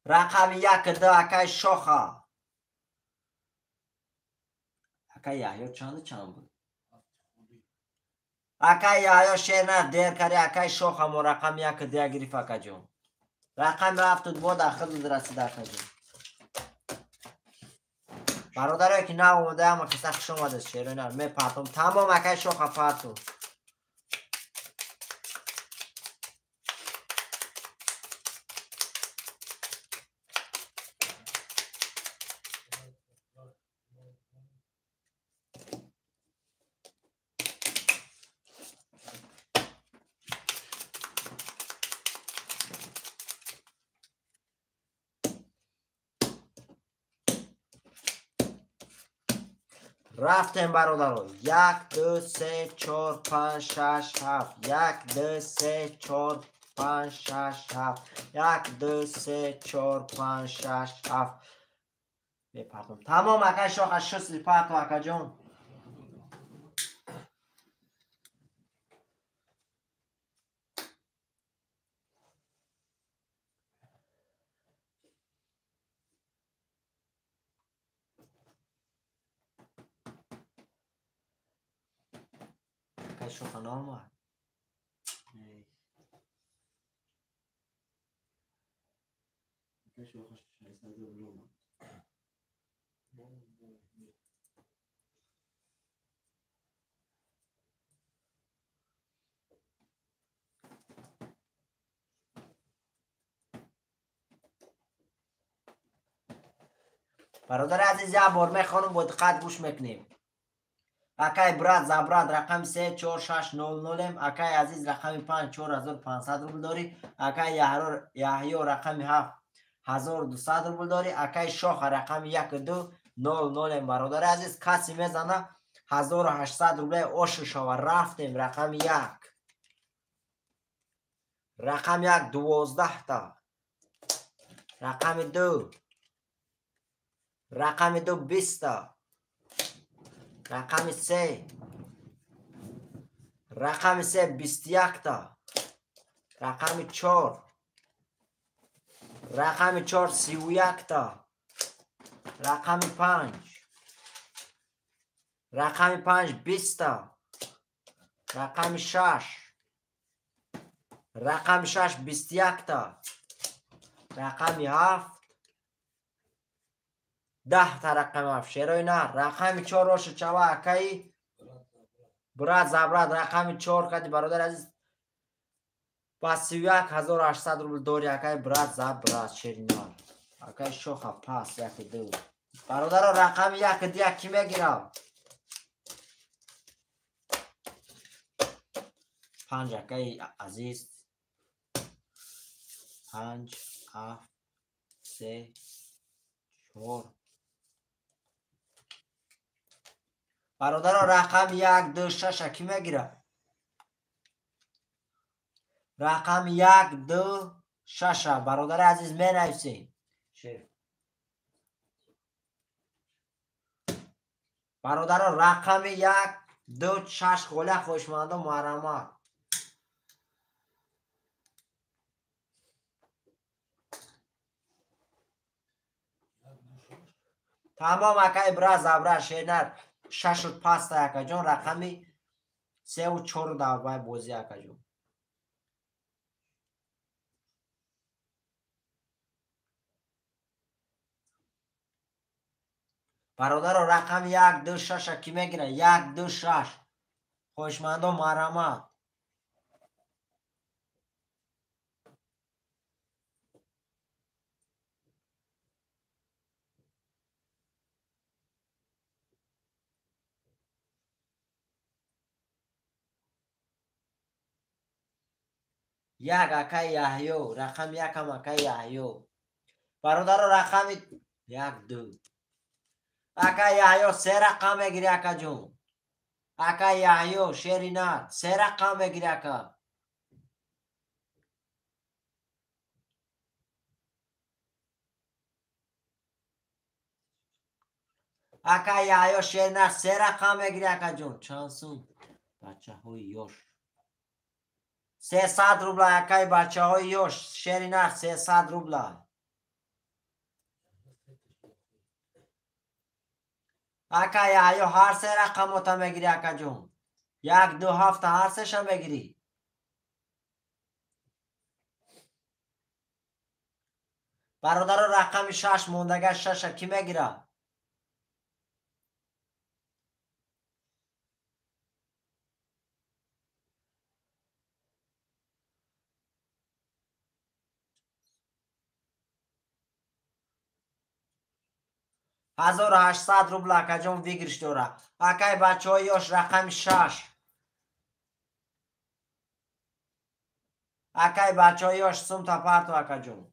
رقم 1 2 اکای شاخه اکای یحیی چند بود؟ اکای یحیی شیر نه دیر کردی اکای شاخه مو رقم 1 2 گرفت اکا جون. رقم 7 2 داخل رسید اکا جون. برادر که نه اومده اما که سخت شما دست شیر نه می پاتم تمام اکای شاخه پاتم. رفتیم برادران. 1 2 3 4 5 6 7. 1 2 3 4 5 6 7. 1 2 3 4 5 6 7. بپردم. تمام اکا شاخ از شستی پرتو اکا جون. اکا شاخ نامو. برادر عزیز یه بار میخوانم با دقت گوش میکنیم. اکای براد زبراد رقم 3 4 6 0 0 اکای عزیز رقم 5 4500 روبل داری. اکای یحیی رقم 7 1200 روبل داری. اکای شاخ رقم 1 2 0 0 برادر عزیز کسی میزنه 1800 روبل اوش شو. رفتیم رقم 1 رقم 1 12 تا. رقم 2 رقم 2 20 تا. رقم 3 رقم 3 21 تا. رقم 4 رقم 4 31 تا. رقم 5 رقم 5 20 تا. رقم 6 رقم 6 21 تا. رقم 7 10 تا. رقم 7 شیروی نه. رقم 4 روش چوا اکایی براد زبراد رقم 4 کدی برادر عزیز پس 31800 روبل داری اکای براد زبراد شیرینار اکای شوخه پاس 1 2 برادر رقم 1 دیگه کی میگیرم 5 اکای عزیز 5 7 3 4 برادر رقم 1 2 6 کی میگیره رقم 1 2 6 برادر عزیز می نویسین برادر رقم 1 2 6 خوله خوشمند و محرمات تمام اکای براز ابرا شینر 6 و 5 تا اکا جون رقمی 3 و 4 داوای بوزی اکا جون برادر رقم 1 2 6 کی میگیره 1 2 6 خوشمند و محرمات یک اکای یحیو رقم 1 هم اکای یحیو برادر رقم 1 2 اکای یحیو 3 رقم میگیری اکا جون اکای یحیو شیرینات 3 رقم میگیری اکا اکای یحیو شیرینات 3 رقم میگیری اکا جون چانسون بچه های یوش 300 روبل اکای بچه های یوش شیرینات 300 روبل اکا یحیو هر 3 رقم تا میگیری اکا جون 1 2 7 هر 3 شم میگیری برادر رقم 6 موندگه 6 کی میگیره 1800 روبل اکا جون ویگرش دوره اکای بچه های یوش رقم 6 اکای بچه های یوش سوم تا پرتو اکا جون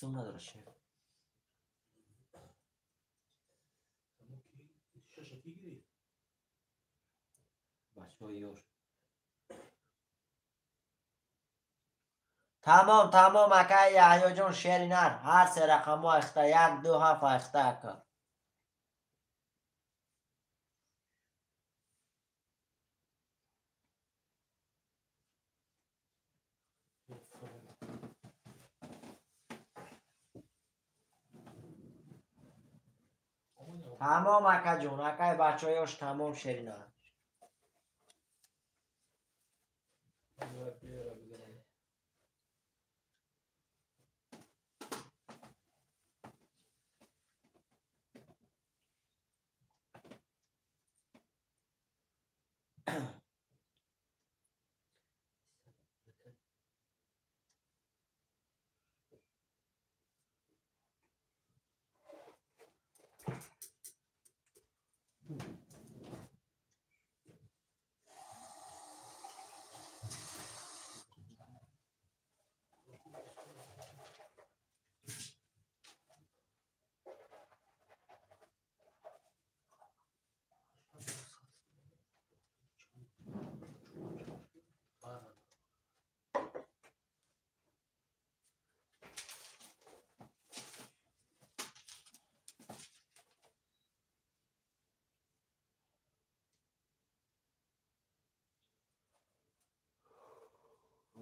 سوم نداره شیر. ششکی گیری بچه های یور تمام اکای یحیی جان شیر نر هر سه رقم ها اخته 1 2 7 اخته اکا تمام اکا جون اکای بچه هایش تمام شیر نر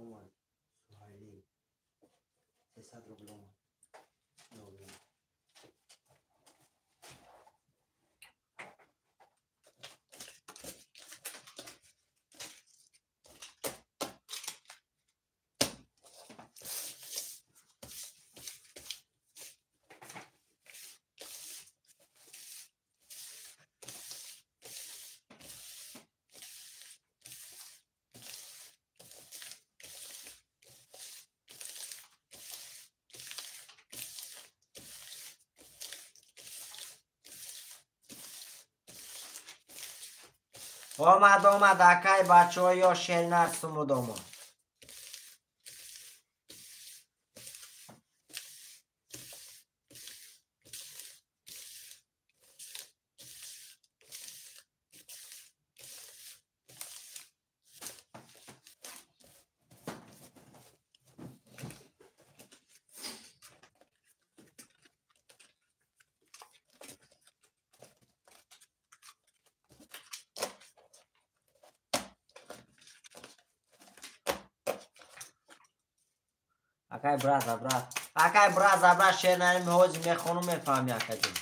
اومد سوهیلی 300 روبل اومد آمد اکای بچه های یا شیر نر سمود آمد اکای برا شیر نر میهوزی میخونو میفهمی اکای جون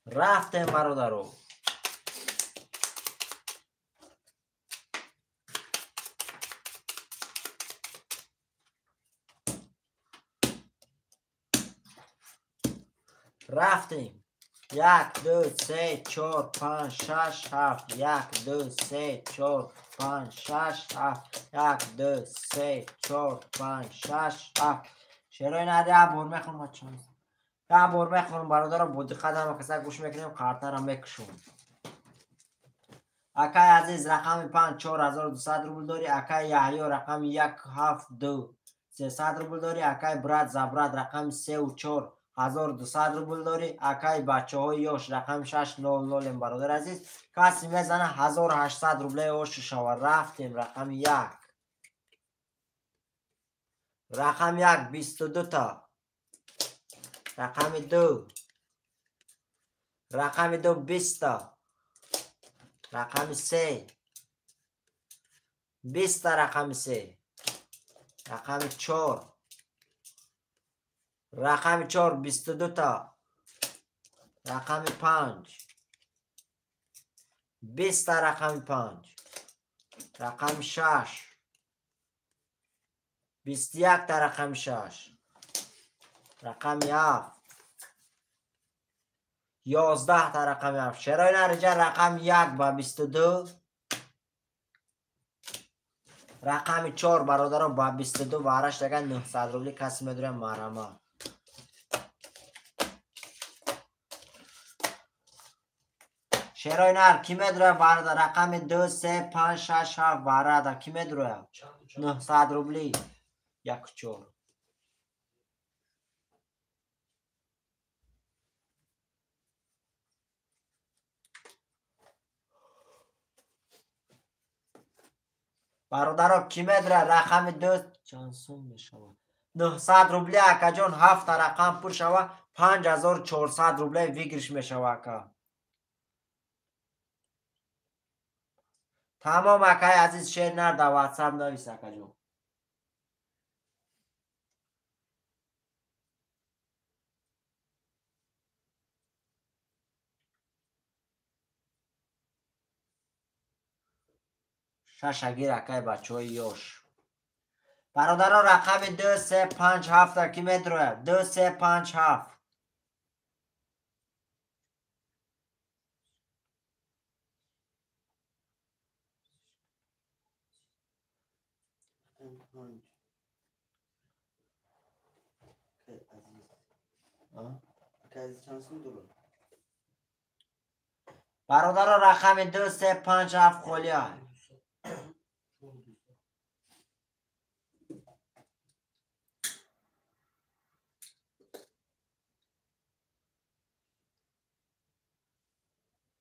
رفتیم برادرو رفتیم 1 2 3 4 5 6 7 1 2 3 4 5 6 7 1 2 3 4 5 6 7 شیرای نده بور میخونم بچه ها بور میخونم برادر با دقت هم کسا گوش میکنیم کارتر هم میکشون اکای عزیز رقم 5 4200 روبل داری اکای یحیی رقم 1 7 2 300 روبل داری اکای براد زبراد رقم 3 و 4 1200 روبل داری اکای بچه های یوش رقم 600 برادر عزیز کسی میزنه 1800 روبل اوش شوار رفتیم رقم 1 رقم 1 22 تا رقم 2 رقم 2 20 تا رقم 3 20 تا رقم 3 رقم 4 رقم 4 22 تا رقم 5 20 تا رقم 5 رقم 6 21 تا رقم 6 رقم 7 11 تا رقم 7 شرای نرجا رقم 1 با 22 رقم 4 برادران با 22 و 8 دیگه 900 روبلی کسی میدونه مرمه. شیرای نر کی میدونه برادر رقم 2 3 5 6 7 برادر کی میدونه 900 روبلی یک چور. برادرها کی میدونه رقم 2 چانسون میشوه 900 روبلی اکا جان 7 رقم پر شوه 5400 روبلی ویگرش میشوه اکا. تمام اکای عزیز شیر نر در واتساپ نویس اکا جان. ششگیر اکای بچه های یوش. برادرها رقم 2 3 5 7 کی میدونه 2 3 5 7 برادرها رقم 2 3 5 7 خولیا.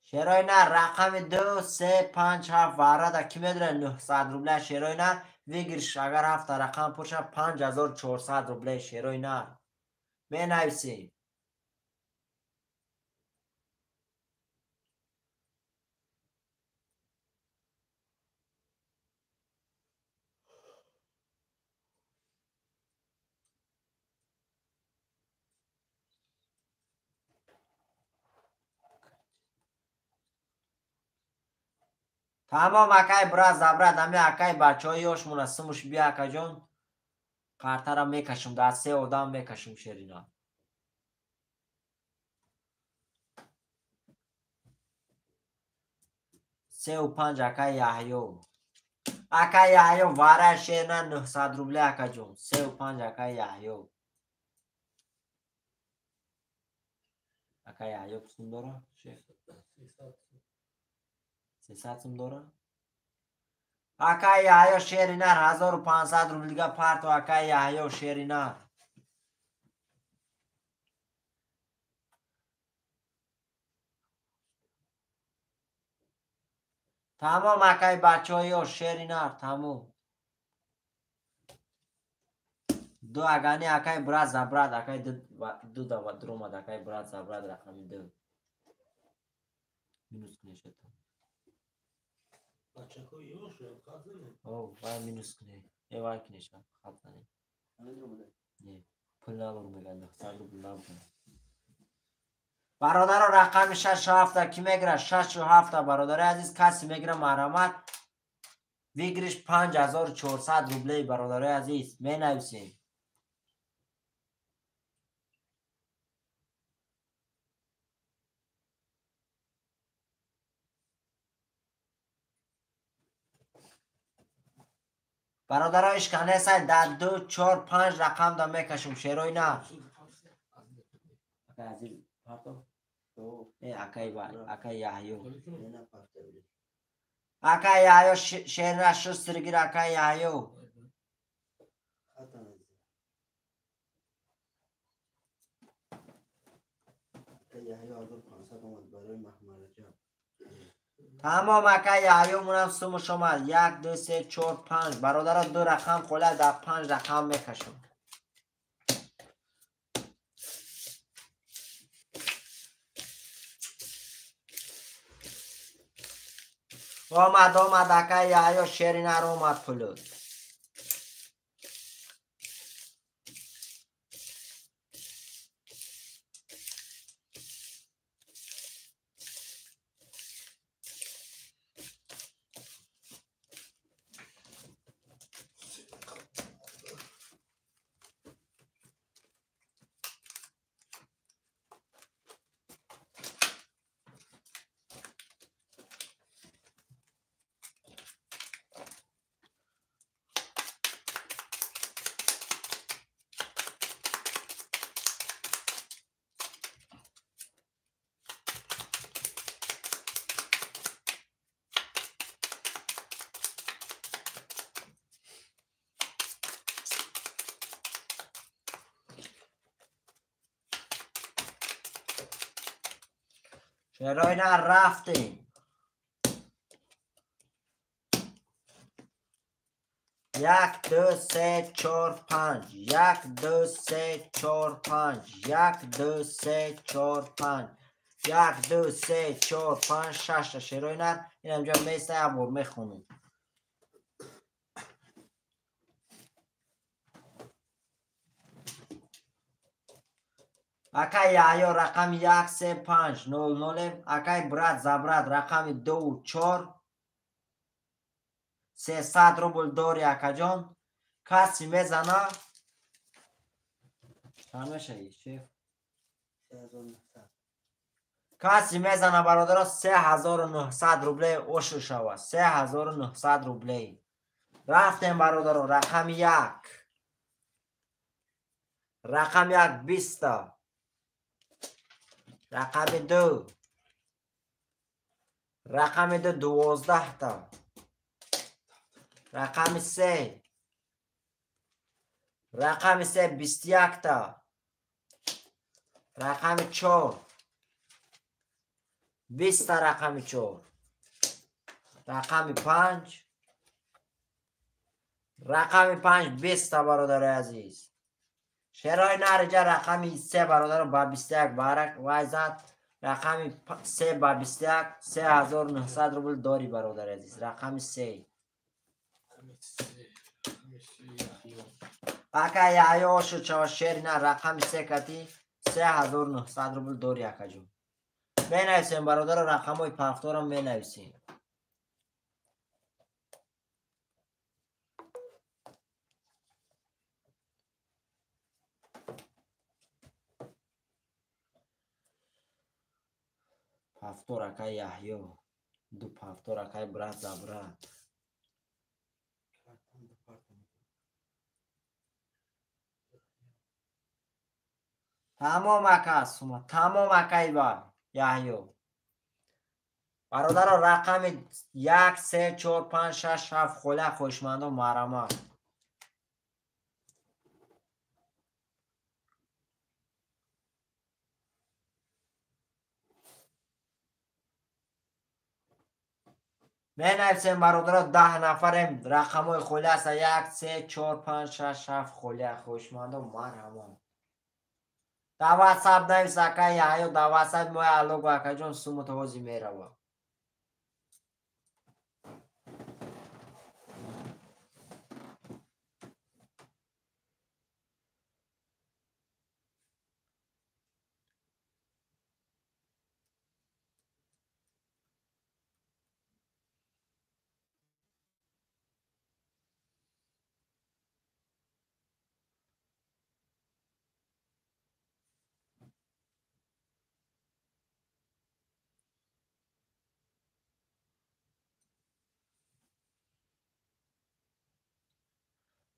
شیرای نر رقم 2 3 5 7 وارد کی میدونه 900 روبله شیرای نر ویگرش اگر 7 رقم پرشه 5400 روبله شیرای نر می نویسی. تمام اکای برا زبره دمی اکای بچه های یوش مناسمش بیا اکا جان کارتا را میکشم در 3 آدم میکشم شیرینا. سه و 5 اکای یحیو اکای یحیو واره شیرنا 900 روبله اکا جان 3 و 5 اکای یحیو. اکای یحیو پسند داره؟ 300 سم داره؟ اکای یحیو شیرینر 1500 روبلیگا پارت و اکای یحیو شیرینر. تمام اکای بچه های شیرینر تمام. دو اگانی اکای براد زبراد اکای دو دو درومد اکای براد زبراد رقم 2 مینوس کنه شد. بچه های یوش خط نمی. او وای مینوس کنه. ای وای کنه شد خط نمی. نه پول نبر میگن 900 روبل نبر. برادر رقم 6 و 7 کی میگیره 6 و 7 برادر عزیز کسی میگیره مرامت ویگرش 5400 روبله برادر عزیز می نویسیم. برادر اشکنه سای در 2 4 5 رقم دا میکشم شیروی نه اکای عزیز پارتو اکای یحیو اکای یحیو شیر را شسترگیر اکای یحیو. تمام اکای یحیو منم سوم شما 1 2 3 4 5 برادر 2 رقم خوله در 5 رقم میکشم. آمد اکای یحیو شیرینر اومد پلود. شروع نه رفتیم. 1 2 3 4 5 1 2 3 4 5 1 2 3 4 5 1 2 3 4 5 6 تا شروع نه این اینجا میسته ابو میخونیم. اکای یا رقم 1 3 5 0 0 اکای برات زبرات رقم 2 4 300 روبل داری اکا جان. کسی میزنه چند میشه شیف؟ کسی میزنه برادر 3900 روبله اوشو شوه. 3900 روبله رفتیم برادر. رقم 1 رقم 1 20 تا. رقم 2 رقم 2 12 تا. رقم 3 رقم 3 21 تا. رقم 4 20 تا. رقم 4 رقم 5 رقم 5 20 تا برادر عزیز. شرای نرجا رقم 3 برادر با 21 بارک وایزد. رقم 3 با 21 3900 روبل داری برادر عزیز. رقم 3 اکا یا شو چوا شیر نه رقم 3 کتی 3900 روبل داری اکا جون. بنویسیم برادر رقم های پفتارم بنویسیم. پفتار اکای یحیو. دو پفتار اکای برات زبرات. تمام اکا سوما تمام اکای با یحیو برادر رقم 1 3 4 5 6 7 خوله خوشمند و مرمه. بنویسیم برادر 10 نفریم. رقم های خوله است 1 3 4 5 6 7 خوله خوشمند و مرمه. در واتساپ نویس اکا یا در واتساپ موی الوگو اکا جون سو متوازی میره با.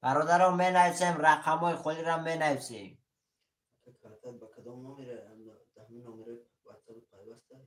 برادرم بنویسیم رقم های خولی را بنویسیم. با کدام نمیره دهمی نمیره واتساپ پیوسته.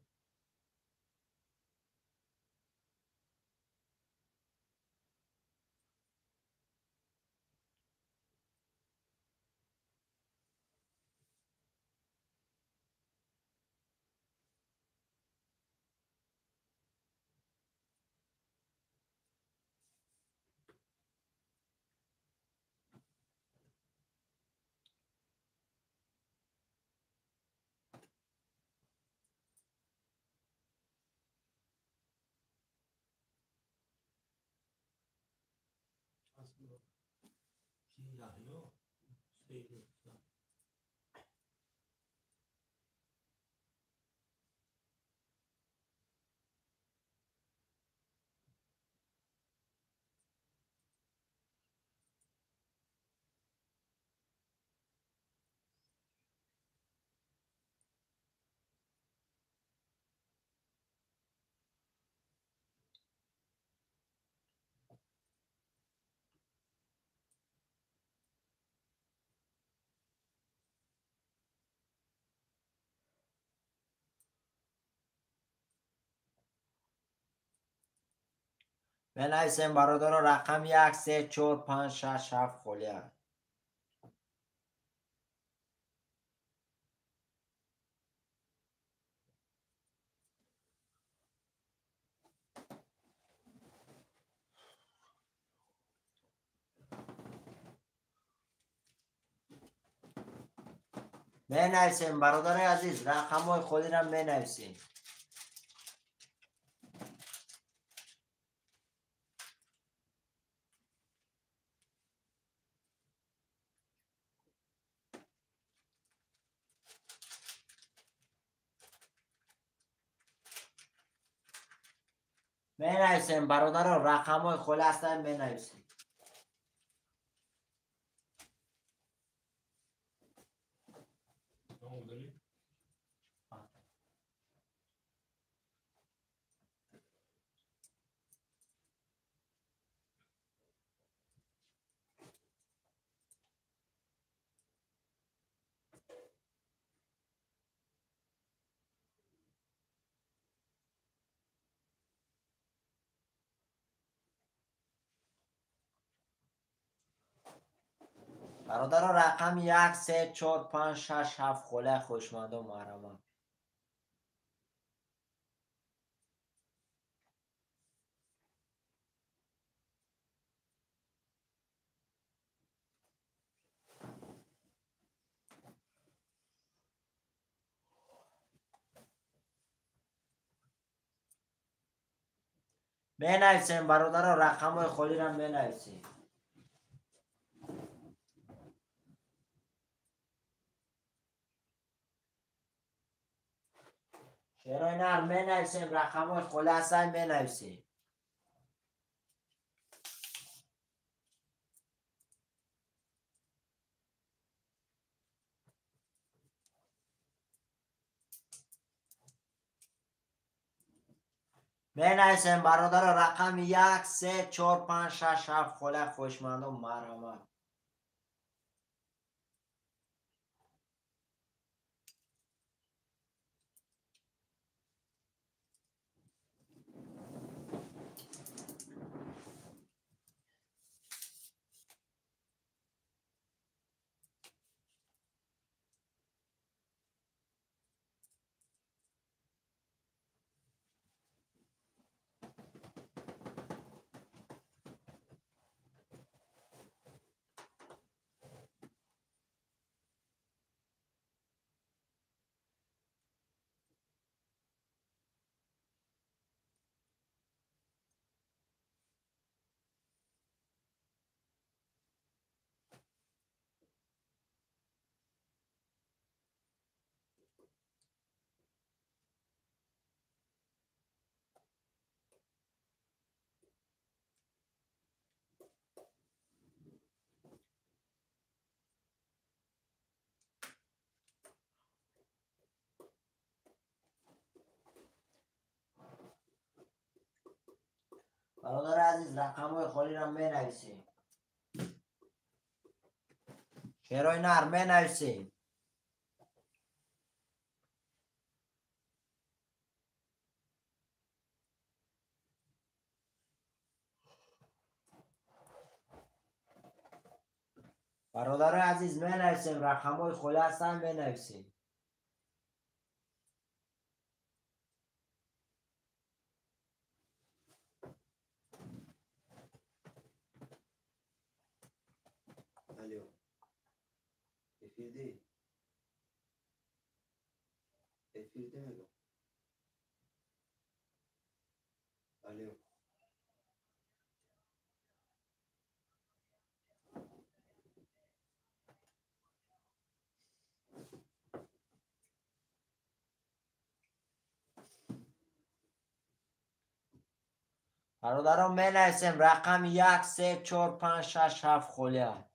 بنویسیم برادر رقم 1 3 4 5 6 7 خولی. بنویسیم برادر عزیز، رقم های خودی را بنویسیم. بنویسیم برادر، رقم های خود هستن بنویسیم. برادر رقم 1 3 4 5 6 7 خله خوشمند و محرمم. بنویسیم برادر، رقم های خودی را بنویسیم. شعرهای نرم بنویسیم، رقم های خود هستن بنویسیم. بنویسیم برادر، رقم 1 3 4 5 6 7 خله خوشمند و محرمم. برادر عزیز، رقم های خودی را بنویسیم. شعرهای نرم بنویسیم. برادر عزیز بنویسیم، رقم های خود هستن بنویسیم. الو افیدی میگم. الو برادران بنویسیم، رقم 1 3 4 5 6 7 خله.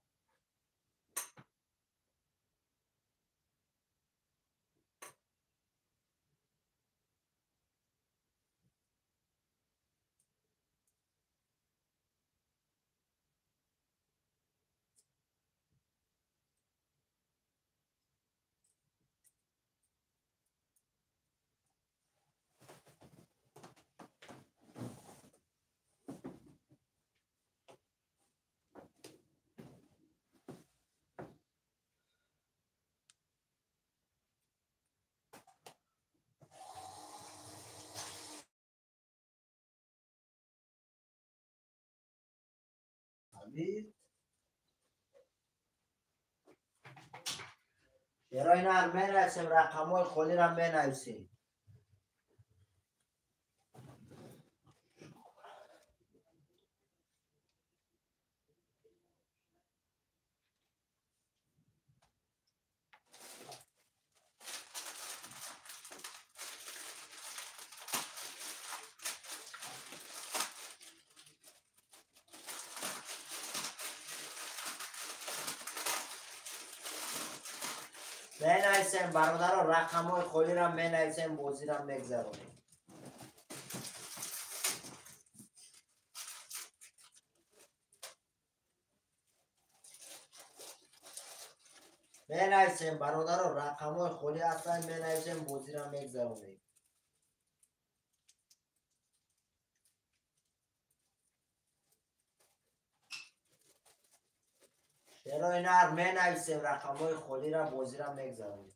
چرا این هر بنویسیم رقم های خودی را بنویسیم. بنویسیم برادر رقم های خودی را بنویسیم بازی را بگذرونیم. بنویسیم برادر رقم های خودی هستن بنویسیم بازی را بگذرونیم. چرا این هر بنویسیم رقم های خودی را بازی را بگذرونیم.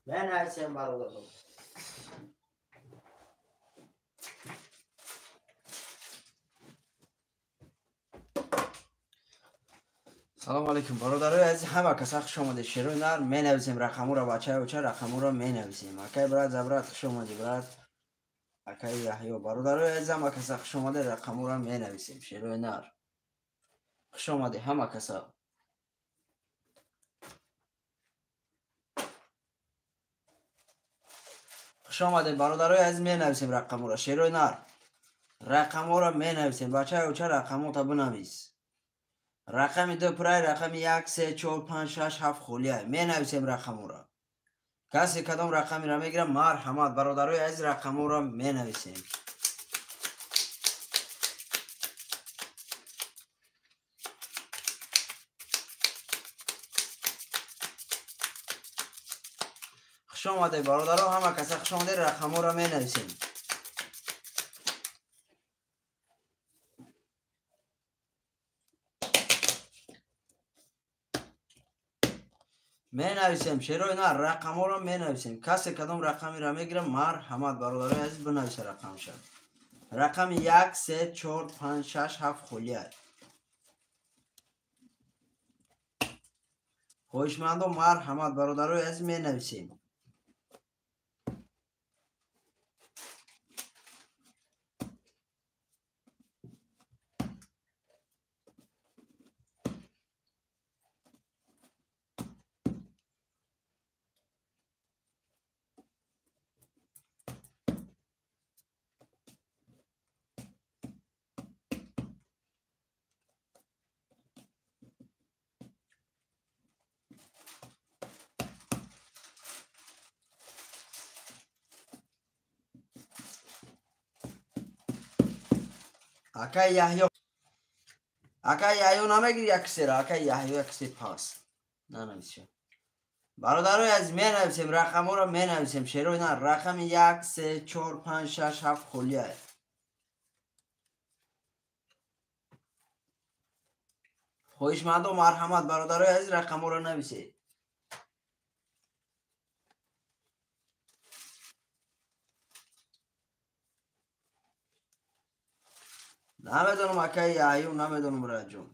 بنویسیم برادر. سلام علیکم برادرای عزیز، همه کس خوش آمده. شروع نر می نویسیم رقمو را بچه و چه رقمو را می نویسیم. اکی برات زبرات خوش آمده برات اکی یحیی. برادرای عزیز همه کس خوش آمده رقمو را می نویسیم. شروع نر خوش آمده همه کسا. خوش آمده برادرای عزیز، می نویسیم رقمو را. شروع نر رقمو را می نویسیم. بچه و چه رقمو تا بنویس. رقم دو پرای رقم 1 3 4 5 6 7 خولیه می نویسیم رقمو را. کسی کدام رقمی را میگیرم مرحمت. برادرای عزیز رقمو را می نویسیم. خوش آمده برادرها، همه کسی خوش آمده رقمو را می نویسیم. می نویسیم شروع نه رقمو را می نویسیم. کسی کدام رقمی را میگیرم مرحمت. برادرای عزیز بنویسه رقمش. رقم 1 3 4 5 6 7 خولیه. خوشمندم مرحمت. برادرای عزیز می نویسیم. Ака Яҳё. Ака Яҳё намегири як кисера. Ака Яҳё як кисе пас. Нанависем. Бародарои азиз менависем, рақамҳоро менависем. Шерои нар рақами 1 3 4 5 6 7 холия. хоҳишмандом марҳамат бародарои азиз рақамҳоро нависед. намедонам акаи Яҳё, намедонам раҷон.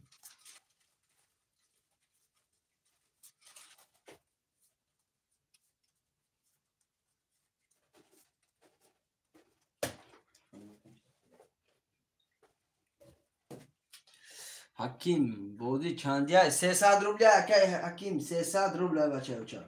ҳаким бози чандия 300 рубля акаи ҳаким 300 рубля бачаёча.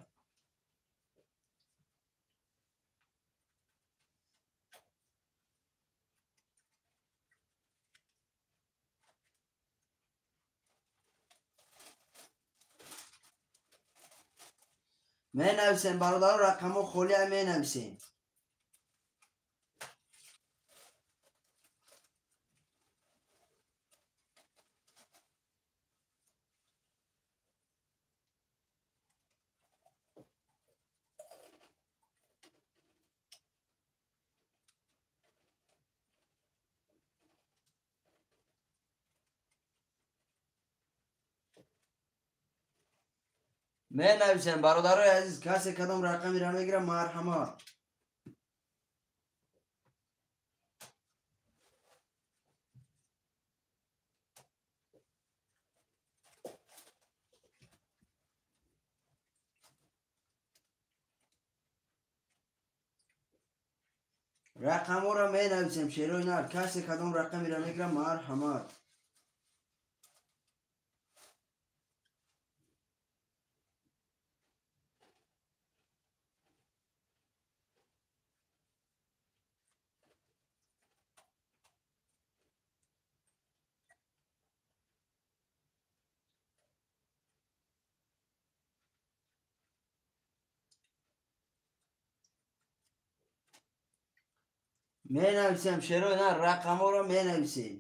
менависем бародаро рақамҳо холия менависем. менависем бародарои азиз, касе кадом рақамиро мегирам марҳамат. рақамҳоро менависем шерои нар, касе кадом рақамиро мегирам марҳамат. менависем шерои нар, рақамҳоро менависем.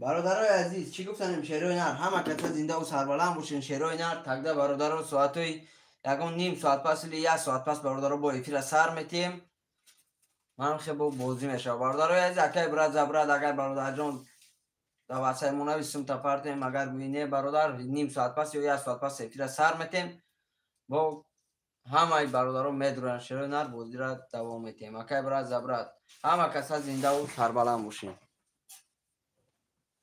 бародарои азиз, чӣ гуфтанем шерои нар, ҳама каса зиндаву сарбаланд бошен. шерои нар тагда бародаро соатои ягон ним соат пас или 1 соат пас бародаро бо эфира сар метем. ман хебо бозӣ мешавам. бародарои азиз, акай брат забрат, агар бародарҷон да ватсаймо нависум та партем, агар гӯӣ не бародар ним соат пас ё 1 соат пас эфира сар метем. бо ҳамаи бародаро медуранд шерои нар бозира давом метем. акай брат забрат, ҳама каса зиндаву сарбаланд бошен.